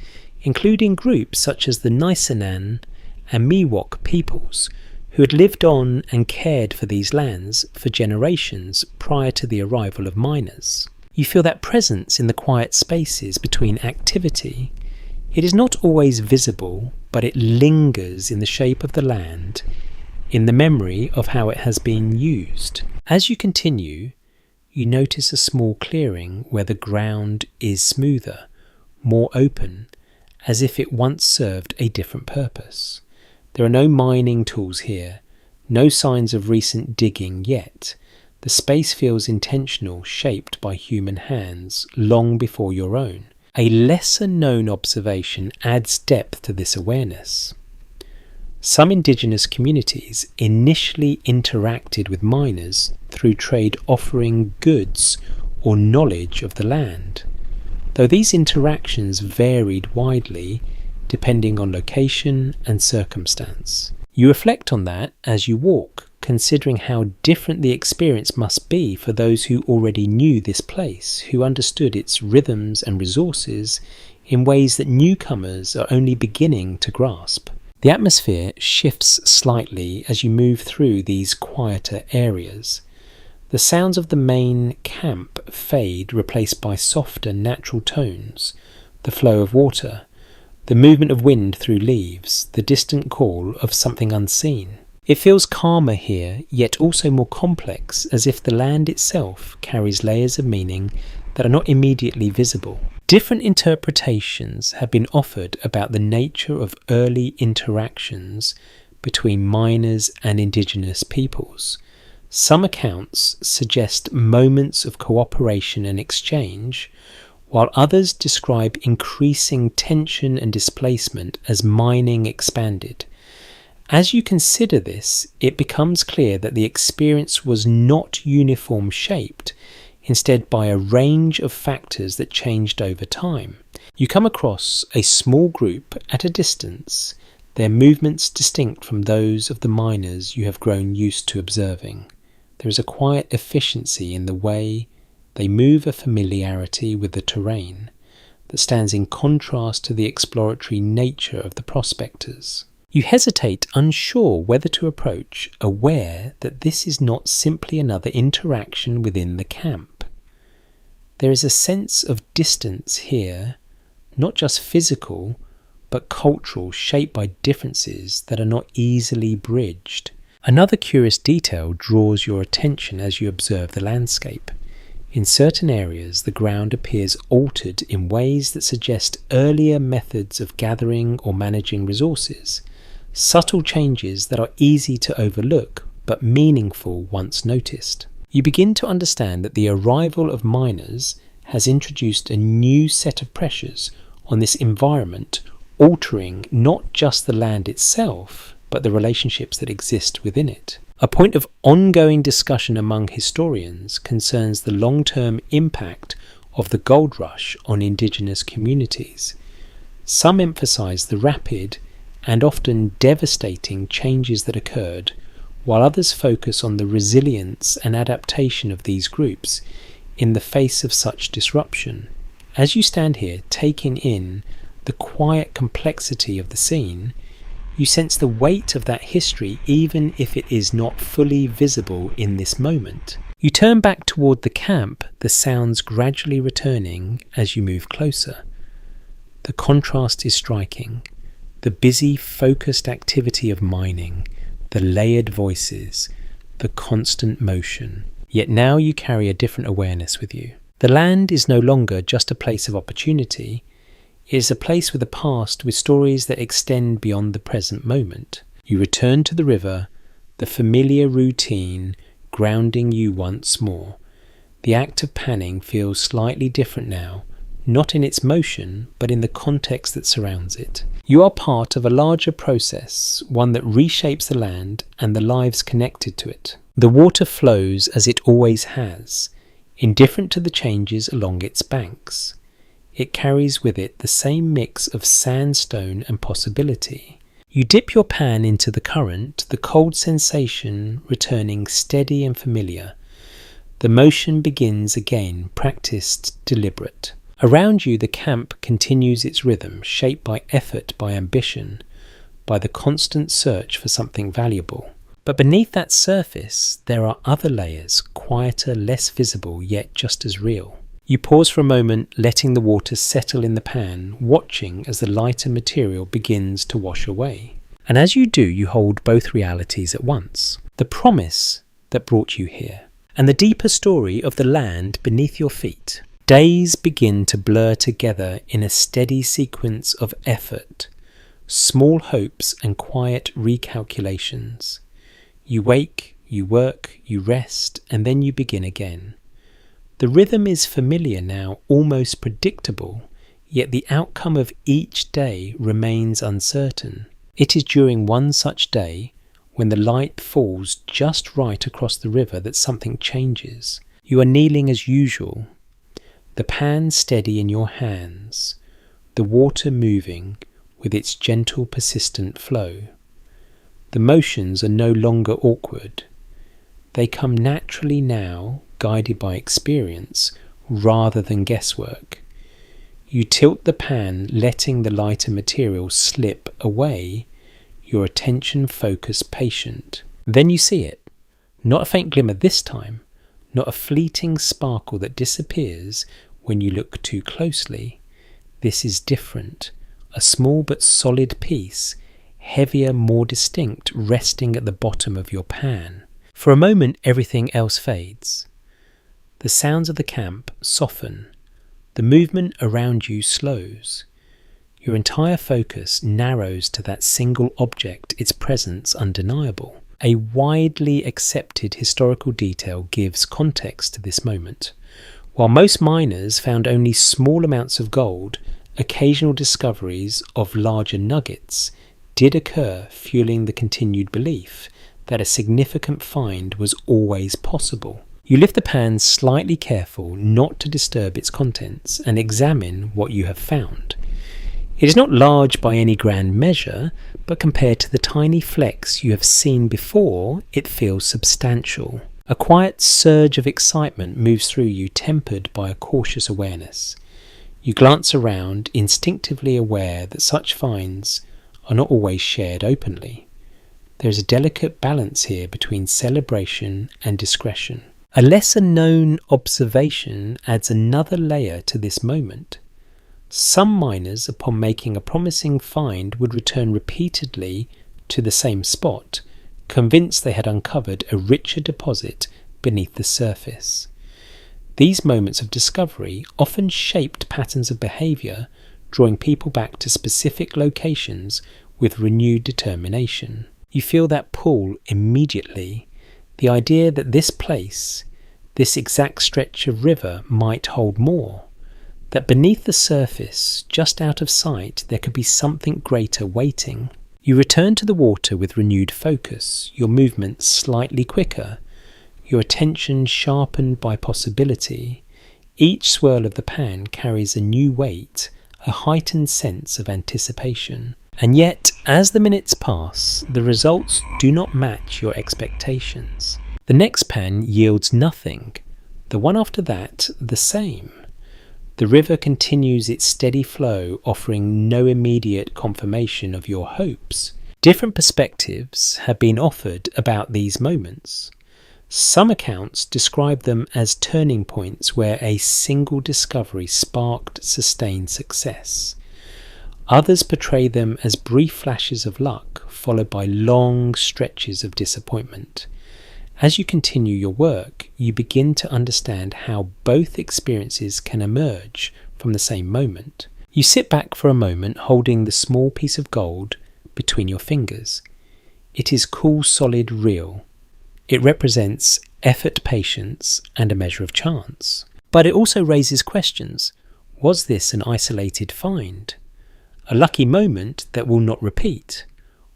including groups such as the Nisenan and Miwok peoples, who had lived on and cared for these lands for generations prior to the arrival of miners. You feel that presence in the quiet spaces between activity. It is not always visible, but it lingers in the shape of the land, in the memory of how it has been used. As you continue, you notice a small clearing where the ground is smoother, more open, as if it once served a different purpose. There are no mining tools here, no signs of recent digging yet. The space feels intentional, shaped by human hands, long before your own. A lesser-known observation adds depth to this awareness. Some indigenous communities initially interacted with miners through trade offering goods or knowledge of the land, though these interactions varied widely depending on location and circumstance. You reflect on that as you walk, considering how different the experience must be for those who already knew this place, who understood its rhythms and resources in ways that newcomers are only beginning to grasp. The atmosphere shifts slightly as you move through these quieter areas. The sounds of the main camp fade, replaced by softer natural tones, the flow of water, the movement of wind through leaves, the distant call of something unseen. It feels calmer here, yet also more complex, as if the land itself carries layers of meaning that are not immediately visible. Different interpretations have been offered about the nature of early interactions between miners and indigenous peoples. Some accounts suggest moments of cooperation and exchange, while others describe increasing tension and displacement as mining expanded. As you consider this, it becomes clear that the experience was not uniform shaped, instead by a range of factors that changed over time. You come across a small group at a distance, their movements distinct from those of the miners you have grown used to observing. There is a quiet efficiency in the way they move, a familiarity with the terrain that stands in contrast to the exploratory nature of the prospectors. You hesitate, unsure whether to approach, aware that this is not simply another interaction within the camp. There is a sense of distance here, not just physical, but cultural, shaped by differences that are not easily bridged. Another curious detail draws your attention as you observe the landscape. In certain areas, the ground appears altered in ways that suggest earlier methods of gathering or managing resources. Subtle changes that are easy to overlook, but meaningful once noticed. You begin to understand that the arrival of miners has introduced a new set of pressures on this environment, altering not just the land itself, but the relationships that exist within it. A point of ongoing discussion among historians concerns the long-term impact of the gold rush on indigenous communities. Some emphasize the rapid and often devastating changes that occurred, while others focus on the resilience and adaptation of these groups in the face of such disruption. As you stand here, taking in the quiet complexity of the scene, you sense the weight of that history, even if it is not fully visible in this moment. You turn back toward the camp, the sounds gradually returning as you move closer. The contrast is striking. The busy, focused activity of mining, the layered voices, the constant motion. Yet now you carry a different awareness with you. The land is no longer just a place of opportunity. It is a place with a past, with stories that extend beyond the present moment. You return to the river, the familiar routine grounding you once more. The act of panning feels slightly different now, not in its motion, but in the context that surrounds it. You are part of a larger process, one that reshapes the land and the lives connected to it. The water flows as it always has, indifferent to the changes along its banks. It carries with it the same mix of sandstone and possibility. You dip your pan into the current, the cold sensation returning steady and familiar. The motion begins again, practiced, deliberate. Around you, the camp continues its rhythm, shaped by effort, by ambition, by the constant search for something valuable. But beneath that surface, there are other layers, quieter, less visible, yet just as real. You pause for a moment, letting the water settle in the pan, watching as the lighter material begins to wash away. And as you do, you hold both realities at once. The promise that brought you here, and the deeper story of the land beneath your feet. Days begin to blur together in a steady sequence of effort, small hopes and quiet recalculations. You wake, you work, you rest, and then you begin again. The rhythm is familiar now, almost predictable, yet the outcome of each day remains uncertain. It is during one such day, when the light falls just right across the river, that something changes. You are kneeling as usual, the pan steady in your hands, the water moving with its gentle, persistent flow. The motions are no longer awkward. They come naturally now, guided by experience rather than guesswork. You tilt the pan, letting the lighter material slip away, your attention focused, patient. Then you see it. Not a faint glimmer this time, not a fleeting sparkle that disappears when you look too closely. This is different. A small but solid piece, heavier, more distinct, resting at the bottom of your pan. For a moment, everything else fades. The sounds of the camp soften. The movement around you slows. Your entire focus narrows to that single object, its presence undeniable. A widely accepted historical detail gives context to this moment. While most miners found only small amounts of gold, occasional discoveries of larger nuggets did occur, fueling the continued belief that a significant find was always possible. You lift the pan, slightly careful not to disturb its contents, and examine what you have found. It is not large by any grand measure, but compared to the tiny flecks you have seen before, it feels substantial. A quiet surge of excitement moves through you, tempered by a cautious awareness. You glance around, instinctively aware that such finds are not always shared openly. There is a delicate balance here between celebration and discretion. A lesser-known observation adds another layer to this moment. Some miners, upon making a promising find, would return repeatedly to the same spot, convinced they had uncovered a richer deposit beneath the surface. These moments of discovery often shaped patterns of behaviour, drawing people back to specific locations with renewed determination. You feel that pull immediately. The idea that this place, this exact stretch of river, might hold more. That beneath the surface, just out of sight, there could be something greater waiting. You return to the water with renewed focus, your movements slightly quicker, your attention sharpened by possibility. Each swirl of the pan carries a new weight, a heightened sense of anticipation. And yet, as the minutes pass, the results do not match your expectations. The next pan yields nothing. The one after that, the same. The river continues its steady flow, offering no immediate confirmation of your hopes. Different perspectives have been offered about these moments. Some accounts describe them as turning points where a single discovery sparked sustained success. Others portray them as brief flashes of luck, followed by long stretches of disappointment. As you continue your work, you begin to understand how both experiences can emerge from the same moment. You sit back for a moment, holding the small piece of gold between your fingers. It is cool, solid, real. It represents effort, patience, and a measure of chance. But it also raises questions. Was this an isolated find? A lucky moment that will not repeat?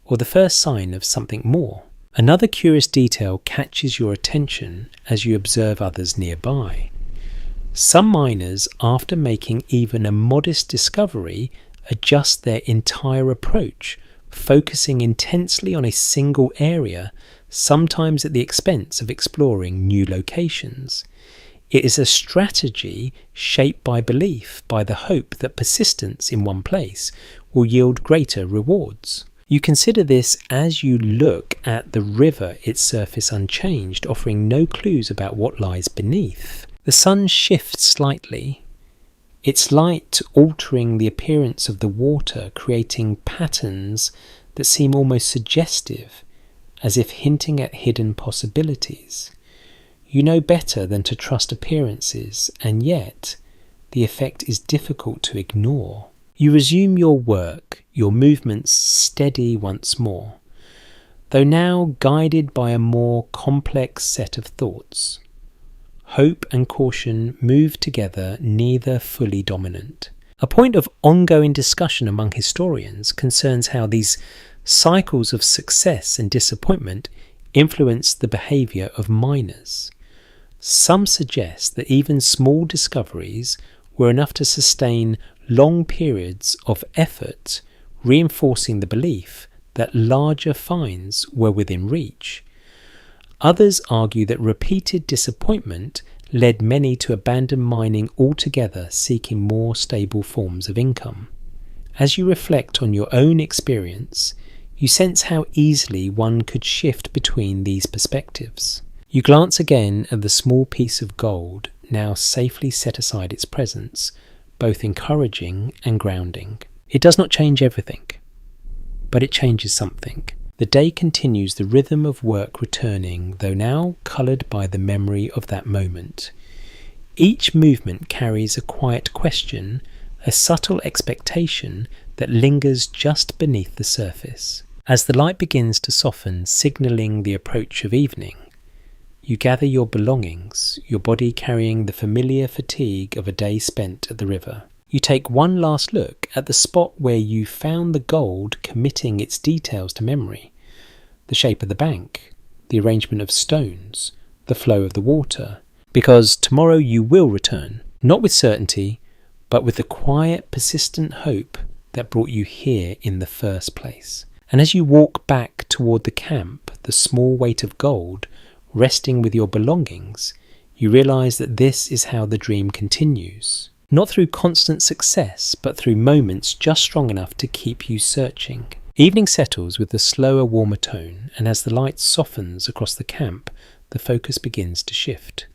Or the first sign of something more? Another curious detail catches your attention as you observe others nearby. Some miners, after making even a modest discovery, adjust their entire approach, focusing intensely on a single area, sometimes at the expense of exploring new locations. It is a strategy shaped by belief, by the hope that persistence in one place will yield greater rewards. You consider this as you look at the river, its surface unchanged, offering no clues about what lies beneath. The sun shifts slightly, its light altering the appearance of the water, creating patterns that seem almost suggestive, as if hinting at hidden possibilities. You know better than to trust appearances, and yet the effect is difficult to ignore. You resume your work, your movements steady once more, though now guided by a more complex set of thoughts. Hope and caution move together, neither fully dominant. A point of ongoing discussion among historians concerns how these cycles of success and disappointment influence the behaviour of miners. Some suggest that even small discoveries were enough to sustain long periods of effort, reinforcing the belief that larger finds were within reach. Others argue that repeated disappointment led many to abandon mining altogether, seeking more stable forms of income. As you reflect on your own experience, you sense how easily one could shift between these perspectives. You glance again at the small piece of gold, now safely set aside its presence, both encouraging and grounding. It does not change everything, but it changes something. The day continues, the rhythm of work returning, though now coloured by the memory of that moment. Each movement carries a quiet question, a subtle expectation that lingers just beneath the surface. As the light begins to soften, signalling the approach of evening, you gather your belongings, your body carrying the familiar fatigue of a day spent at the river. You take one last look at the spot where you found the gold, committing its details to memory. The shape of the bank, the arrangement of stones, the flow of the water. Because tomorrow you will return, not with certainty, but with the quiet, persistent hope that brought you here in the first place. And as you walk back toward the camp, the small weight of gold resting with your belongings, you realize that this is how the dream continues. Not through constant success, but through moments just strong enough to keep you searching. Evening settles with a slower, warmer tone, and as the light softens across the camp, the focus begins to shift.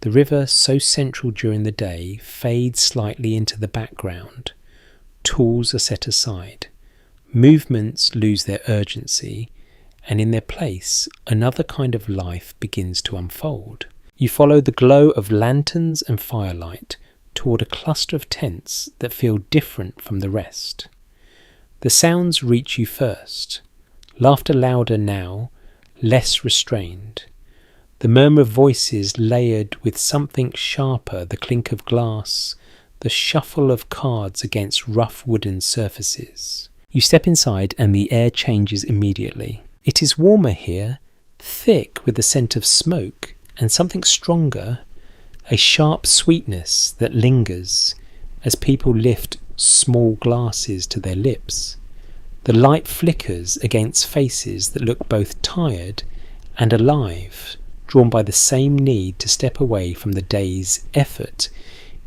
The river, so central during the day, fades slightly into the background. Tools are set aside. Movements lose their urgency, and in their place, another kind of life begins to unfold. You follow the glow of lanterns and firelight toward a cluster of tents that feel different from the rest. The sounds reach you first, laughter louder now, less restrained. The murmur of voices layered with something sharper, the clink of glass, the shuffle of cards against rough wooden surfaces. You step inside and the air changes immediately. It is warmer here, thick with the scent of smoke, and something stronger, a sharp sweetness that lingers as people lift small glasses to their lips. The light flickers against faces that look both tired and alive, drawn by the same need to step away from the day's effort,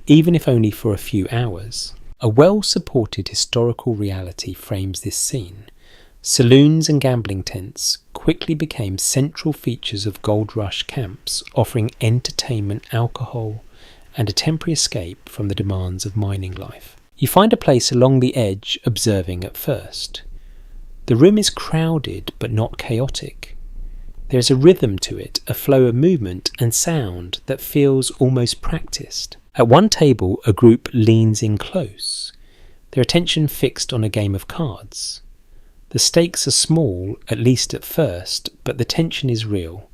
even if only for a few hours. A well-supported historical reality frames this scene. Saloons and gambling tents quickly became central features of gold rush camps, offering entertainment, alcohol, and a temporary escape from the demands of mining life. You find a place along the edge, observing at first. The room is crowded but not chaotic. There is a rhythm to it, a flow of movement and sound that feels almost practiced. At one table, a group leans in close, their attention fixed on a game of cards. The stakes are small, at least at first, but the tension is real.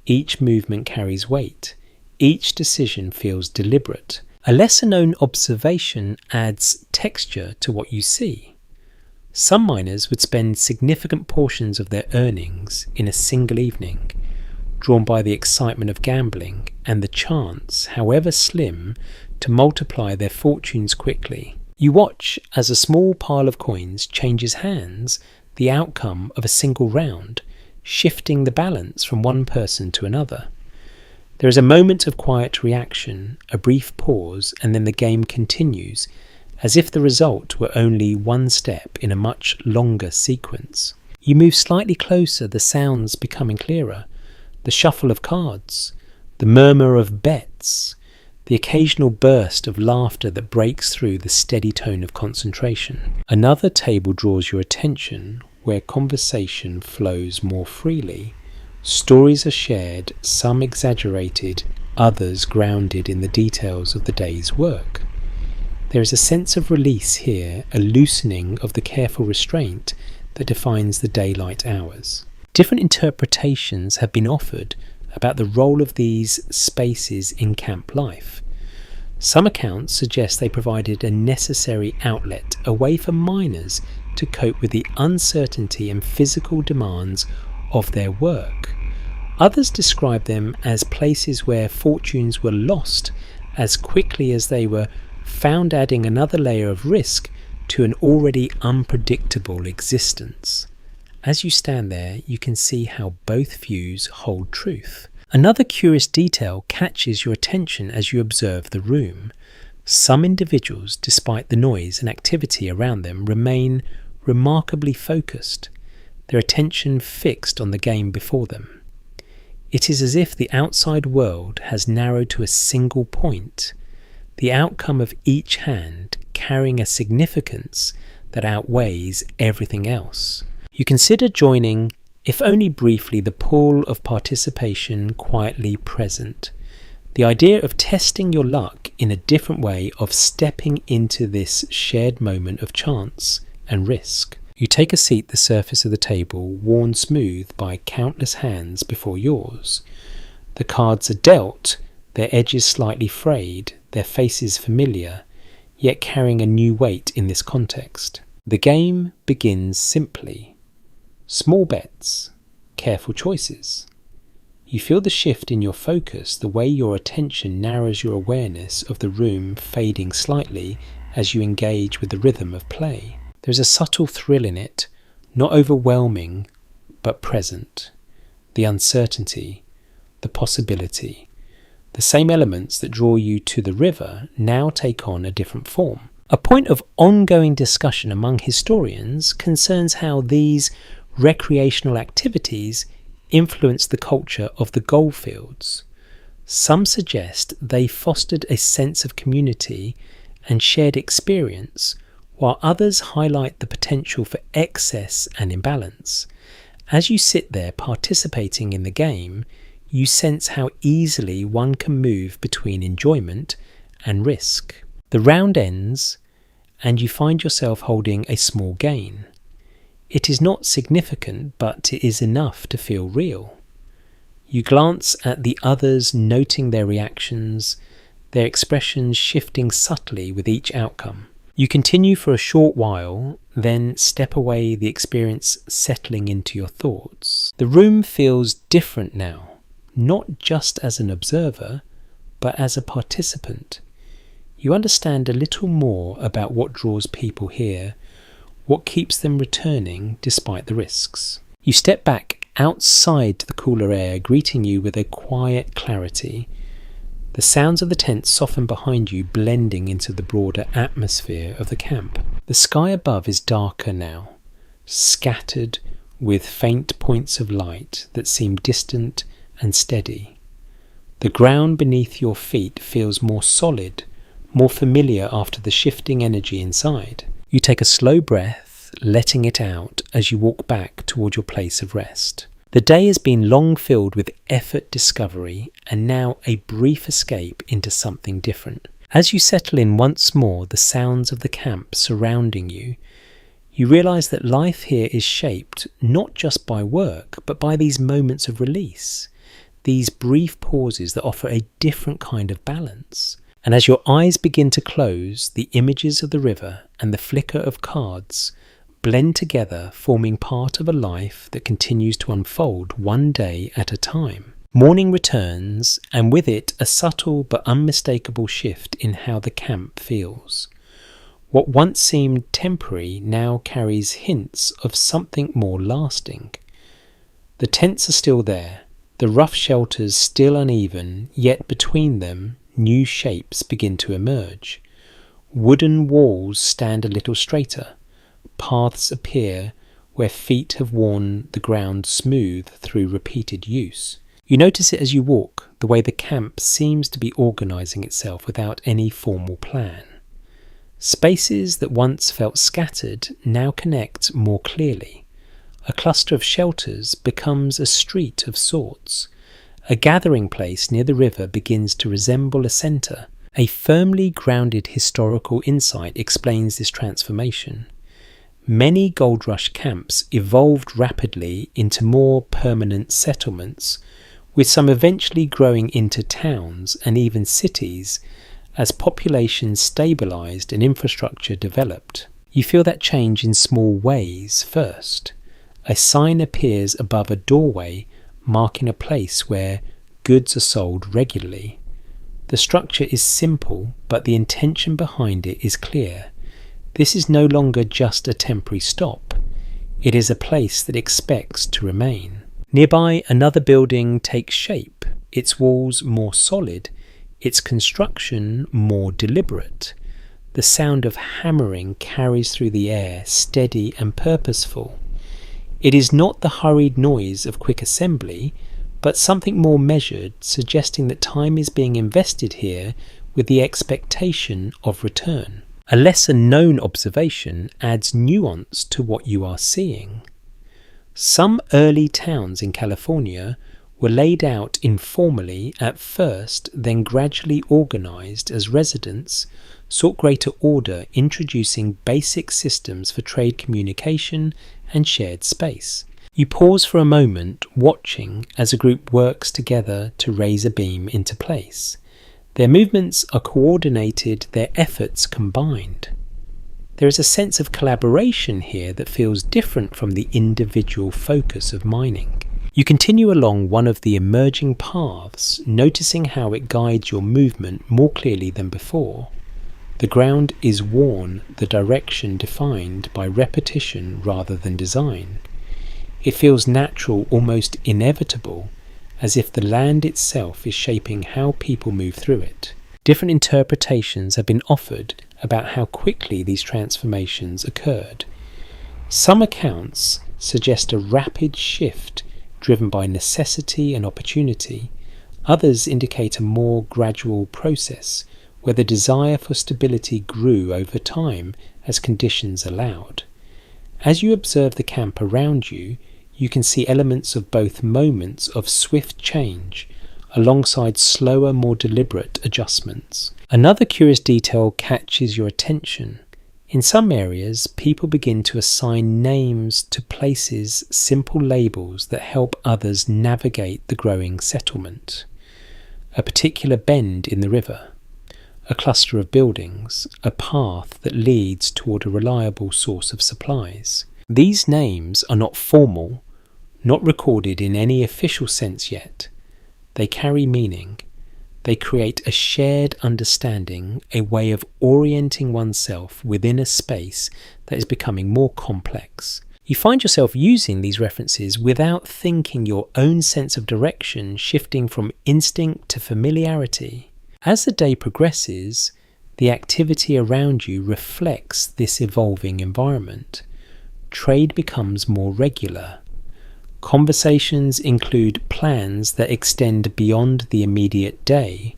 Each movement carries weight. Each decision feels deliberate. A lesser-known observation adds texture to what you see. Some miners would spend significant portions of their earnings in a single evening, drawn by the excitement of gambling and the chance, however slim, to multiply their fortunes quickly. You watch as a small pile of coins changes hands, the outcome of a single round, shifting the balance from one person to another. There is a moment of quiet reaction, a brief pause, and then the game continues, as if the result were only one step in a much longer sequence. You move slightly closer, the sounds becoming clearer, the shuffle of cards, the murmur of bets, the occasional burst of laughter that breaks through the steady tone of concentration. Another table draws your attention, where conversation flows more freely. Stories are shared, some exaggerated, others grounded in the details of the day's work. There is a sense of release here, a loosening of the careful restraint that defines the daylight hours. Different interpretations have been offered about the role of these spaces in camp life. Some accounts suggest they provided a necessary outlet, a way for miners to cope with the uncertainty and physical demands of their work. Others describe them as places where fortunes were lost as quickly as they were found, adding another layer of risk to an already unpredictable existence. As you stand there, you can see how both views hold truth. Another curious detail catches your attention as you observe the room. Some individuals, despite the noise and activity around them, remain remarkably focused, their attention fixed on the game before them. It is as if the outside world has narrowed to a single point, the outcome of each hand carrying a significance that outweighs everything else. You consider joining, if only briefly, the pool of participation quietly present. The idea of testing your luck in a different way, of stepping into this shared moment of chance and risk. You take a seat at the surface of the table, worn smooth by countless hands before yours. The cards are dealt, their edges slightly frayed, their faces familiar, yet carrying a new weight in this context. The game begins simply. Small bets, careful choices. You feel the shift in your focus, the way your attention narrows your awareness of the room fading slightly as you engage with the rhythm of play. There's a subtle thrill in it, not overwhelming, but present. The uncertainty, the possibility. The same elements that draw you to the river now take on a different form. A point of ongoing discussion among historians concerns how these recreational activities influence the culture of the goldfields. Some suggest they fostered a sense of community and shared experience, while others highlight the potential for excess and imbalance. As you sit there participating in the game, you sense how easily one can move between enjoyment and risk. The round ends, and you find yourself holding a small gain. It is not significant, but it is enough to feel real. You glance at the others, noting their reactions, their expressions shifting subtly with each outcome. You continue for a short while, then step away, the experience settling into your thoughts. The room feels different now, not just as an observer, but as a participant. You understand a little more about what draws people here, what keeps them returning despite the risks. You step back outside to the cooler air, greeting you with a quiet clarity. The sounds of the tent soften behind you, blending into the broader atmosphere of the camp. The sky above is darker now, scattered with faint points of light that seem distant and steady. The ground beneath your feet feels more solid, more familiar after the shifting energy inside. You take a slow breath, letting it out as you walk back toward your place of rest. The day has been long filled with effort, discovery, and now a brief escape into something different. As you settle in once more, the sounds of the camp surrounding you, you realize that life here is shaped not just by work, but by these moments of release, these brief pauses that offer a different kind of balance. And as your eyes begin to close, the images of the river and the flicker of cards blend together, forming part of a life that continues to unfold one day at a time. Morning returns, and with it a subtle but unmistakable shift in how the camp feels. What once seemed temporary now carries hints of something more lasting. The tents are still there, the rough shelters still uneven, yet between them new shapes begin to emerge. Wooden walls stand a little straighter. Paths appear where feet have worn the ground smooth through repeated use. You notice it as you walk, the way the camp seems to be organising itself without any formal plan. Spaces that once felt scattered now connect more clearly. A cluster of shelters becomes a street of sorts. A gathering place near the river begins to resemble a centre, A firmly grounded historical insight explains this transformation. Many gold rush camps evolved rapidly into more permanent settlements, with some eventually growing into towns and even cities as populations stabilised and infrastructure developed. You feel that change in small ways first. A sign appears above a doorway marking a place where goods are sold regularly. The structure is simple, but the intention behind it is clear. This is no longer just a temporary stop. It is a place that expects to remain. Nearby, another building takes shape, its walls more solid, its construction more deliberate. The sound of hammering carries through the air, steady and purposeful. It is not the hurried noise of quick assembly, but something more measured, suggesting that time is being invested here with the expectation of return. A lesser known observation adds nuance to what you are seeing. Some early towns in California were laid out informally at first, then gradually organised as residents sought greater order, introducing basic systems for trade communication and shared space. You pause for a moment, watching as a group works together to raise a beam into place. Their movements are coordinated, their efforts combined. There is a sense of collaboration here that feels different from the individual focus of mining. You continue along one of the emerging paths, noticing how it guides your movement more clearly than before. The ground is worn, the direction defined by repetition rather than design. It feels natural, almost inevitable, as if the land itself is shaping how people move through it. Different interpretations have been offered about how quickly these transformations occurred. Some accounts suggest a rapid shift driven by necessity and opportunity. Others indicate a more gradual process, where the desire for stability grew over time as conditions allowed. As you observe the camp around you, you can see elements of both moments of swift change alongside slower, more deliberate adjustments. Another curious detail catches your attention. In some areas, people begin to assign names to places, simple labels that help others navigate the growing settlement. A particular bend in the river, a cluster of buildings, a path that leads toward a reliable source of supplies. These names are not formal, not recorded in any official sense yet. They carry meaning. They create a shared understanding, a way of orienting oneself within a space that is becoming more complex. You find yourself using these references without thinking, your own sense of direction shifting from instinct to familiarity. As the day progresses, the activity around you reflects this evolving environment. Trade becomes more regular. Conversations include plans that extend beyond the immediate day.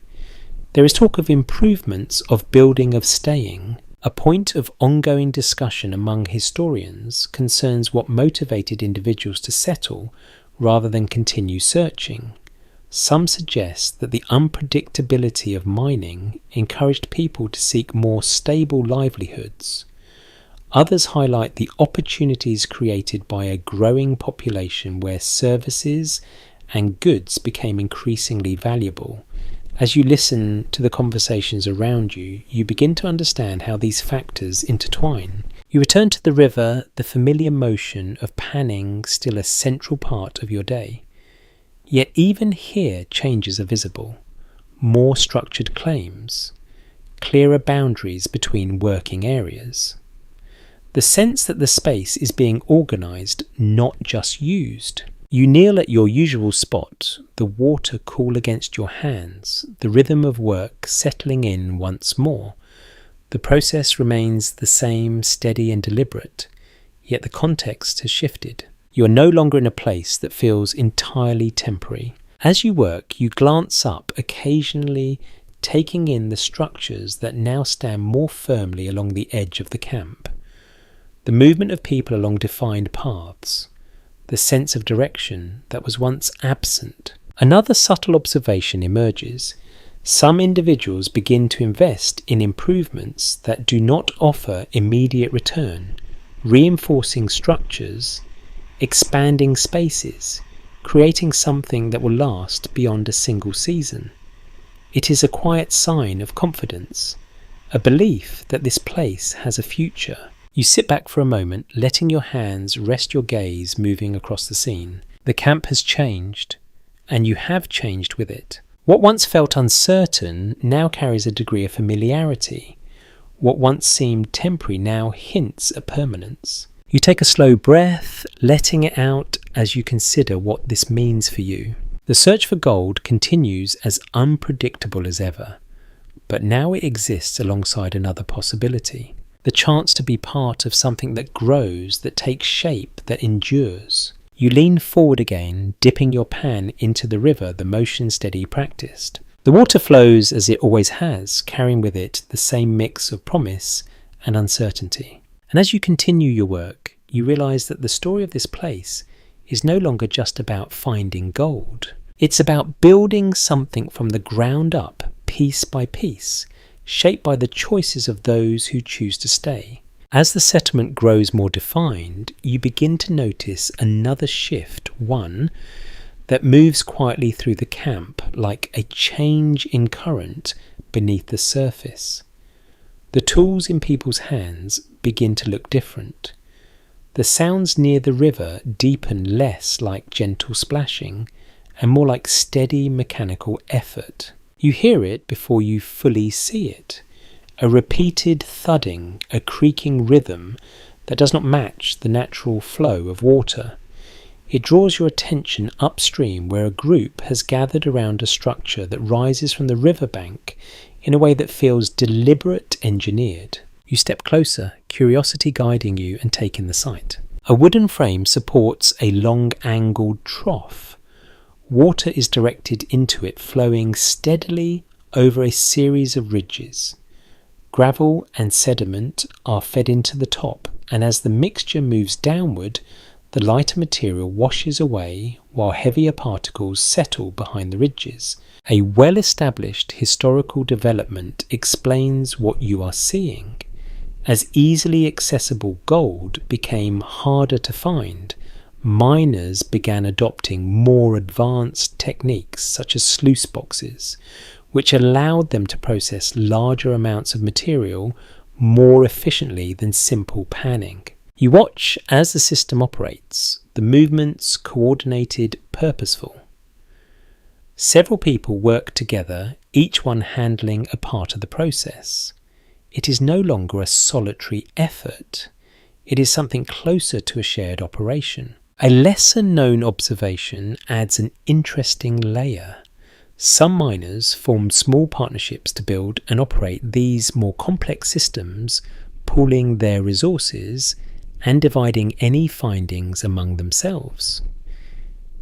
There is talk of improvements, of building, of staying. A point of ongoing discussion among historians concerns what motivated individuals to settle rather than continue searching. Some suggest that the unpredictability of mining encouraged people to seek more stable livelihoods. Others highlight the opportunities created by a growing population where services and goods became increasingly valuable. As you listen to the conversations around you, you begin to understand how these factors intertwine. You return to the river, the familiar motion of panning still a central part of your day. Yet even here changes are visible. More structured claims, clearer boundaries between working areas. The sense that the space is being organised, not just used. You kneel at your usual spot, the water cool against your hands, the rhythm of work settling in once more. The process remains the same, steady and deliberate, yet the context has shifted. You are no longer in a place that feels entirely temporary. As you work, you glance up, occasionally taking in the structures that now stand more firmly along the edge of the camp. The movement of people along defined paths, the sense of direction that was once absent. Another subtle observation emerges. Some individuals begin to invest in improvements that do not offer immediate return, reinforcing structures, expanding spaces, creating something that will last beyond a single season. It is a quiet sign of confidence, a belief that this place has a future. You sit back for a moment, letting your hands rest your gaze moving across the scene. The camp has changed, and you have changed with it. What once felt uncertain now carries a degree of familiarity. What once seemed temporary now hints at permanence. You take a slow breath, letting it out as you consider what this means for you. The search for gold continues as unpredictable as ever, but now it exists alongside another possibility. The chance to be part of something that grows, that takes shape, that endures. You lean forward again, dipping your pan into the river, the motion steady practiced. The water flows as it always has, carrying with it the same mix of promise and uncertainty. And as you continue your work, you realize that the story of this place is no longer just about finding gold. It's about building something from the ground up, piece by piece, shaped by the choices of those who choose to stay. As the settlement grows more defined, you begin to notice another shift, one that moves quietly through the camp like a change in current beneath the surface. The tools in people's hands begin to look different. The sounds near the river deepen less like gentle splashing and more like steady mechanical effort. You hear it before you fully see it. A repeated thudding, a creaking rhythm that does not match the natural flow of water. It draws your attention upstream where a group has gathered around a structure that rises from the riverbank in a way that feels deliberate engineered. You step closer, curiosity guiding you and take in the sight. A wooden frame supports a long-angled trough. Water is directed into it, flowing steadily over a series of ridges. Gravel and sediment are fed into the top, and as the mixture moves downward, the lighter material washes away while heavier particles settle behind the ridges. A well-established historical development explains what you are seeing. As easily accessible gold became harder to find, miners began adopting more advanced techniques such as sluice boxes, which allowed them to process larger amounts of material more efficiently than simple panning. You watch as the system operates, the movements coordinated, purposeful. Several people work together, each one handling a part of the process. It is no longer a solitary effort. It is something closer to a shared operation. A lesser-known observation adds an interesting layer. Some miners formed small partnerships to build and operate these more complex systems, pooling their resources and dividing any findings among themselves.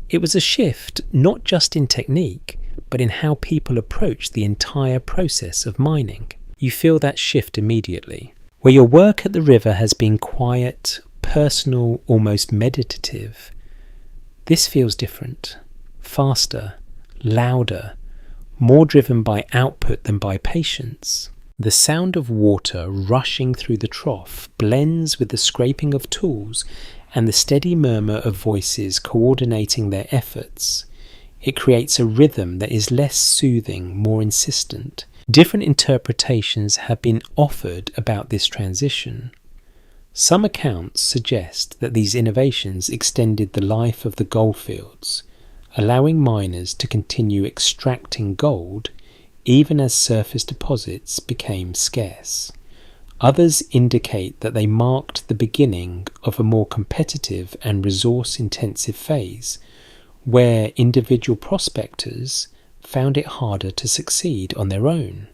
It was a shift not just in technique, but in how people approach the entire process of mining. You feel that shift immediately. Where your work at the river has been quiet, personal, almost meditative, this feels different, faster, louder, more driven by output than by patience. The sound of water rushing through the trough blends with the scraping of tools and the steady murmur of voices coordinating their efforts. It creates a rhythm that is less soothing, more insistent. Different interpretations have been offered about this transition. Some accounts suggest that these innovations extended the life of the goldfields, allowing miners to continue extracting gold even as surface deposits became scarce. Others indicate that they marked the beginning of a more competitive and resource-intensive phase, where individual prospectors found it harder to succeed on their own.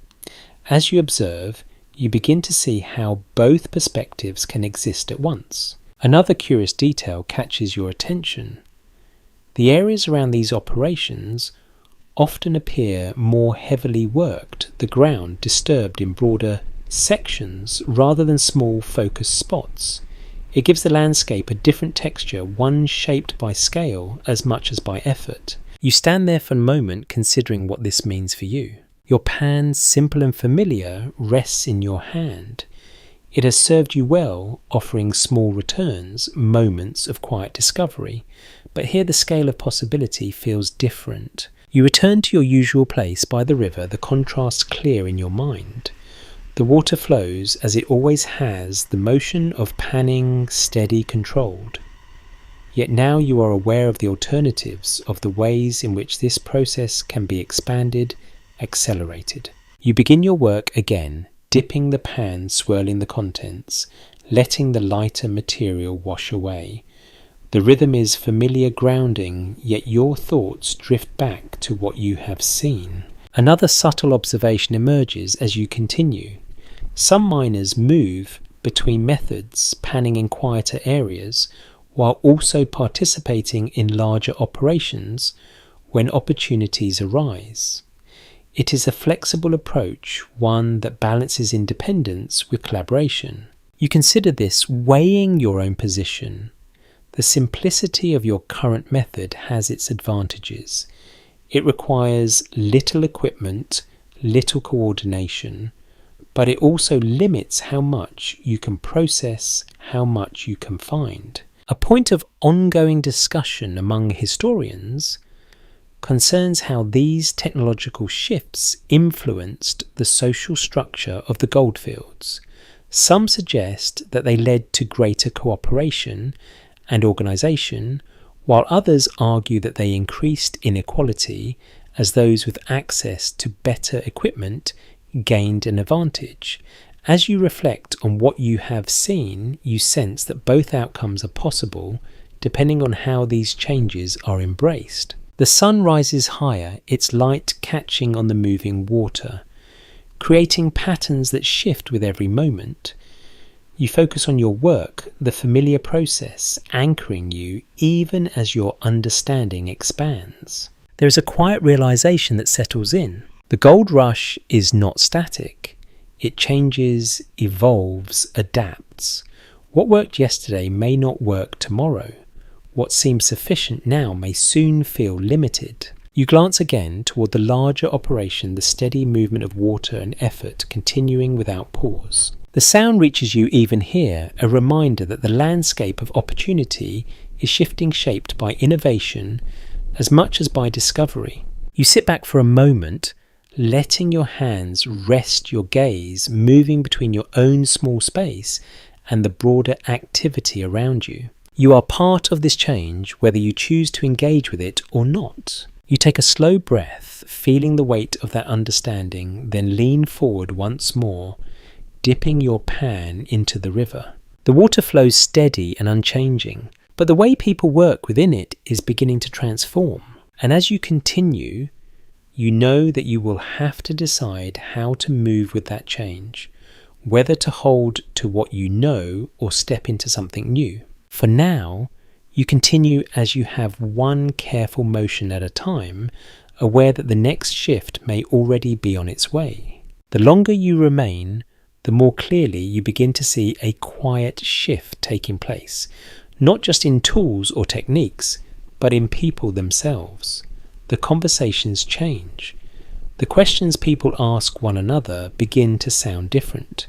As you observe, you begin to see how both perspectives can exist at once. Another curious detail catches your attention. The areas around these operations often appear more heavily worked, the ground disturbed in broader sections rather than small focused spots. It gives the landscape a different texture, one shaped by scale as much as by effort. You stand there for a moment considering what this means for you. Your pan, simple and familiar, rests in your hand. It has served you well, offering small returns, moments of quiet discovery. But here the scale of possibility feels different. You return to your usual place by the river, the contrast clear in your mind. The water flows as it always has, the motion of panning, steady, controlled. Yet now you are aware of the alternatives, of the ways in which this process can be expanded, accelerated. You begin your work again, dipping the pan, swirling the contents, letting the lighter material wash away. The rhythm is familiar grounding, yet your thoughts drift back to what you have seen. Another subtle observation emerges as you continue. Some miners move between methods, panning in quieter areas, while also participating in larger operations when opportunities arise. It is a flexible approach, one that balances independence with collaboration. You consider this weighing your own position. The simplicity of your current method has its advantages. It requires little equipment, little coordination, but it also limits how much you can process, how much you can find. A point of ongoing discussion among historians concerns how these technological shifts influenced the social structure of the goldfields. Some suggest that they led to greater cooperation and organisation, while others argue that they increased inequality as those with access to better equipment gained an advantage. As you reflect on what you have seen, you sense that both outcomes are possible depending on how these changes are embraced. The sun rises higher, its light catching on the moving water, creating patterns that shift with every moment. You focus on your work, the familiar process, anchoring you even as your understanding expands. There is a quiet realization that settles in. The gold rush is not static. It changes, evolves, adapts. What worked yesterday may not work tomorrow. What seems sufficient now may soon feel limited. You glance again toward the larger operation, the steady movement of water and effort continuing without pause. The sound reaches you even here, a reminder that the landscape of opportunity is shifting, shaped by innovation as much as by discovery. You sit back for a moment, letting your hands rest your gaze, moving between your own small space and the broader activity around you. You are part of this change, whether you choose to engage with it or not. You take a slow breath, feeling the weight of that understanding, then lean forward once more, dipping your pan into the river. The water flows steady and unchanging, but the way people work within it is beginning to transform. And as you continue, you know that you will have to decide how to move with that change, whether to hold to what you know or step into something new. For now, you continue as you have one careful motion at a time, aware that the next shift may already be on its way. The longer you remain, the more clearly you begin to see a quiet shift taking place, not just in tools or techniques, but in people themselves. The conversations change. The questions people ask one another begin to sound different.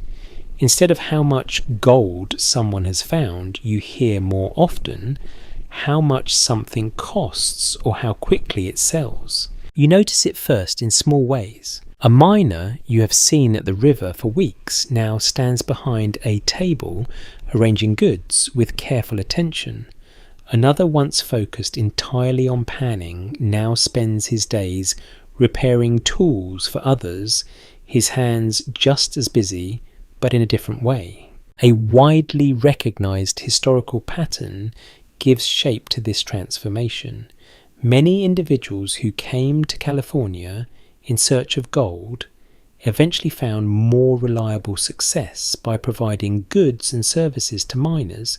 Instead of how much gold someone has found, you hear more often how much something costs or how quickly it sells. You notice it first in small ways. A miner you have seen at the river for weeks now stands behind a table arranging goods with careful attention. Another once focused entirely on panning now spends his days repairing tools for others, his hands just as busy but in a different way. A widely recognized historical pattern gives shape to this transformation. Many individuals who came to California in search of gold eventually found more reliable success by providing goods and services to miners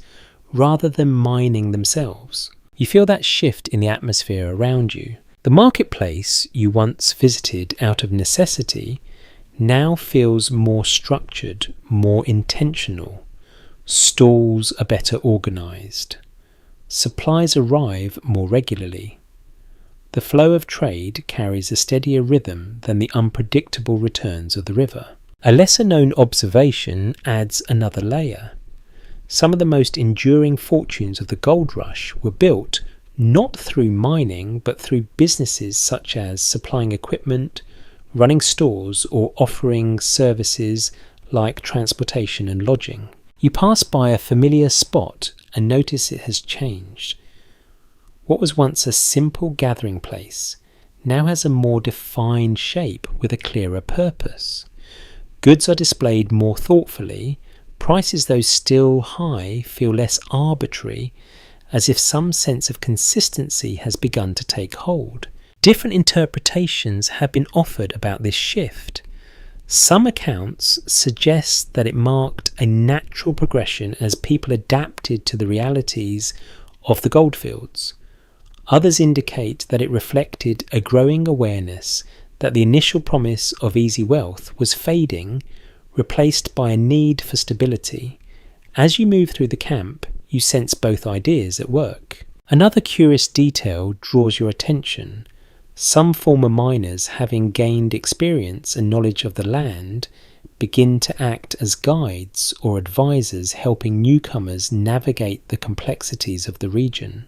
rather than mining themselves. You feel that shift in the atmosphere around you. The marketplace you once visited out of necessity now feels more structured, more intentional. Stalls are better organized. Supplies arrive more regularly. The flow of trade carries a steadier rhythm than the unpredictable returns of the river. A lesser-known observation adds another layer. Some of the most enduring fortunes of the gold rush were built not through mining, but through businesses such as supplying equipment, running stores, or offering services like transportation and lodging. You pass by a familiar spot and notice it has changed. What was once a simple gathering place now has a more defined shape with a clearer purpose. Goods are displayed more thoughtfully. Prices, though still high, feel less arbitrary, as if some sense of consistency has begun to take hold. Different interpretations have been offered about this shift. Some accounts suggest that it marked a natural progression as people adapted to the realities of the goldfields. Others indicate that it reflected a growing awareness that the initial promise of easy wealth was fading, replaced by a need for stability. As you move through the camp, you sense both ideas at work. Another curious detail draws your attention. Some former miners, having gained experience and knowledge of the land, begin to act as guides or advisors, helping newcomers navigate the complexities of the region.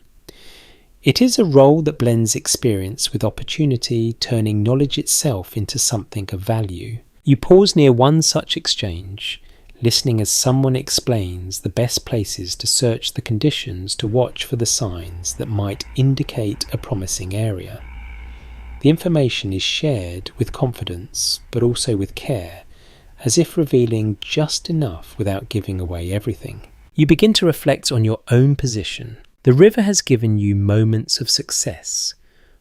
It is a role that blends experience with opportunity, turning knowledge itself into something of value. You pause near one such exchange, listening as someone explains the best places to search, the conditions to watch for the signs that might indicate a promising area. The information is shared with confidence, but also with care, as if revealing just enough without giving away everything. You begin to reflect on your own position. The river has given you moments of success,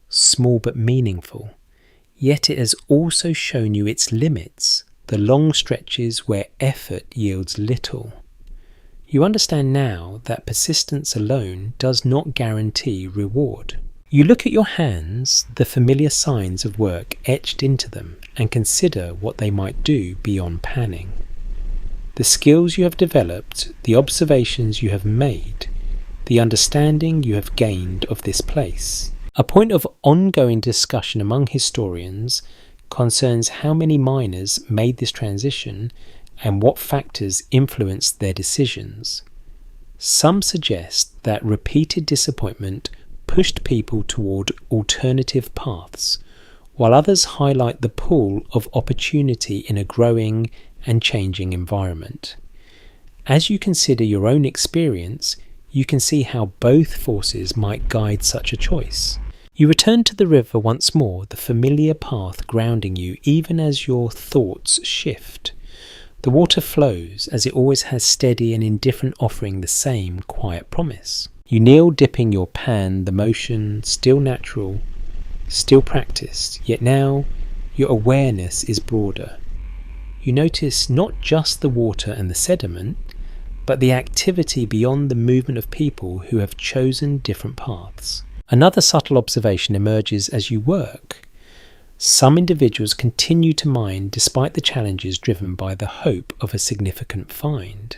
small but meaningful, yet it has also shown you its limits, the long stretches where effort yields little. You understand now that persistence alone does not guarantee reward. You look at your hands, the familiar signs of work etched into them, and consider what they might do beyond panning. The skills you have developed, the observations you have made, the understanding you have gained of this place. A point of ongoing discussion among historians concerns how many miners made this transition and what factors influenced their decisions. Some suggest that repeated disappointment pushed people toward alternative paths, while others highlight the pool of opportunity in a growing and changing environment. As you consider your own experience, you can see how both forces might guide such a choice. You return to the river once more, the familiar path grounding you even as your thoughts shift. The water flows, as it always has, steady and indifferent, offering the same quiet promise. You kneel, dipping your pan, the motion still natural, still practiced, yet now your awareness is broader. You notice not just the water and the sediment, but the activity beyond the movement of people who have chosen different paths. Another subtle observation emerges as you work. Some individuals continue to mine despite the challenges, driven by the hope of a significant find.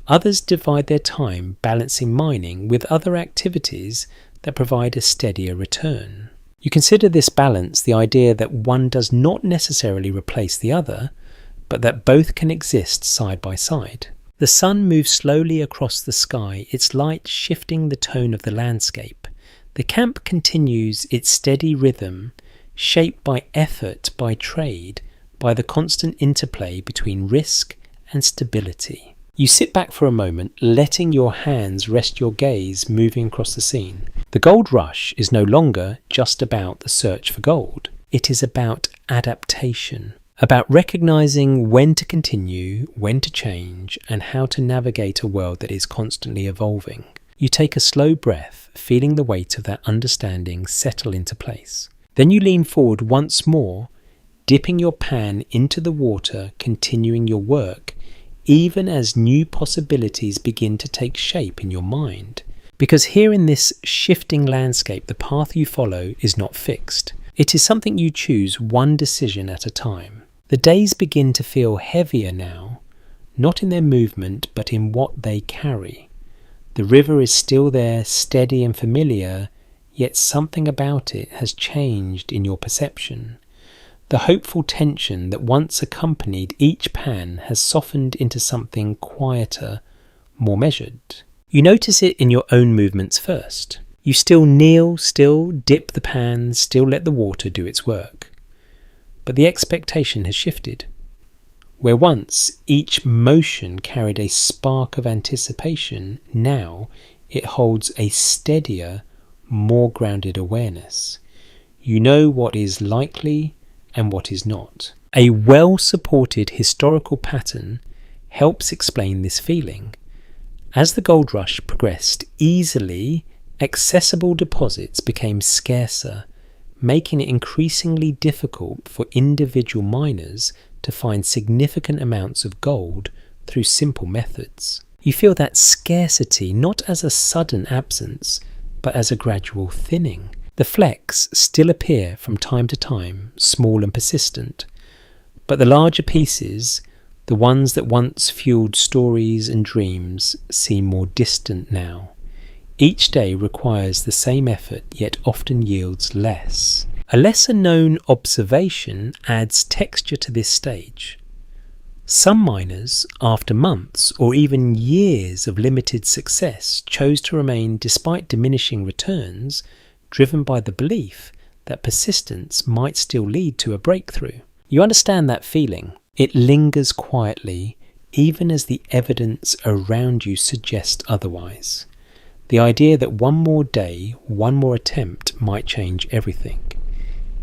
Others divide their time balancing mining with other activities that provide a steadier return. You consider this balance, the idea that one does not necessarily replace the other, but that both can exist side by side. The sun moves slowly across the sky, its light shifting the tone of the landscape. The camp continues its steady rhythm, shaped by effort, by trade, by the constant interplay between risk and stability. You sit back for a moment, letting your hands rest your gaze, moving across the scene. The gold rush is no longer just about the search for gold. It is about adaptation, about recognizing when to continue, when to change, and how to navigate a world that is constantly evolving. You take a slow breath, feeling the weight of that understanding settle into place. Then you lean forward once more, dipping your pan into the water, continuing your work, even as new possibilities begin to take shape in your mind. Because here in this shifting landscape, the path you follow is not fixed. It is something you choose, one decision at a time. The days begin to feel heavier now, not in their movement, but in what they carry. The river is still there, steady and familiar, yet something about it has changed in your perception. The hopeful tension that once accompanied each pan has softened into something quieter, more measured. You notice it in your own movements first. You still kneel, still dip the pan, still let the water do its work. But the expectation has shifted. Where once each motion carried a spark of anticipation, now it holds a steadier, more grounded awareness. You know what is likely and what is not. A well-supported historical pattern helps explain this feeling. As the gold rush progressed, easily accessible deposits became scarcer, making it increasingly difficult for individual miners to find significant amounts of gold through simple methods. You feel that scarcity not as a sudden absence, but as a gradual thinning. The flecks still appear from time to time, small and persistent, but the larger pieces, the ones that once fueled stories and dreams, seem more distant now. Each day requires the same effort, yet often yields less. A lesser known observation adds texture to this stage. Some miners, after months or even years of limited success, chose to remain despite diminishing returns, driven by the belief that persistence might still lead to a breakthrough. You understand that feeling. It lingers quietly, even as the evidence around you suggests otherwise. The idea that one more day, one more attempt might change everything.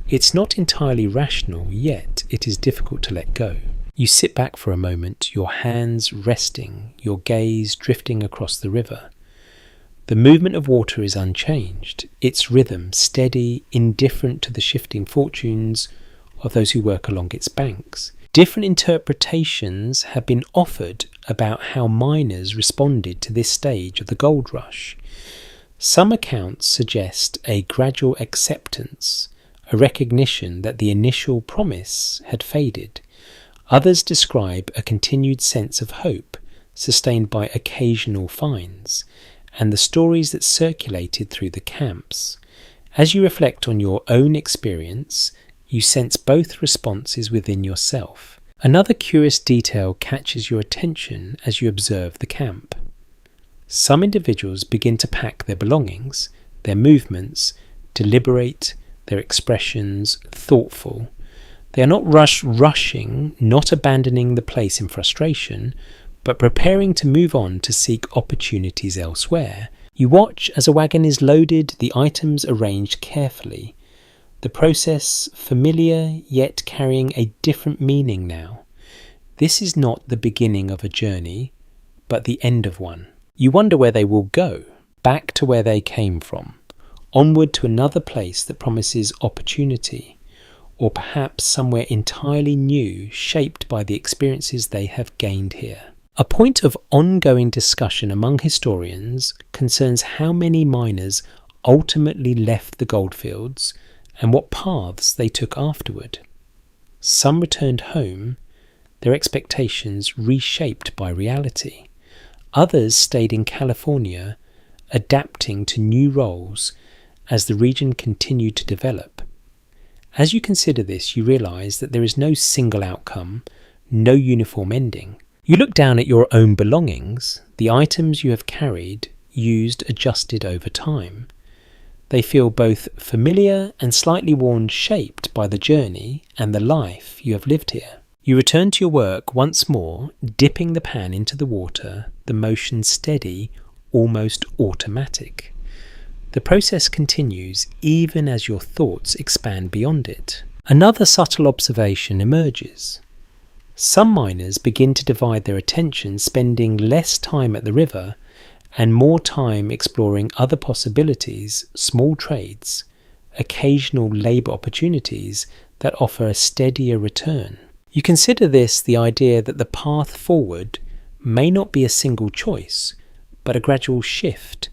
It's not entirely rational, yet it is difficult to let go. You sit back for a moment, your hands resting, your gaze drifting across the river. The movement of water is unchanged, its rhythm steady, indifferent to the shifting fortunes of those who work along its banks. Different interpretations have been offered about how miners responded to this stage of the gold rush. Some accounts suggest a gradual acceptance, a recognition that the initial promise had faded. Others describe a continued sense of hope, sustained by occasional finds, and the stories that circulated through the camps. As you reflect on your own experience, you sense both responses within yourself. Another curious detail catches your attention as you observe the camp. Some individuals begin to pack their belongings, their movements, deliberate, their expressions thoughtful. They are not rushing, not abandoning the place in frustration, but preparing to move on to seek opportunities elsewhere. You watch as a wagon is loaded, the items arranged carefully. The process familiar, yet carrying a different meaning now. This is not the beginning of a journey, but the end of one. You wonder where they will go, back to where they came from, onward to another place that promises opportunity, or perhaps somewhere entirely new, shaped by the experiences they have gained here. A point of ongoing discussion among historians concerns how many miners ultimately left the goldfields and what paths they took afterward. Some returned home, their expectations reshaped by reality. Others stayed in California, adapting to new roles as the region continued to develop. As you consider this, you realize that there is no single outcome, no uniform ending. You look down at your own belongings, the items you have carried, used, adjusted over time. They feel both familiar and slightly worn, shaped by the journey and the life you have lived here. You return to your work once more, dipping the pan into the water, the motion steady, almost automatic. The process continues even as your thoughts expand beyond it. Another subtle observation emerges. Some miners begin to divide their attention, spending less time at the river and more time exploring other possibilities, small trades, occasional labour opportunities that offer a steadier return. You consider this the idea that the path forward may not be a single choice, but a gradual shift,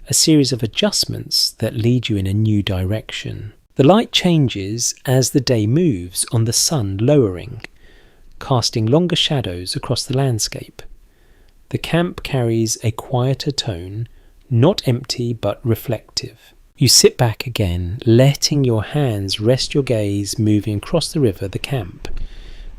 a series of adjustments that lead you in a new direction. The light changes as the day moves on the sun lowering, casting longer shadows across the landscape. The camp carries a quieter tone, not empty but reflective. You sit back again, letting your hands rest your gaze, moving across the river, the camp,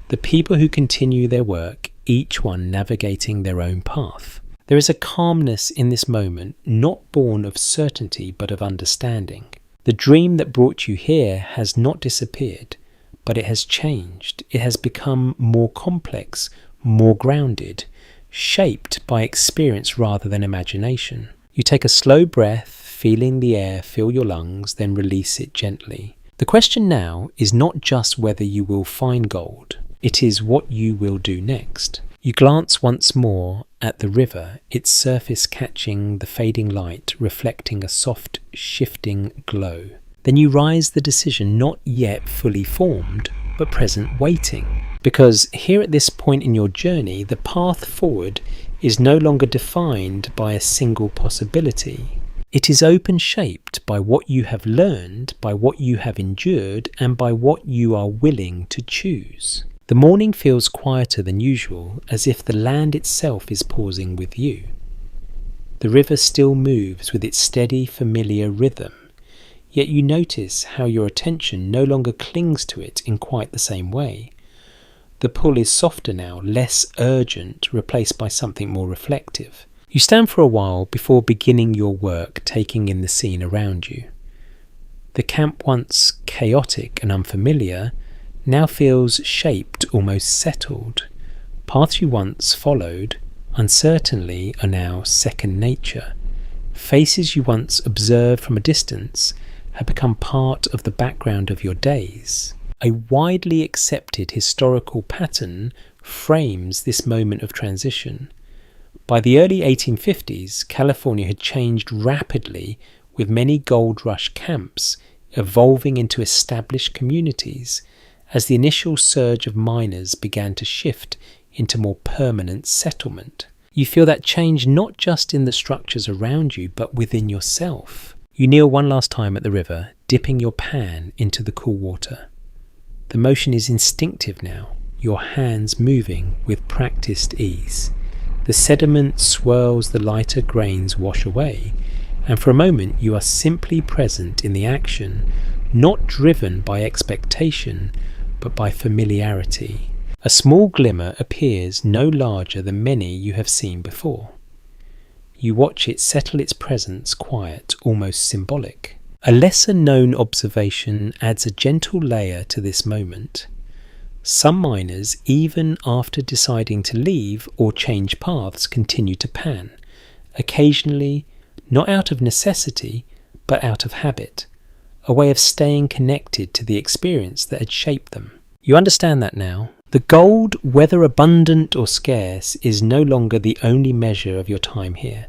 the people who continue their work, each one navigating their own path. There is a calmness in this moment, not born of certainty but of understanding. The dream that brought you here has not disappeared, but it has changed. It has become more complex, more grounded, shaped by experience rather than imagination. You take a slow breath, feeling the air fill your lungs, then release it gently. The question now is not just whether you will find gold, it is what you will do next. You glance once more at the river, its surface catching the fading light, reflecting a soft, shifting glow. Then you rise, the decision not yet fully formed, but present, waiting. Because here at this point in your journey, the path forward is no longer defined by a single possibility. It is open-shaped by what you have learned, by what you have endured, and by what you are willing to choose. The morning feels quieter than usual, as if the land itself is pausing with you. The river still moves with its steady, familiar rhythm, yet you notice how your attention no longer clings to it in quite the same way. The pull is softer now, less urgent, replaced by something more reflective. You stand for a while before beginning your work, taking in the scene around you. The camp, once chaotic and unfamiliar, now feels shaped, almost settled. Paths you once followed, uncertainly, are now second nature. Faces you once observed from a distance have become part of the background of your days. A widely accepted historical pattern frames this moment of transition. By the early 1850s, California had changed rapidly, with many gold rush camps evolving into established communities, as the initial surge of miners began to shift into more permanent settlement. You feel that change not just in the structures around you, but within yourself. You kneel one last time at the river, dipping your pan into the cool water. The motion is instinctive now, your hands moving with practiced ease. The sediment swirls, the lighter grains wash away, and for a moment you are simply present in the action, not driven by expectation, but by familiarity. A small glimmer appears no larger than many you have seen before. You watch it settle, its presence quiet, almost symbolic. A lesser-known observation adds a gentle layer to this moment. Some miners, even after deciding to leave or change paths, continue to pan, occasionally not out of necessity, but out of habit, a way of staying connected to the experience that had shaped them. You understand that now. The gold, whether abundant or scarce, is no longer the only measure of your time here.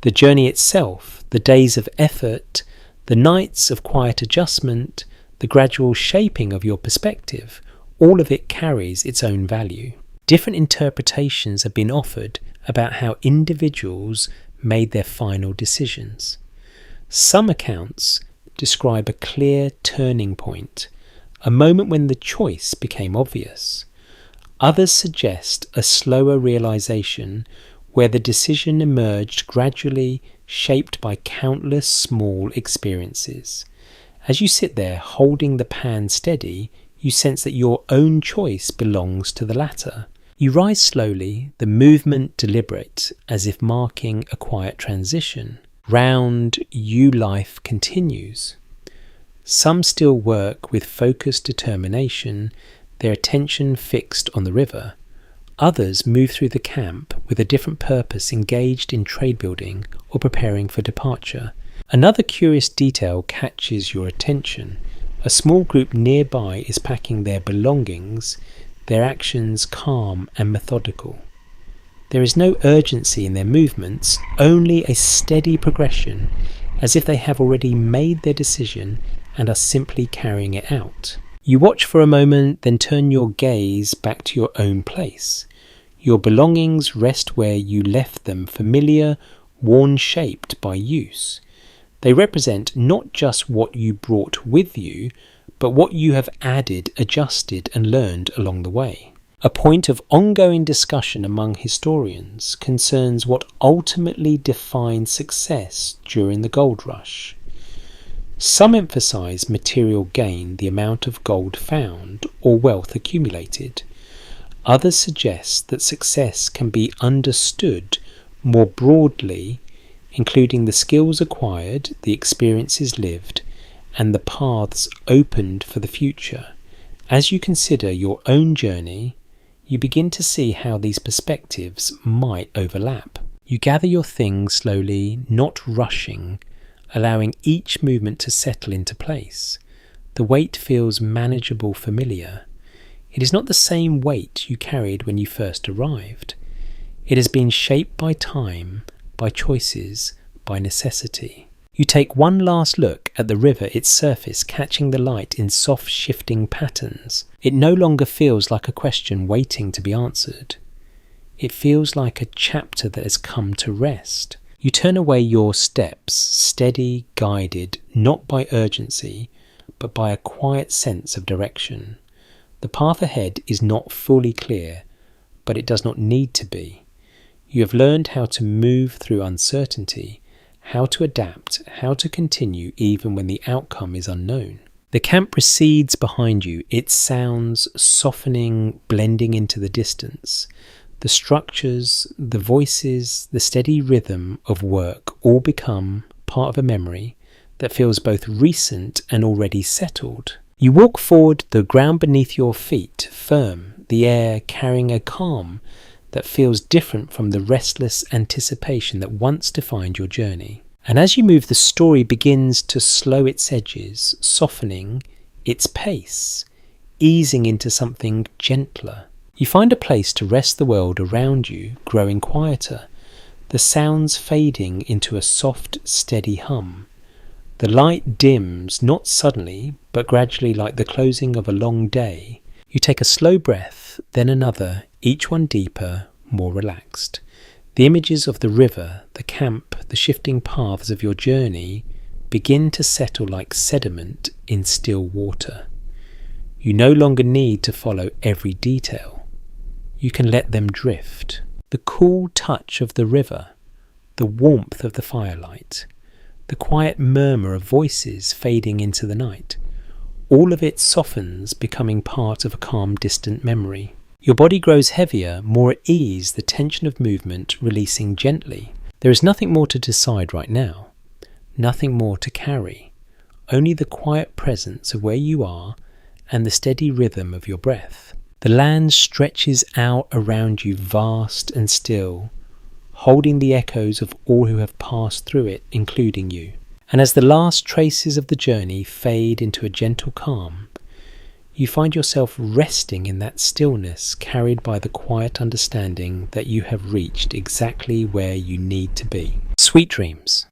The journey itself, the days of effort, the nights of quiet adjustment, the gradual shaping of your perspective, all of it carries its own value. Different interpretations have been offered about how individuals made their final decisions. Some accounts describe a clear turning point, a moment when the choice became obvious. Others suggest a slower realization where the decision emerged gradually, shaped by countless small experiences. As you sit there holding the pan steady, you sense that your own choice belongs to the latter. You rise slowly, the movement deliberate, as if marking a quiet transition. Round you life continues. Some still work with focused determination, their attention fixed on the river. Others move through the camp with a different purpose, engaged in trade building or preparing for departure. Another curious detail catches your attention. A small group nearby is packing their belongings, their actions calm and methodical. There is no urgency in their movements, only a steady progression, as if they have already made their decision and are simply carrying it out. You watch for a moment, then turn your gaze back to your own place. Your belongings rest where you left them, familiar, worn, shaped by use. They represent not just what you brought with you, but what you have added, adjusted, and learned along the way. A point of ongoing discussion among historians concerns what ultimately defined success during the gold rush. Some emphasize material gain, the amount of gold found or wealth accumulated. Others suggest that success can be understood more broadly, including the skills acquired, the experiences lived, and the paths opened for the future. As you consider your own journey, you begin to see how these perspectives might overlap. You gather your things slowly, not rushing, allowing each movement to settle into place. The weight feels manageable, familiar. It is not the same weight you carried when you first arrived. It has been shaped by time, by choices, by necessity. You take one last look at the river, its surface catching the light in soft shifting patterns. It no longer feels like a question waiting to be answered. It feels like a chapter that has come to rest. You turn away your steps, steady, guided, not by urgency, but by a quiet sense of direction. The path ahead is not fully clear, but it does not need to be. You have learned how to move through uncertainty, how to adapt, how to continue even when the outcome is unknown. The camp recedes behind you, its sounds softening, blending into the distance. The structures, the voices, the steady rhythm of work all become part of a memory that feels both recent and already settled. You walk forward, the ground beneath your feet firm, the air carrying a calm that feels different from the restless anticipation that once defined your journey. And as you move, the story begins to slow its edges, softening its pace, easing into something gentler. You find a place to rest, the world around you growing quieter, the sounds fading into a soft, steady hum. The light dims, not suddenly, but gradually, like the closing of a long day. You take a slow breath, then another, each one deeper, more relaxed. The images of the river, the camp, the shifting paths of your journey begin to settle like sediment in still water. You no longer need to follow every detail. You can let them drift. The cool touch of the river, the warmth of the firelight, the quiet murmur of voices fading into the night. All of it softens, becoming part of a calm, distant memory. Your body grows heavier, more at ease, the tension of movement releasing gently. There is nothing more to decide right now, nothing more to carry, only the quiet presence of where you are and the steady rhythm of your breath. The land stretches out around you, vast and still, holding the echoes of all who have passed through it, including you. And as the last traces of the journey fade into a gentle calm, you find yourself resting in that stillness, carried by the quiet understanding that you have reached exactly where you need to be. Sweet dreams.